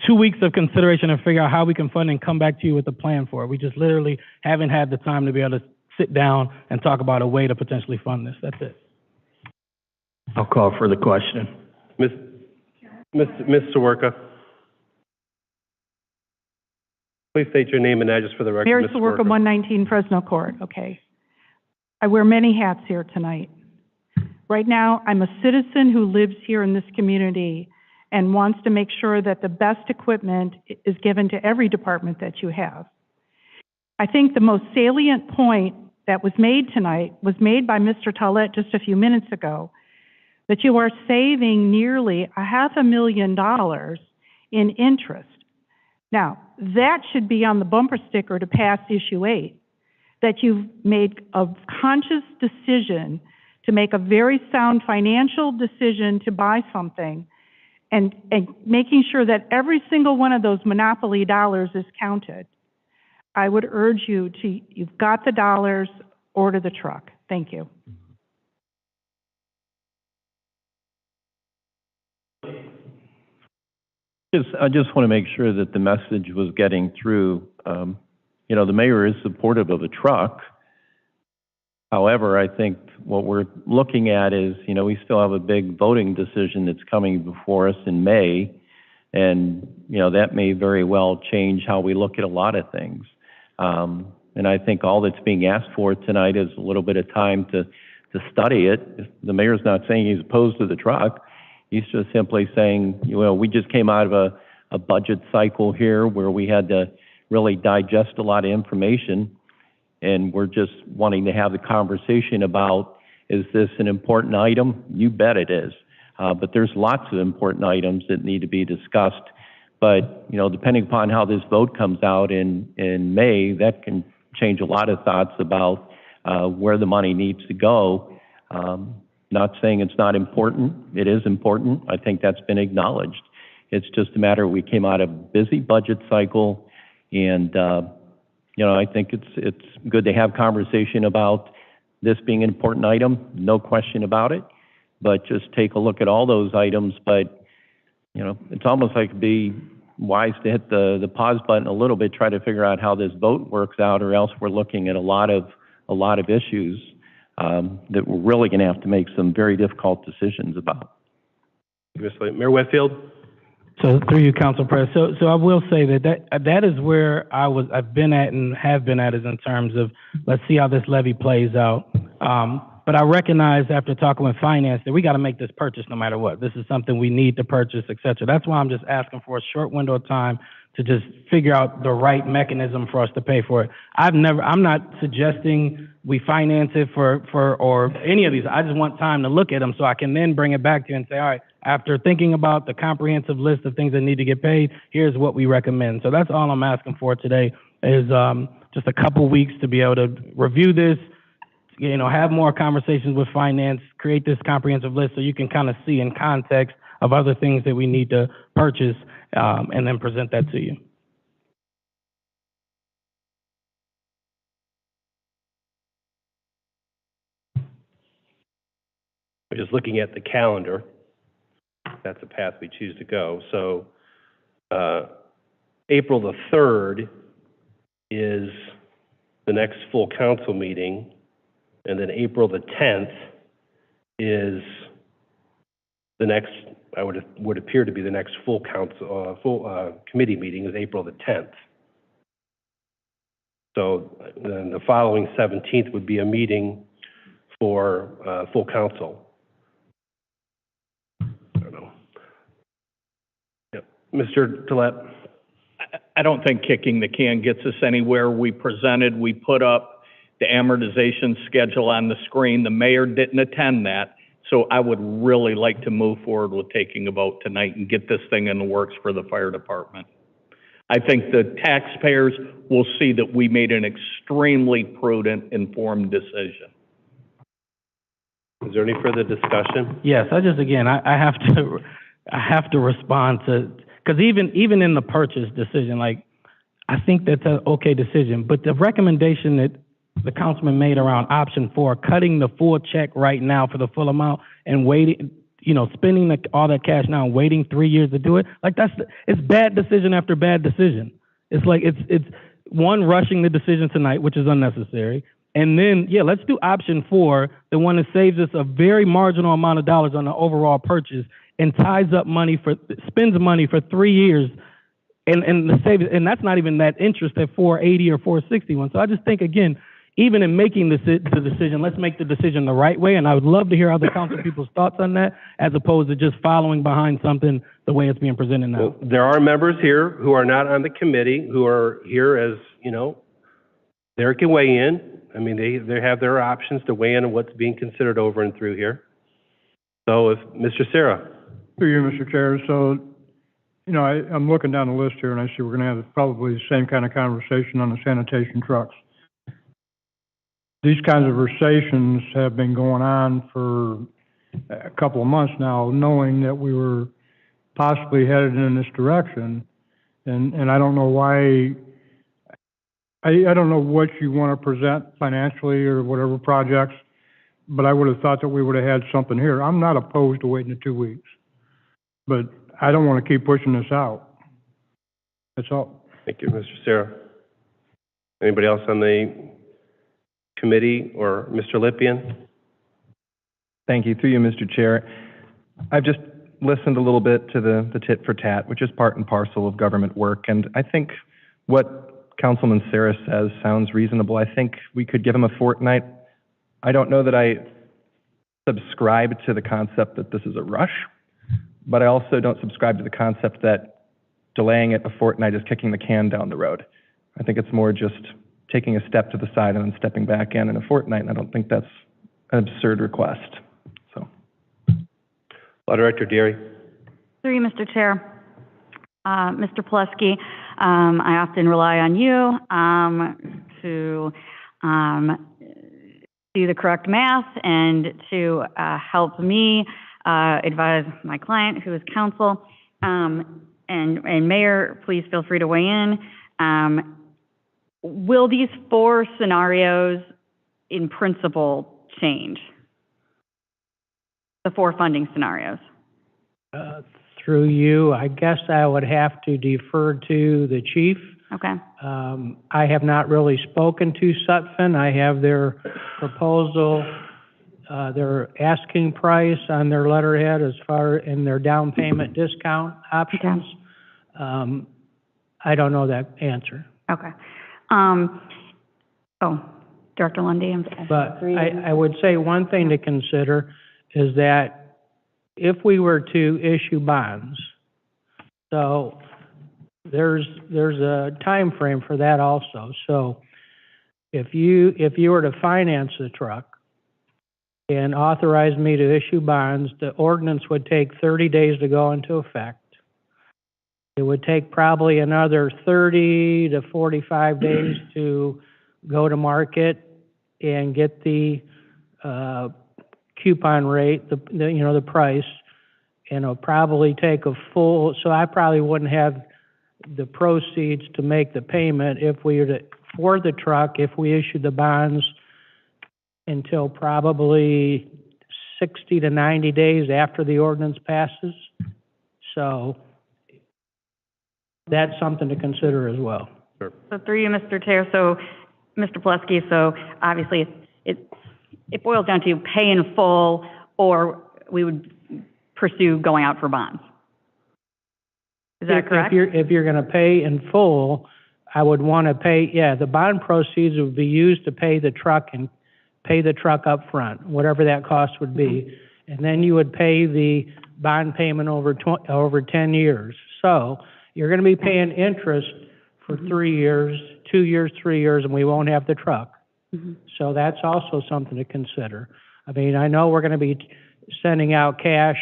L: 2 weeks of consideration and figure out how we can fund and come back to you with a plan for it. We just literally haven't had the time to be able to sit down and talk about a way to potentially fund this. That's it.
N: I'll call for the question.
P: Ms. Sawerka. Please state your name and address for the record.
B: Mary
P: Ms.
B: Sawerka, 119 Fresno Court. Okay. I wear many hats here tonight. Right now, I'm a citizen who lives here in this community and wants to make sure that the best equipment is given to every department that you have. I think the most salient point that was made tonight was made by Mr. Tollett just a few minutes ago, that you are saving nearly $500,000 in interest. Now, that should be on the bumper sticker to pass issue 8, that you've made a conscious decision to make a very sound financial decision to buy something and making sure that every single one of those monopoly dollars is counted. I would urge you to, you've got the dollars, order the truck. Thank you.
O: I just want to make sure that the message was getting through. You know, the mayor is supportive of the truck. However, I think what we're looking at is, you know, we still have a big voting decision that's coming before us in May, and, you know, that may very well change how we look at a lot of things. And I think all that's being asked for tonight is a little bit of time to study it. The mayor's not saying he's opposed to the truck. He's just simply saying, you know, we just came out of a budget cycle here where we had to really digest a lot of information, and we're just wanting to have the conversation about, is this an important item? You bet it is. But there's lots of important items that need to be discussed. But, you know, depending upon how this vote comes out in May, that can change a lot of thoughts about where the money needs to go. Not saying it's not important. It is important. I think that's been acknowledged. It's just a matter, we came out of a busy budget cycle, and you know, I think it's good to have conversation about this being an important item, no question about it, but just take a look at all those items. But, you know, it's almost like it'd be wise to hit the pause button a little bit, try to figure out how this vote works out, or else we're looking at a lot of issues that we're really going to have to make some very difficult decisions about.
P: Mayor Westfield?
L: So through you, Council President. So I will say that is where I've been at and have been at, is in terms of, let's see how this levy plays out. But I recognize after talking with finance that we got to make this purchase no matter what. This is something we need to purchase, et cetera. That's why I'm just asking for a short window of time to just figure out the right mechanism for us to pay for it. I'm not suggesting we finance it or any of these. I just want time to look at them so I can then bring it back to you and say, all right, after thinking about the comprehensive list of things that need to get paid, here's what we recommend. So that's all I'm asking for today, is just a couple weeks to be able to review this, you know, have more conversations with finance, create this comprehensive list so you can kind of see in context of other things that we need to purchase, and then present that to you.
P: We're just looking at the calendar. That's the path we choose to go. So April the 3rd is the next full council meeting, and then April the 10th is the next, would appear to be the next full council, committee meeting is April the 10th. So then the following 17th would be a meeting for full council. I don't know. Yep. Mr. Tollett?
I: I don't think kicking the can gets us anywhere. We put up the amortization schedule on the screen. The mayor didn't attend that. So I would really like to move forward with taking a vote tonight and get this thing in the works for the fire department. I think the taxpayers will see that we made an extremely prudent, informed decision.
P: Is there any further discussion?
L: Yes, I have to respond to, because even in the purchase decision, like, I think that's an okay decision, but the recommendation that the councilman made around option 4, cutting the full check right now for the full amount and waiting, spending all that cash now and waiting 3 years to do it, like it's bad decision after bad decision. It's like, it's one, rushing the decision tonight, which is unnecessary. And then, let's do option 4, the one that saves us a very marginal amount of dollars on the overall purchase and spends money for 3 years. And that's not even that interest at 480 or 461. So I just think, again, even in making the decision, let's make the decision the right way. And I would love to hear other council people's thoughts on that, as opposed to just following behind something the way it's being presented now.
P: Well, there are members here who are not on the committee, who are here as, they can weigh in. I mean, they have their options to weigh in on what's being considered over and through here. So if, Mr. Sarah.
K: Through you, Mr. Chair. So, I'm looking down the list here and I see we're going to have probably the same kind of conversation on the sanitation trucks. These kinds of conversations have been going on for a couple of months now, knowing that we were possibly headed in this direction. And I don't know why, I don't know what you want to present financially or whatever projects, but I would have thought that we would have had something here. I'm not opposed to waiting the 2 weeks, but I don't want to keep pushing this out. That's all.
P: Thank you, Mr. Sarah. Anybody else on the committee, or Mr. Lippian?
C: Thank you. Through you, Mr. Chair. I've just listened a little bit to the tit for tat, which is part and parcel of government work, and I think what Councilman Sarah says sounds reasonable. I think we could give him a fortnight. I don't know that I subscribe to the concept that this is a rush, but I also don't subscribe to the concept that delaying it a fortnight is kicking the can down the road. I think it's more just taking a step to the side and then stepping back in a fortnight, and I don't think that's an absurd request. So,
P: Law Director Deary.
G: Through you, Mr. Chair. Mr. Plesky, I often rely on you to do the correct math and to help me advise my client, who is counsel. And Mayor, please feel free to weigh in. Will these 4 scenarios in principle change? The 4 funding scenarios?
V: Through you, I guess I would have to defer to the chief.
G: Okay.
V: I have not really spoken to Sutphen. I have their proposal, their asking price on their letterhead as far in their down payment discount options. Okay. I don't know that answer.
G: Okay. Director Lundy, I'm sorry.
V: But I would say one thing to consider is that if we were to issue bonds, so there's a time frame for that also. So if you were to finance the truck and authorize me to issue bonds, the ordinance would take 30 days to go into effect. It would take probably another 30 to 45 days to go to market and get the coupon rate, the price, and it'll probably take a full, so I probably wouldn't have the proceeds to make the payment if we were to, for the truck, if we issued the bonds until probably 60 to 90 days after the ordinance passes. So that's something to consider as well.
P: Sure.
G: So through you, Mr. Chair, so Mr. Plesky, so obviously it boils down to pay in full, or we would pursue going out for bonds. Is that correct?
V: If you're going to pay in full, I would want to pay, the bond proceeds would be used to pay the truck and pay the truck up front, whatever that cost would be. And then you would pay the bond payment over 10 years. So you're going to be paying interest for 3 years, 2 years, 3 years, and we won't have the truck. So that's also something to consider. I mean, I know we're going to be sending out cash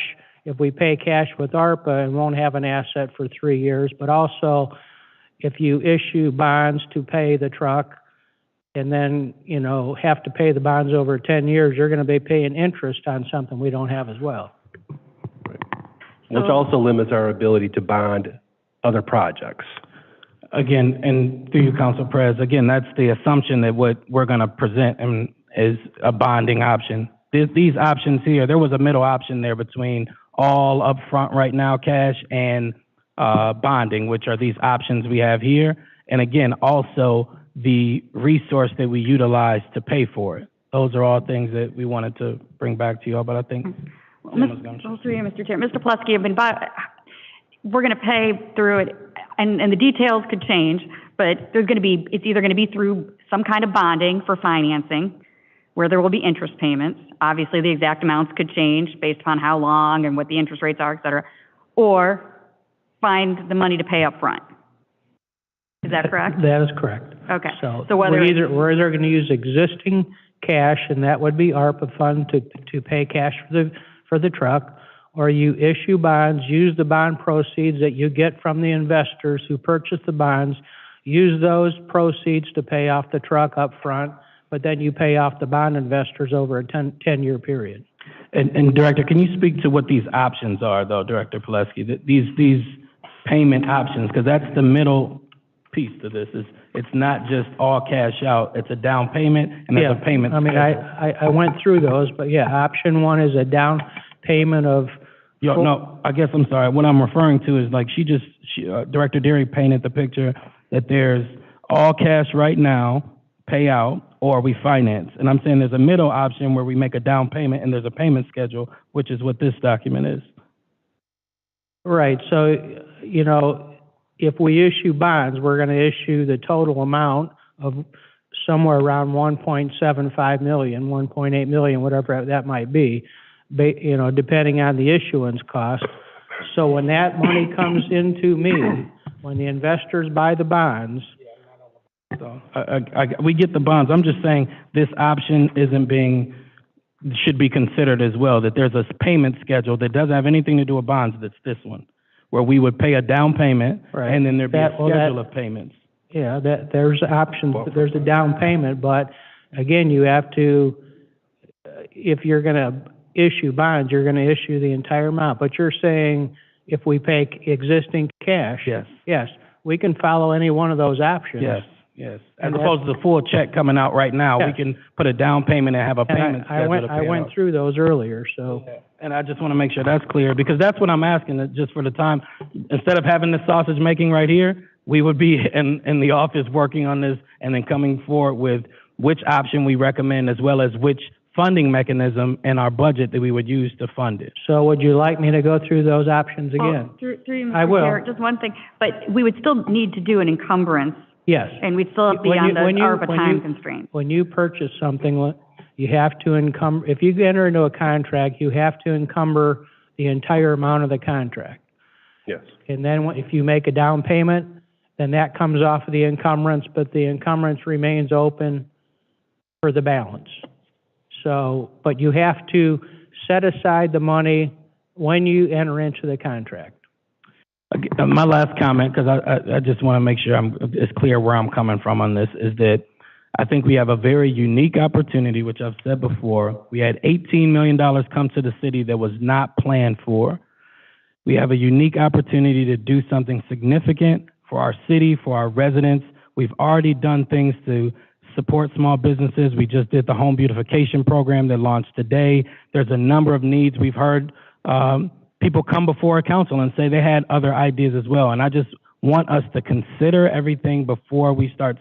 V: if we pay cash with ARPA and won't have an asset for 3 years, but also, if you issue bonds to pay the truck and then, you know, have to pay the bonds over 10 years, you're gonna be paying interest on something we don't have as well.
P: Which also limits our ability to bond other projects.
L: Again, and through you, Council Pres, again, that's the assumption that what we're gonna present is a bonding option. These options here, there was a middle option there between all upfront right now cash and bonding, which are these options we have here. And again, also the resource that we utilize to pay for it. Those are all things that we wanted to bring back to you all, but I think
G: Mr. Chair, Mr. Plesky, we're going to pay through it, and the details could change, but it's either going to be through some kind of bonding for financing, where there will be interest payments. Obviously, the exact amounts could change based upon how long and what the interest rates are, et cetera, or find the money to pay up front. Is that correct?
V: That is correct.
G: Okay.
V: So
G: whether
V: we're either going to use existing cash, and that would be ARPA fund to pay cash for the truck, or you issue bonds, use the bond proceeds that you get from the investors who purchase the bonds, use those proceeds to pay off the truck up front, but then you pay off the bond investors over a 10-year period.
L: And Director, can you speak to what these options are, though, Director Pileski? These payment options, because that's the middle piece to this. It's not just all cash out. It's a down payment and there's a payment.
V: I mean, I went through those, but yeah, option one is a down payment of.
L: No, I guess I'm sorry. What I'm referring to is like Director Deary painted the picture that there's all cash right now, pay out, or we finance. And I'm saying there's a middle option where we make a down payment and there's a payment schedule, which is what this document is.
V: Right. So, you know, if we issue bonds, we're going to issue the total amount of somewhere around 1.75 million, 1.8 million, whatever that might be, you know, depending on the issuance cost. So when that money comes into me, when the investors buy the bonds.
L: So we get the bonds. I'm just saying this option should be considered as well, that there's a payment schedule that doesn't have anything to do with bonds. That's this one, where we would pay a down payment, right, and then there'd be a schedule of payments.
V: Yeah, there's options. There's a down payment, but again, you have to, if you're going to issue bonds, you're going to issue the entire amount. But you're saying if we pay existing cash, yes, we can follow any one of those options.
L: Yes. As opposed to the full check coming out right now, we can put a down payment and have a payment schedule to pay
V: I went through those earlier, so.
L: And I just want to make sure that's clear, because that's what I'm asking, just for the time. Instead of having the sausage making right here, we would be in the office working on this and then coming forward with which option we recommend, as well as which funding mechanism in our budget that we would use to fund it.
V: So would you like me to go through those options again?
G: Through you, Mr.
V: I will.
G: Chair, just one thing, but we would still need to do an encumbrance.
V: Yes.
G: And we'd still be on those ARPA time constraints.
V: When you purchase something, you have to encumber, if you enter into a contract, you have to encumber the entire amount of the contract.
P: Yes.
V: And then if you make a down payment, then that comes off of the encumbrance, but the encumbrance remains open for the balance. So, but you have to set aside the money when you enter into the contract.
L: My last comment, because I just want to make sure it's clear where I'm coming from on this, is that I think we have a very unique opportunity, which I've said before. We had $18 million come to the city that was not planned for. We have a unique opportunity to do something significant for our city, for our residents. We've already done things to support small businesses. We just did the home beautification program that launched today. There's a number of needs. We've heard people come before a council and say they had other ideas as well. And I just want us to consider everything before we start.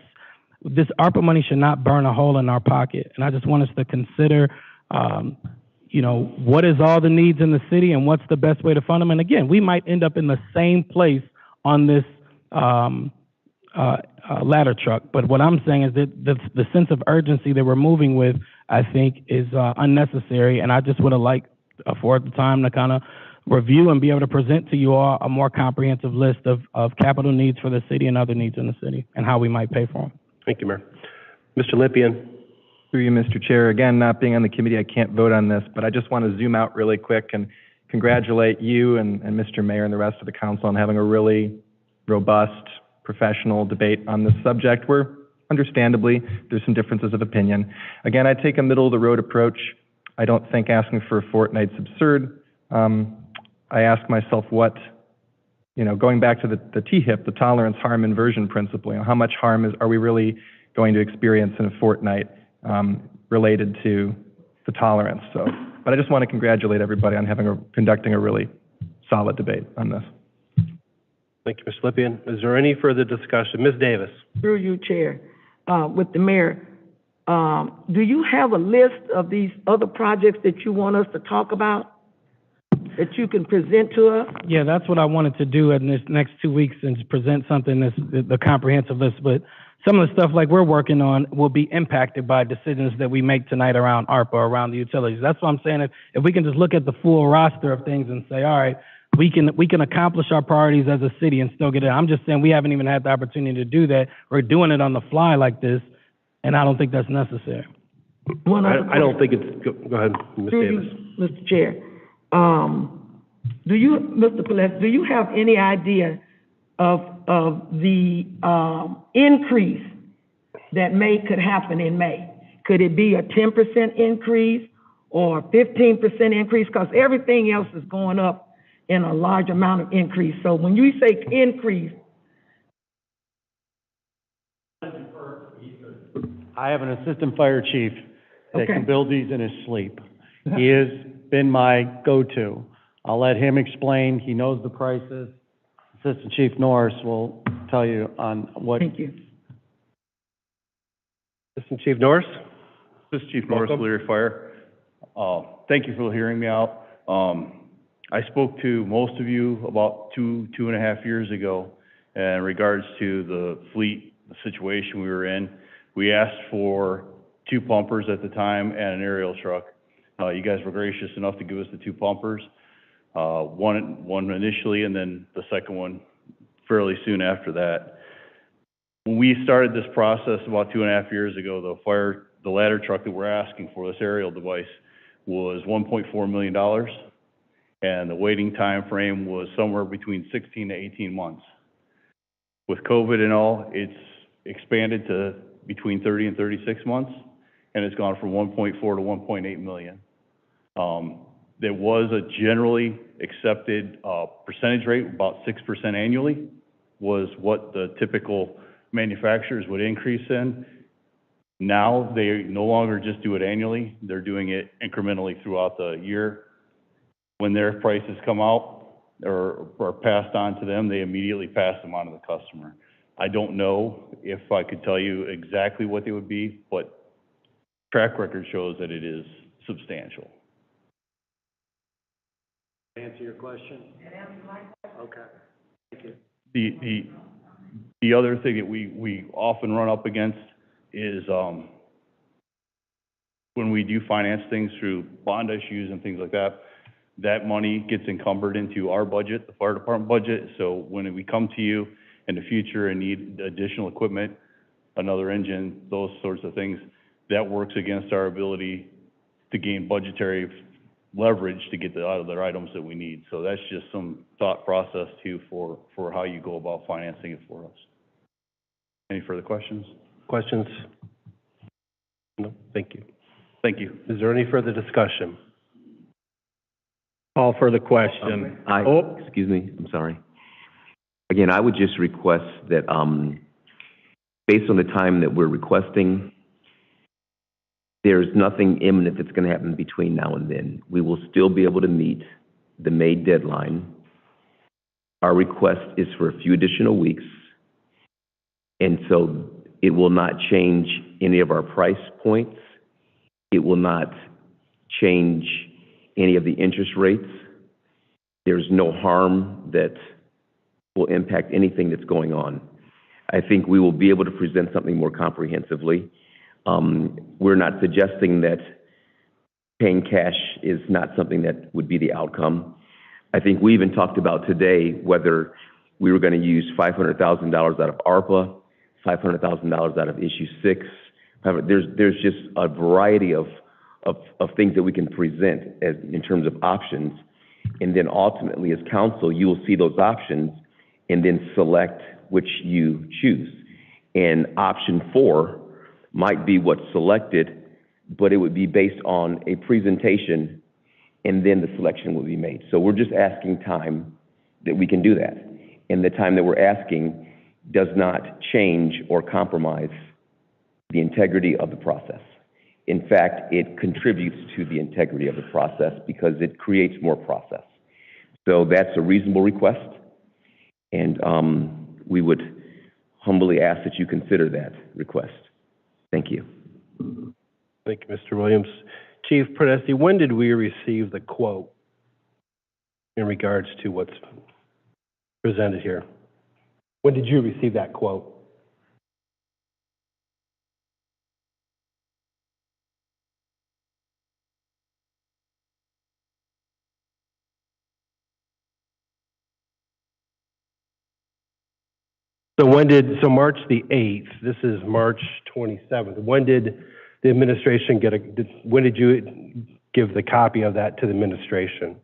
L: This ARPA money should not burn a hole in our pocket. And I just want us to consider, what is all the needs in the city and what's the best way to fund them. And again, we might end up in the same place on this ladder truck. But what I'm saying is that the sense of urgency that we're moving with, I think, is unnecessary. And I just would have liked afford the time to kind of review and be able to present to you all a more comprehensive list of capital needs for the city and other needs in the city and how we might pay for them.
P: Thank you, Mayor. Mr. Lippian.
C: Through you, Mr. Chair. Again, not being on the committee, I can't vote on this, but I just want to zoom out really quick and congratulate you and Mr. Mayor and the rest of the council on having a really robust professional debate on this subject where, understandably, there's some differences of opinion. Again, I take a middle-of-the-road approach. I don't think asking for a fortnight's absurd. I ask myself what, going back to the THIP, the tolerance, harm, inversion principle, how much harm are we really going to experience in a fortnight related to the tolerance? But I just want to congratulate everybody on conducting a really solid debate on this.
P: Thank you, Mr. Lippian. Is there any further discussion? Ms. Davis?
H: Through you, Chair, with the mayor, do you have a list of these other projects that you want us to talk about, that you can present to us?
L: Yeah, that's what I wanted to do in this next 2 weeks, and present something that's the comprehensive list. But some of the stuff like we're working on will be impacted by decisions that we make tonight around ARPA, around the utilities. That's what I'm saying. If we can just look at the full roster of things and say, all right, we can accomplish our priorities as a city and still get it. I'm just saying we haven't even had the opportunity to do that. We're doing it on the fly like this, and I don't think that's necessary.
P: I don't think it's, go ahead, Ms. Davis.
H: Mr. Chair, Mr. Pelez, do you have any idea of the increase that could happen in May? Could it be a 10% increase or 15% increase? Because everything else is going up in a large amount of increase. So when you say increase,
M: I have an assistant fire chief that
H: Okay.
M: can build these in his sleep. He has been my go-to. I'll let him explain. He knows the prices. Assistant Chief Norris will tell you on what.
H: Thank you.
P: Assistant Chief Norris?
A: This is Chief Norris, Leary Fire. Thank you for hearing me out. I spoke to most of you about two and a half years ago in regards to the fleet situation we were in. We asked for 2 pumpers at the time and an aerial truck. You guys were gracious enough to give us the 2 pumpers, one initially and then the second one fairly soon after that. When we started this process about 2.5 years ago, the ladder truck that we're asking for, this aerial device, was $1.4 million, and the waiting time frame was somewhere between 16 to 18 months. With COVID and all, it's expanded to between 30 and 36 months, and it's gone from 1.4 to 1.8 million. There was a generally accepted percentage rate, about 6% annually, was what the typical manufacturers would increase in. Now, they no longer just do it annually, they're doing it incrementally throughout the year. When their prices come out or are passed on to them, they immediately pass them on to the customer. I don't know if I could tell you exactly what they would be, but track record shows that it is substantial.
M: Answer your question? Okay. Thank you.
A: The other thing that we often run up against is when we do finance things through bond issues and things like that, that money gets encumbered into our budget, the fire department budget. So when we come to you in the future and need additional equipment, another engine, those sorts of things, that works against our ability to gain budgetary leverage to get the other items that we need. So that's just some thought process too for how you go about financing it for us. Any further questions?
P: Questions? No, thank you.
A: Thank you.
P: Is there any further discussion?
I: Call for the question.
Q: Excuse me, I'm sorry. Again, I would just request that, based on the time that we're requesting, there's nothing imminent that's going to happen between now and then. We will still be able to meet the May deadline. Our request is for a few additional weeks, and so it will not change any of our price points. It will not change any of the interest rates. There's no harm that will impact anything that's going on. I think we will be able to present something more comprehensively. We're not suggesting that paying cash is not something that would be the outcome. I think we even talked about today whether we were going to use $500,000 out of ARPA, $500,000 out of Issue 6. There's just a variety of things that we can present as in terms of options. And then ultimately, as council, you will see those options and then select which you choose. And option 4 might be what's selected, but it would be based on a presentation, and then the selection will be made. So we're just asking time that we can do that. And the time that we're asking does not change or compromise the integrity of the process. In fact, it contributes to the integrity of the process because it creates more process. So that's a reasonable request, and we would humbly ask that you consider that request. Thank you.
P: Thank you, Mr. Williams. Chief Podesta, when did we receive the quote in regards to what's presented here? When did you receive that quote? So March the 8th, this is March 27th. When did the administration when did you give the copy of that to the administration?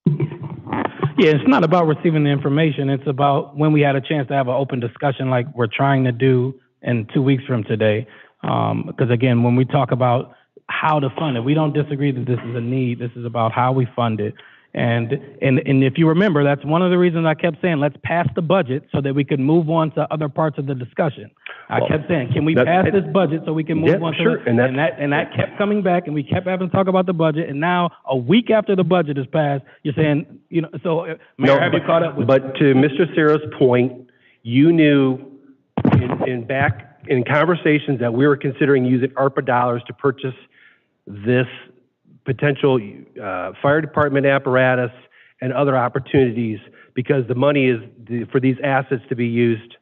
L: Yeah, it's not about receiving the information. It's about when we had a chance to have an open discussion like we're trying to do in 2 weeks from today. Because again, when we talk about how to fund it, we don't disagree that this is a need. This is about how we fund it. And if you remember, that's one of the reasons I kept saying, let's pass the budget so that we could move on to other parts of the discussion. I kept saying, can we pass this budget so we can move on to it? And that kept coming back, and we kept having to talk about the budget. And now, a week after the budget is passed, you're saying, so Mayor, have you caught up with?
P: But to Mr. Serra's point, you knew in conversations that we were considering using ARPA dollars to purchase this potential fire department apparatus and other opportunities, because the money is for these assets to be used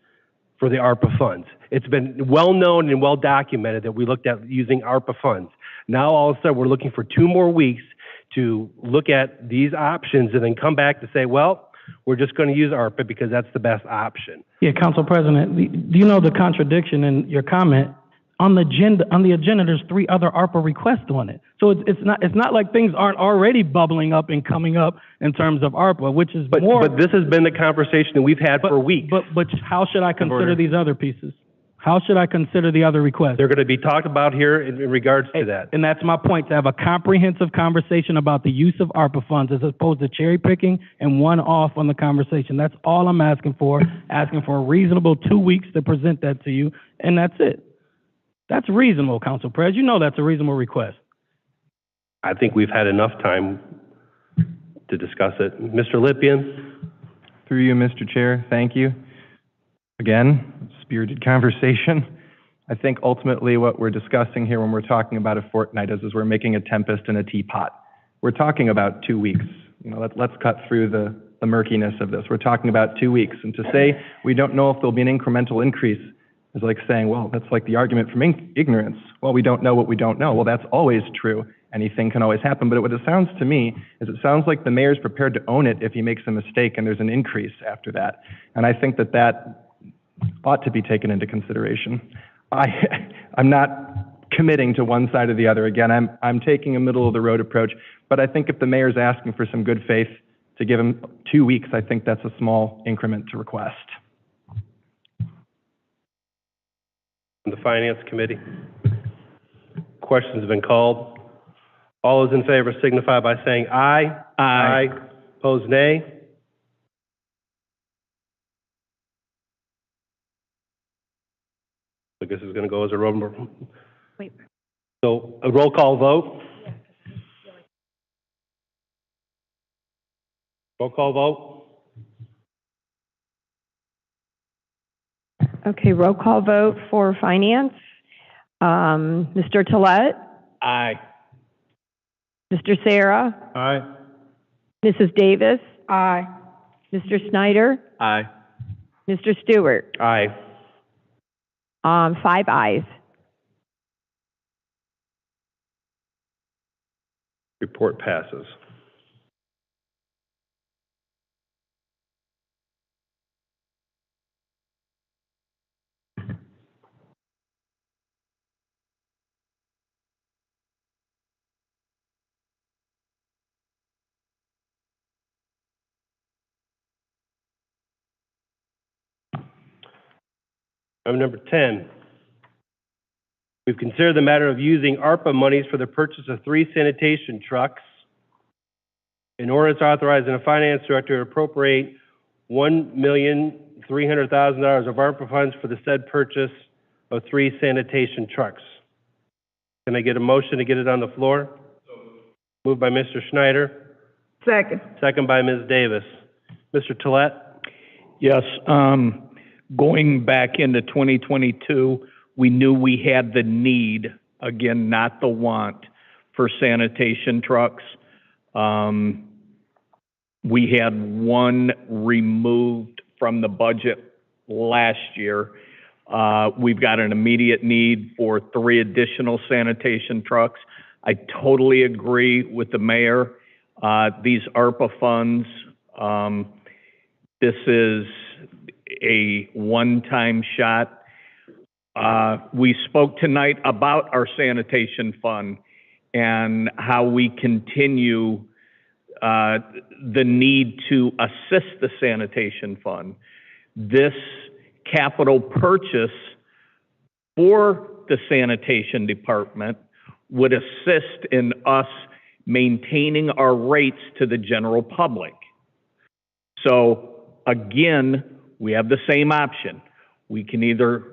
P: for the ARPA funds. It's been well known and well documented that we looked at using ARPA funds. Now all of a sudden we're looking for 2 more weeks to look at these options and then come back to say, well, we're just going to use ARPA because that's the best option.
L: Yeah, Council President, do you know the contradiction in your comment? On the agenda, there's 3 other ARPA requests on it. So it's not like things aren't already bubbling up and coming up in terms of ARPA, which is more.
P: But this has been the conversation that we've had for weeks.
L: But how should I consider these other pieces? How should I consider the other requests?
P: They're going to be talked about here in regards to that.
L: And that's my point, to have a comprehensive conversation about the use of ARPA funds as opposed to cherry picking and one off on the conversation. That's all I'm asking for a reasonable 2 weeks to present that to you, and that's it. That's reasonable, Council President. You know that's a reasonable request.
P: I think we've had enough time to discuss it. Mr. Lippian?
C: Through you, Mr. Chair, thank you. Again, spirited conversation. I think ultimately what we're discussing here when we're talking about a fortnight is we're making a tempest in a teapot. We're talking about 2 weeks. Let's cut through the murkiness of this. We're talking about 2 weeks. And to say we don't know if there'll be an incremental increase is like saying, well, that's like the argument from ignorance. Well, we don't know what we don't know. Well, that's always true. Anything can always happen. But what it sounds to me is it sounds like the mayor's prepared to own it if he makes a mistake and there's an increase after that. And I think that ought to be taken into consideration. I'm not committing to one side or the other. Again, I'm taking a middle of the road approach. But I think if the mayor's asking for some good faith to give him 2 weeks, I think that's a small increment to request.
P: The Finance Committee. Questions have been called. All those in favor signify by saying aye. Aye. Opposed, nay. I guess it's going to go as a roll.
G: Wait.
P: So a roll call vote. Roll call vote.
S: Okay, roll call vote for Finance. Mr. Tolet?
P: Aye.
S: Mr. Serra?
P: Aye.
S: Mrs. Davis?
H: Aye.
S: Mr. Snyder?
J: Aye.
S: Mr. Stewart?
P: Aye.
S: 5 ayes.
P: Report passes. Item number 10, we've considered the matter of using ARPA monies for the purchase of 3 sanitation trucks. An ordinance authorizing the finance director to appropriate $1,300,000 of ARPA funds for the said purchase of 3 sanitation trucks. Can I get a motion to get it on the floor? Moved by Mr. Schneider.
H: Second.
P: Second by Ms. Davis. Mr. Tolet?
I: Yes, going back into 2022, we knew we had the need, again, not the want, for sanitation trucks. We had one removed from the budget last year. We've got an immediate need for 3 additional sanitation trucks. I totally agree with the mayor. These ARPA funds, this is a one-time shot. We spoke tonight about our sanitation fund and how we continue the need to assist the sanitation fund. This capital purchase for the sanitation department would assist in us maintaining our rates to the general public. So again, we have the same option. We can either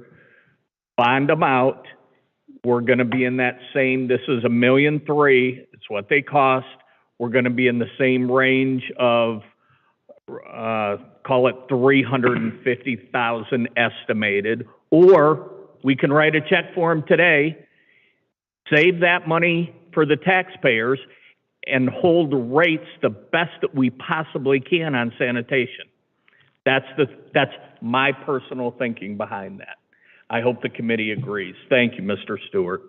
I: bond them out. We're going to be in that same, this is $1.3 million. It's what they cost. We're going to be in the same range of, call it 350,000 estimated, or we can write a check for them today, save that money for the taxpayers, and hold rates the best that we possibly can on sanitation. That's my personal thinking behind that. I hope the committee agrees. Thank you, Mr. Stewart.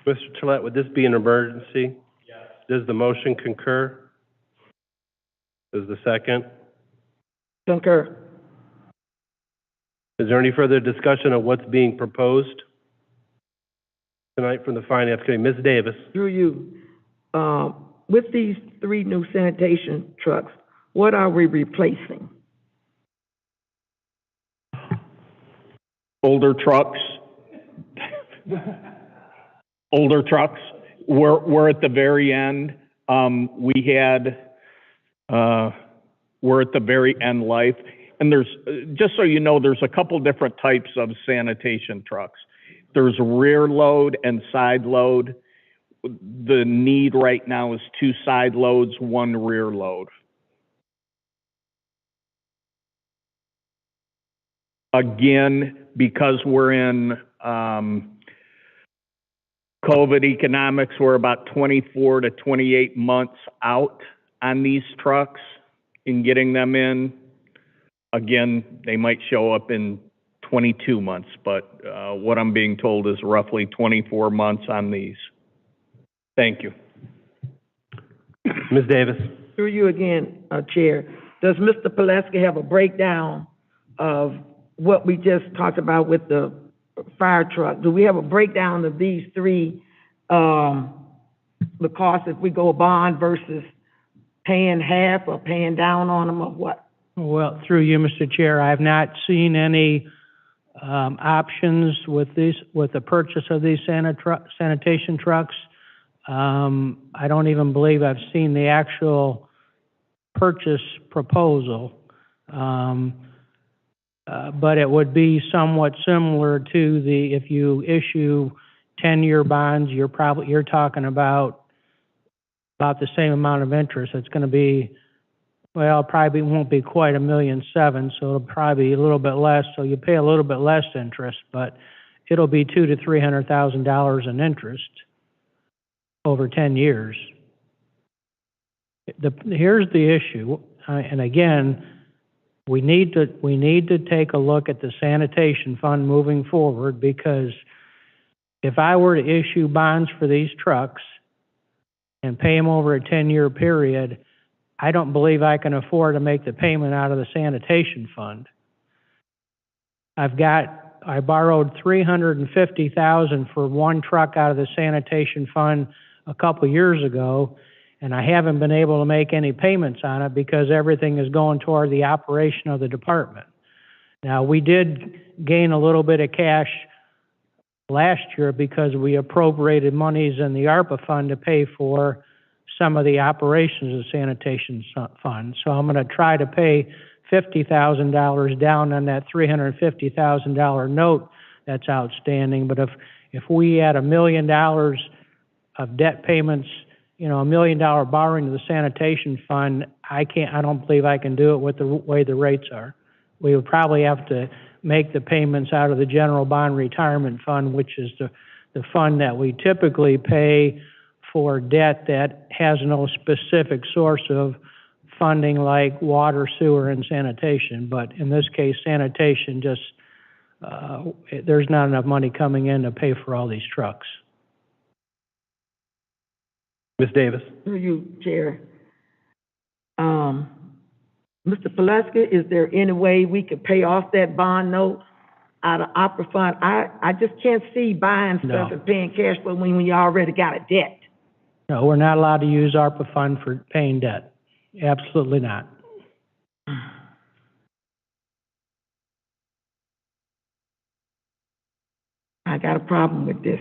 P: Mr. Tolet, would this be an emergency? Yes. Does the motion concur? Does the second?
H: Concur.
P: Is there any further discussion of what's being proposed tonight from the Finance Committee? Ms. Davis?
H: Through you, with these 3 new sanitation trucks, what are we replacing?
I: Older trucks. Older trucks. We're at the very end. We're at the very end life. And there's, just so you know, there's a couple different types of sanitation trucks. There's rear load and side load. The need right now is 2 side loads, 1 rear load. Again, because we're in COVID economics, we're about 24 to 28 months out on these trucks in getting them in. Again, they might show up in 22 months, but what I'm being told is roughly 24 months on these. Thank you.
P: Ms. Davis?
H: Through you again, Chair. Does Mr. Pileski have a breakdown of what we just talked about with the fire truck? Do we have a breakdown of these 3, the cost if we go a bond versus paying half or paying down on them, or what?
V: Well, through you, Mr. Chair, I have not seen any options with the purchase of these sanitation trucks. I don't even believe I've seen the actual purchase proposal. But it would be somewhat similar to if you issue 10-year bonds, you're talking about the same amount of interest. It's going to be, well, probably won't be quite $1.7 million, so it'll probably be a little bit less. So you pay a little bit less interest, but it'll be $200,000 to $300,000 in interest over 10 years. Here's the issue, and again, we need to take a look at the sanitation fund moving forward, because if I were to issue bonds for these trucks and pay them over a 10-year period, I don't believe I can afford to make the payment out of the sanitation fund. I borrowed $350,000 for 1 truck out of the sanitation fund a couple years ago, and I haven't been able to make any payments on it because everything is going toward the operation of the department. Now, we did gain a little bit of cash last year because we appropriated monies in the ARPA fund to pay for some of the operations of the sanitation fund. So I'm going to try to pay $50,000 down on that $350,000 note that's outstanding. But if we add $1 million of debt payments, you know, $1 million borrowing to the sanitation fund, I don't believe I can do it with the way the rates are. We would probably have to make the payments out of the general bond retirement fund, which is the fund that we typically pay for debt that has no specific source of funding like water, sewer, and sanitation. But in this case, sanitation just, there's not enough money coming in to pay for all these trucks.
P: Ms. Davis.
H: Through you, Chair. Mr. Pulaski, is there any way we could pay off that bond note out of opera fund? I just can't see buying stuff and paying cash for when we already got a debt.
V: No, we're not allowed to use ARPA fund for paying debt. Absolutely not.
H: I got a problem with this.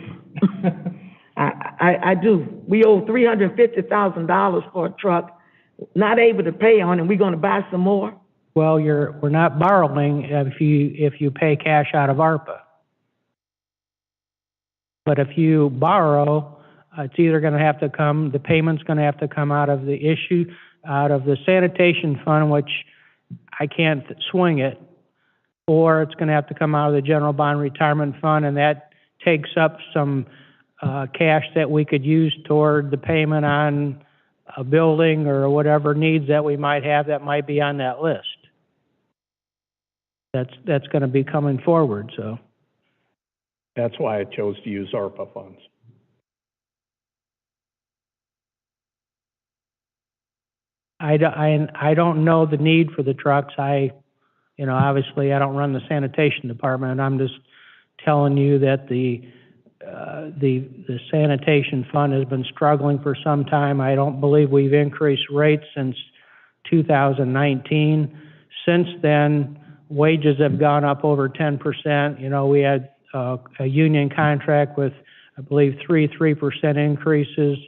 H: I do. We owe $350,000 for a truck, not able to pay on, and we're going to buy some more.
V: Well, we're not borrowing if you pay cash out of ARPA. But if you borrow, it's either going to have to come, the payment's going to have to come out of the sanitation fund, which I can't swing it, or it's going to have to come out of the general bond retirement fund, and that takes up some cash that we could use toward the payment on a building or whatever needs that we might have that might be on that list. That's going to be coming forward, so.
I: That's why I chose to use ARPA funds.
V: I don't know the need for the trucks. Obviously I don't run the sanitation department. I'm just telling you that the sanitation fund has been struggling for some time. I don't believe we've increased rates since 2019. Since then, wages have gone up over 10%. You know, we had a union contract with, I believe, 3% increases.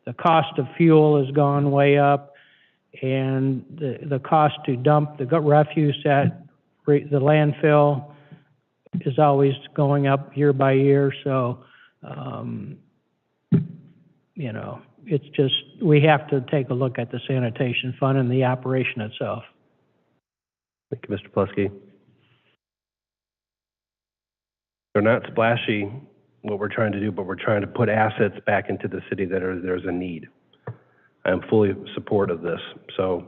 V: The cost of fuel has gone way up, and the cost to dump the refuse at the landfill is always going up year by year. So, it's just, we have to take a look at the sanitation fund and the operation itself.
P: Thank you, Mr. Pulaski. They're not splashy, what we're trying to do, but we're trying to put assets back into the city that there's a need. I am fully in support of this. So,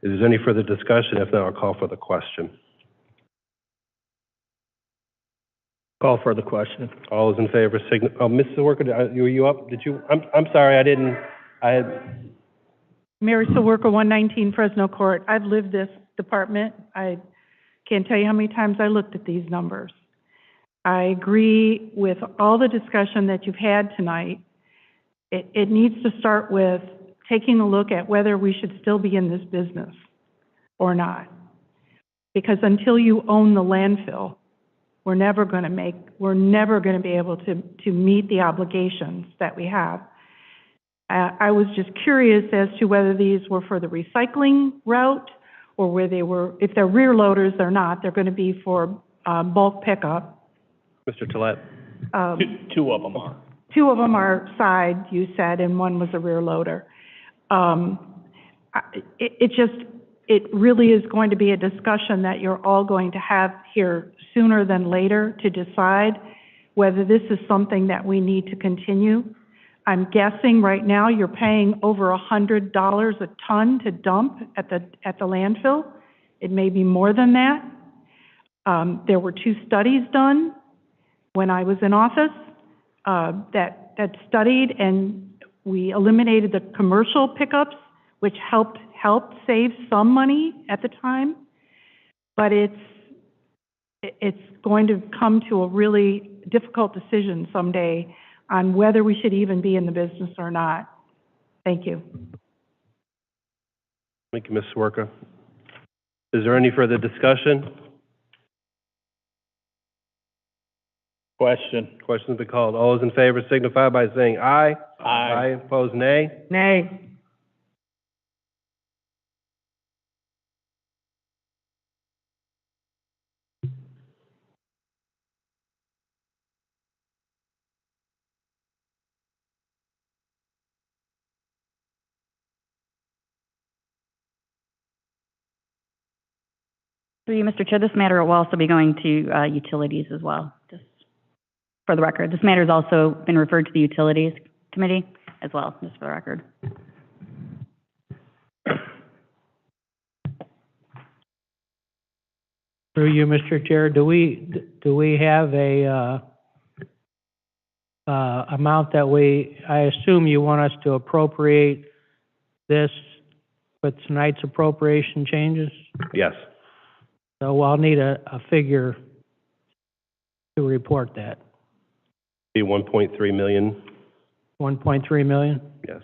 P: if there's any further discussion, if not, I'll call for the question.
N: Call for the question.
P: All those in favor, Mrs. Worker, were you up? Did you? I'm sorry,
B: Mary Silwerka, 119 Fresno Court. I've lived this department. I can't tell you how many times I looked at these numbers. I agree with all the discussion that you've had tonight. It needs to start with taking a look at whether we should still be in this business or not. Because until you own the landfill, we're never going to be able to meet the obligations that we have. I was just curious as to whether these were for the recycling route or where they were, if they're rear loaders, they're not. They're going to be for bulk pickup.
P: Mr. Tolet.
I: Two of them are.
B: Two of them are side, you said, and one was a rear loader. It really is going to be a discussion that you're all going to have here sooner than later to decide whether this is something that we need to continue. I'm guessing right now you're paying over $100 a ton to dump at the landfill. It may be more than that. There were 2 studies done when I was in office that studied, and we eliminated the commercial pickups, which helped save some money at the time, but it's going to come to a really difficult decision someday on whether we should even be in the business or not. Thank you.
P: Thank you, Ms. Swerka. Is there any further discussion?
I: Question.
P: Question's been called. All those in favor signify by saying aye. Aye. Opposed, nay.
H: Nay.
G: Through you, Mr. Chair, this matter will also be going to utilities as well, just for the record. This matter has also been referred to the Utilities Committee as well, just for the record.
V: Through you, Mr. Chair, do we have a amount that I assume you want us to appropriate this with tonight's appropriation changes?
P: Yes.
V: So I'll need a figure to report that.
P: Be 1.3 million.
V: 1.3 million?
P: Yes.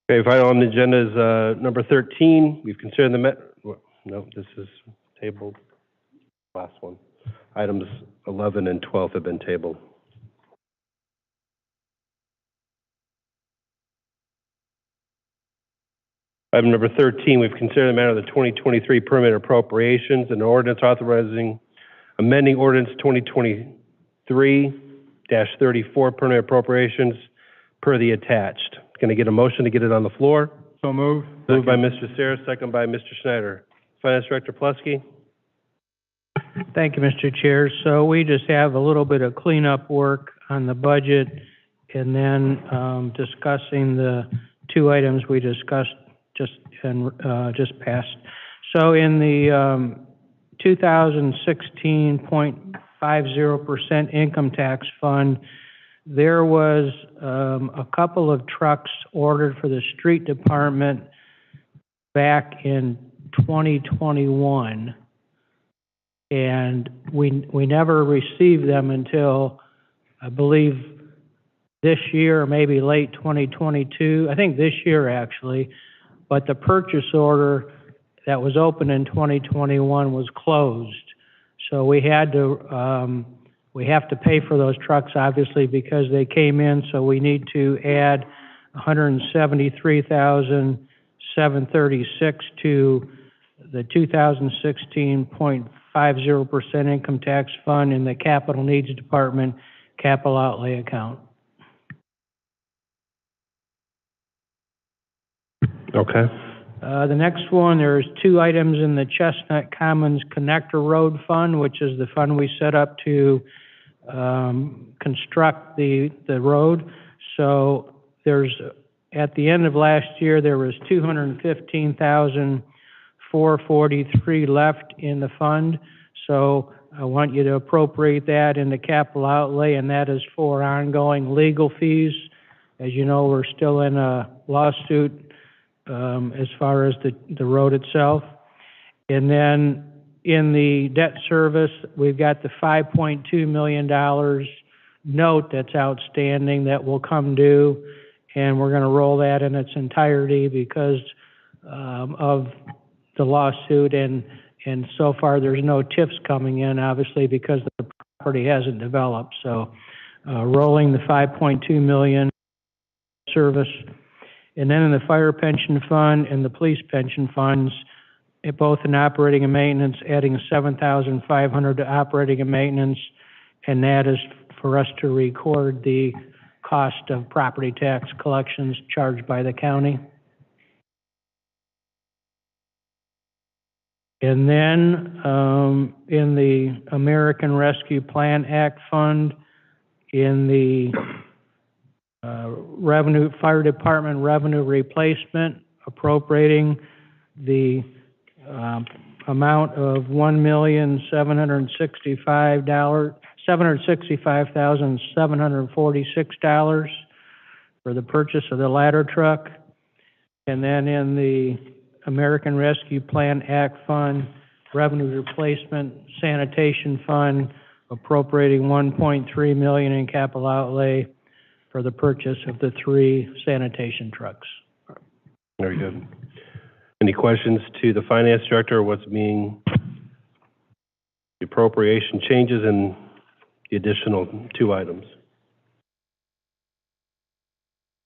P: Okay, final on the agenda is number 13. We've considered no, this is tabled. Last one. Items 11 and 12 have been tabled. Item number 13, we've considered the matter of the 2023 permanent appropriations and ordinance authorizing amending ordinance 2023-34 permanent appropriations per the attached. Can I get a motion to get it on the floor?
K: So moved.
P: Moved by Mr. Sayre, second by Mr. Schneider. Finance Director Plesky?
V: Thank you, Mr. Chair. So we just have a little bit of cleanup work on the budget and then discussing the two items we discussed just passed. So in the 2016.50% income tax fund, there was a couple of trucks ordered for the street department back in 2021. And we never received them until, I believe, this year or maybe late 2022. I think this year, actually. But the purchase order that was open in 2021 was closed. So we have to pay for those trucks, obviously, because they came in. So we need to add $173,736 to the 2016.50% income tax fund in the capital needs department capital outlay account.
P: Okay.
V: The next one, there's two items in the Chestnut Commons Connector Road Fund, which is the fund we set up to construct the road. So there's, at the end of last year, there was $215,443 left in the fund. So I want you to appropriate that in the capital outlay, and that is for ongoing legal fees. As you know, we're still in a lawsuit as far as the road itself. And then in the debt service, we've got the $5.2 million note that's outstanding that will come due, and we're going to roll that in its entirety because of the lawsuit, and so far there's no tips coming in, obviously, because the property hasn't developed. So rolling the $5.2 million service. And then in the fire pension fund and the police pension funds, both in operating and maintenance, adding $7,500 to operating and maintenance, and that is for us to record the cost of property tax collections charged by the county. And then in the American Rescue Plan Act fund, in the fire department revenue replacement, appropriating the amount of $765,746 for the purchase of the ladder truck. And then in the American Rescue Plan Act Fund, Revenue Replacement Sanitation Fund, appropriating $1.3 million in capital outlay for the purchase of the 3 sanitation trucks.
P: Very good. Any questions to the finance director or what's being, the appropriation changes and the additional 2 items?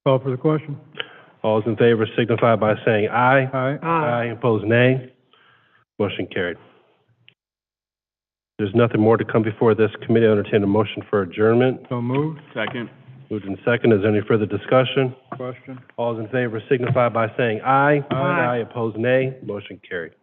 K: Call for the question.
P: All those in favor signify by saying aye.
K: Aye.
P: Aye. Opposed, nay. Motion carried. There's nothing more to come before this committee. I entertain a motion for adjournment.
K: So moved.
J: Second.
P: Moved in second. Is there any further discussion?
K: Question.
P: All those in favor signify by saying aye.
K: Aye.
P: Aye. Opposed, nay. Motion carried.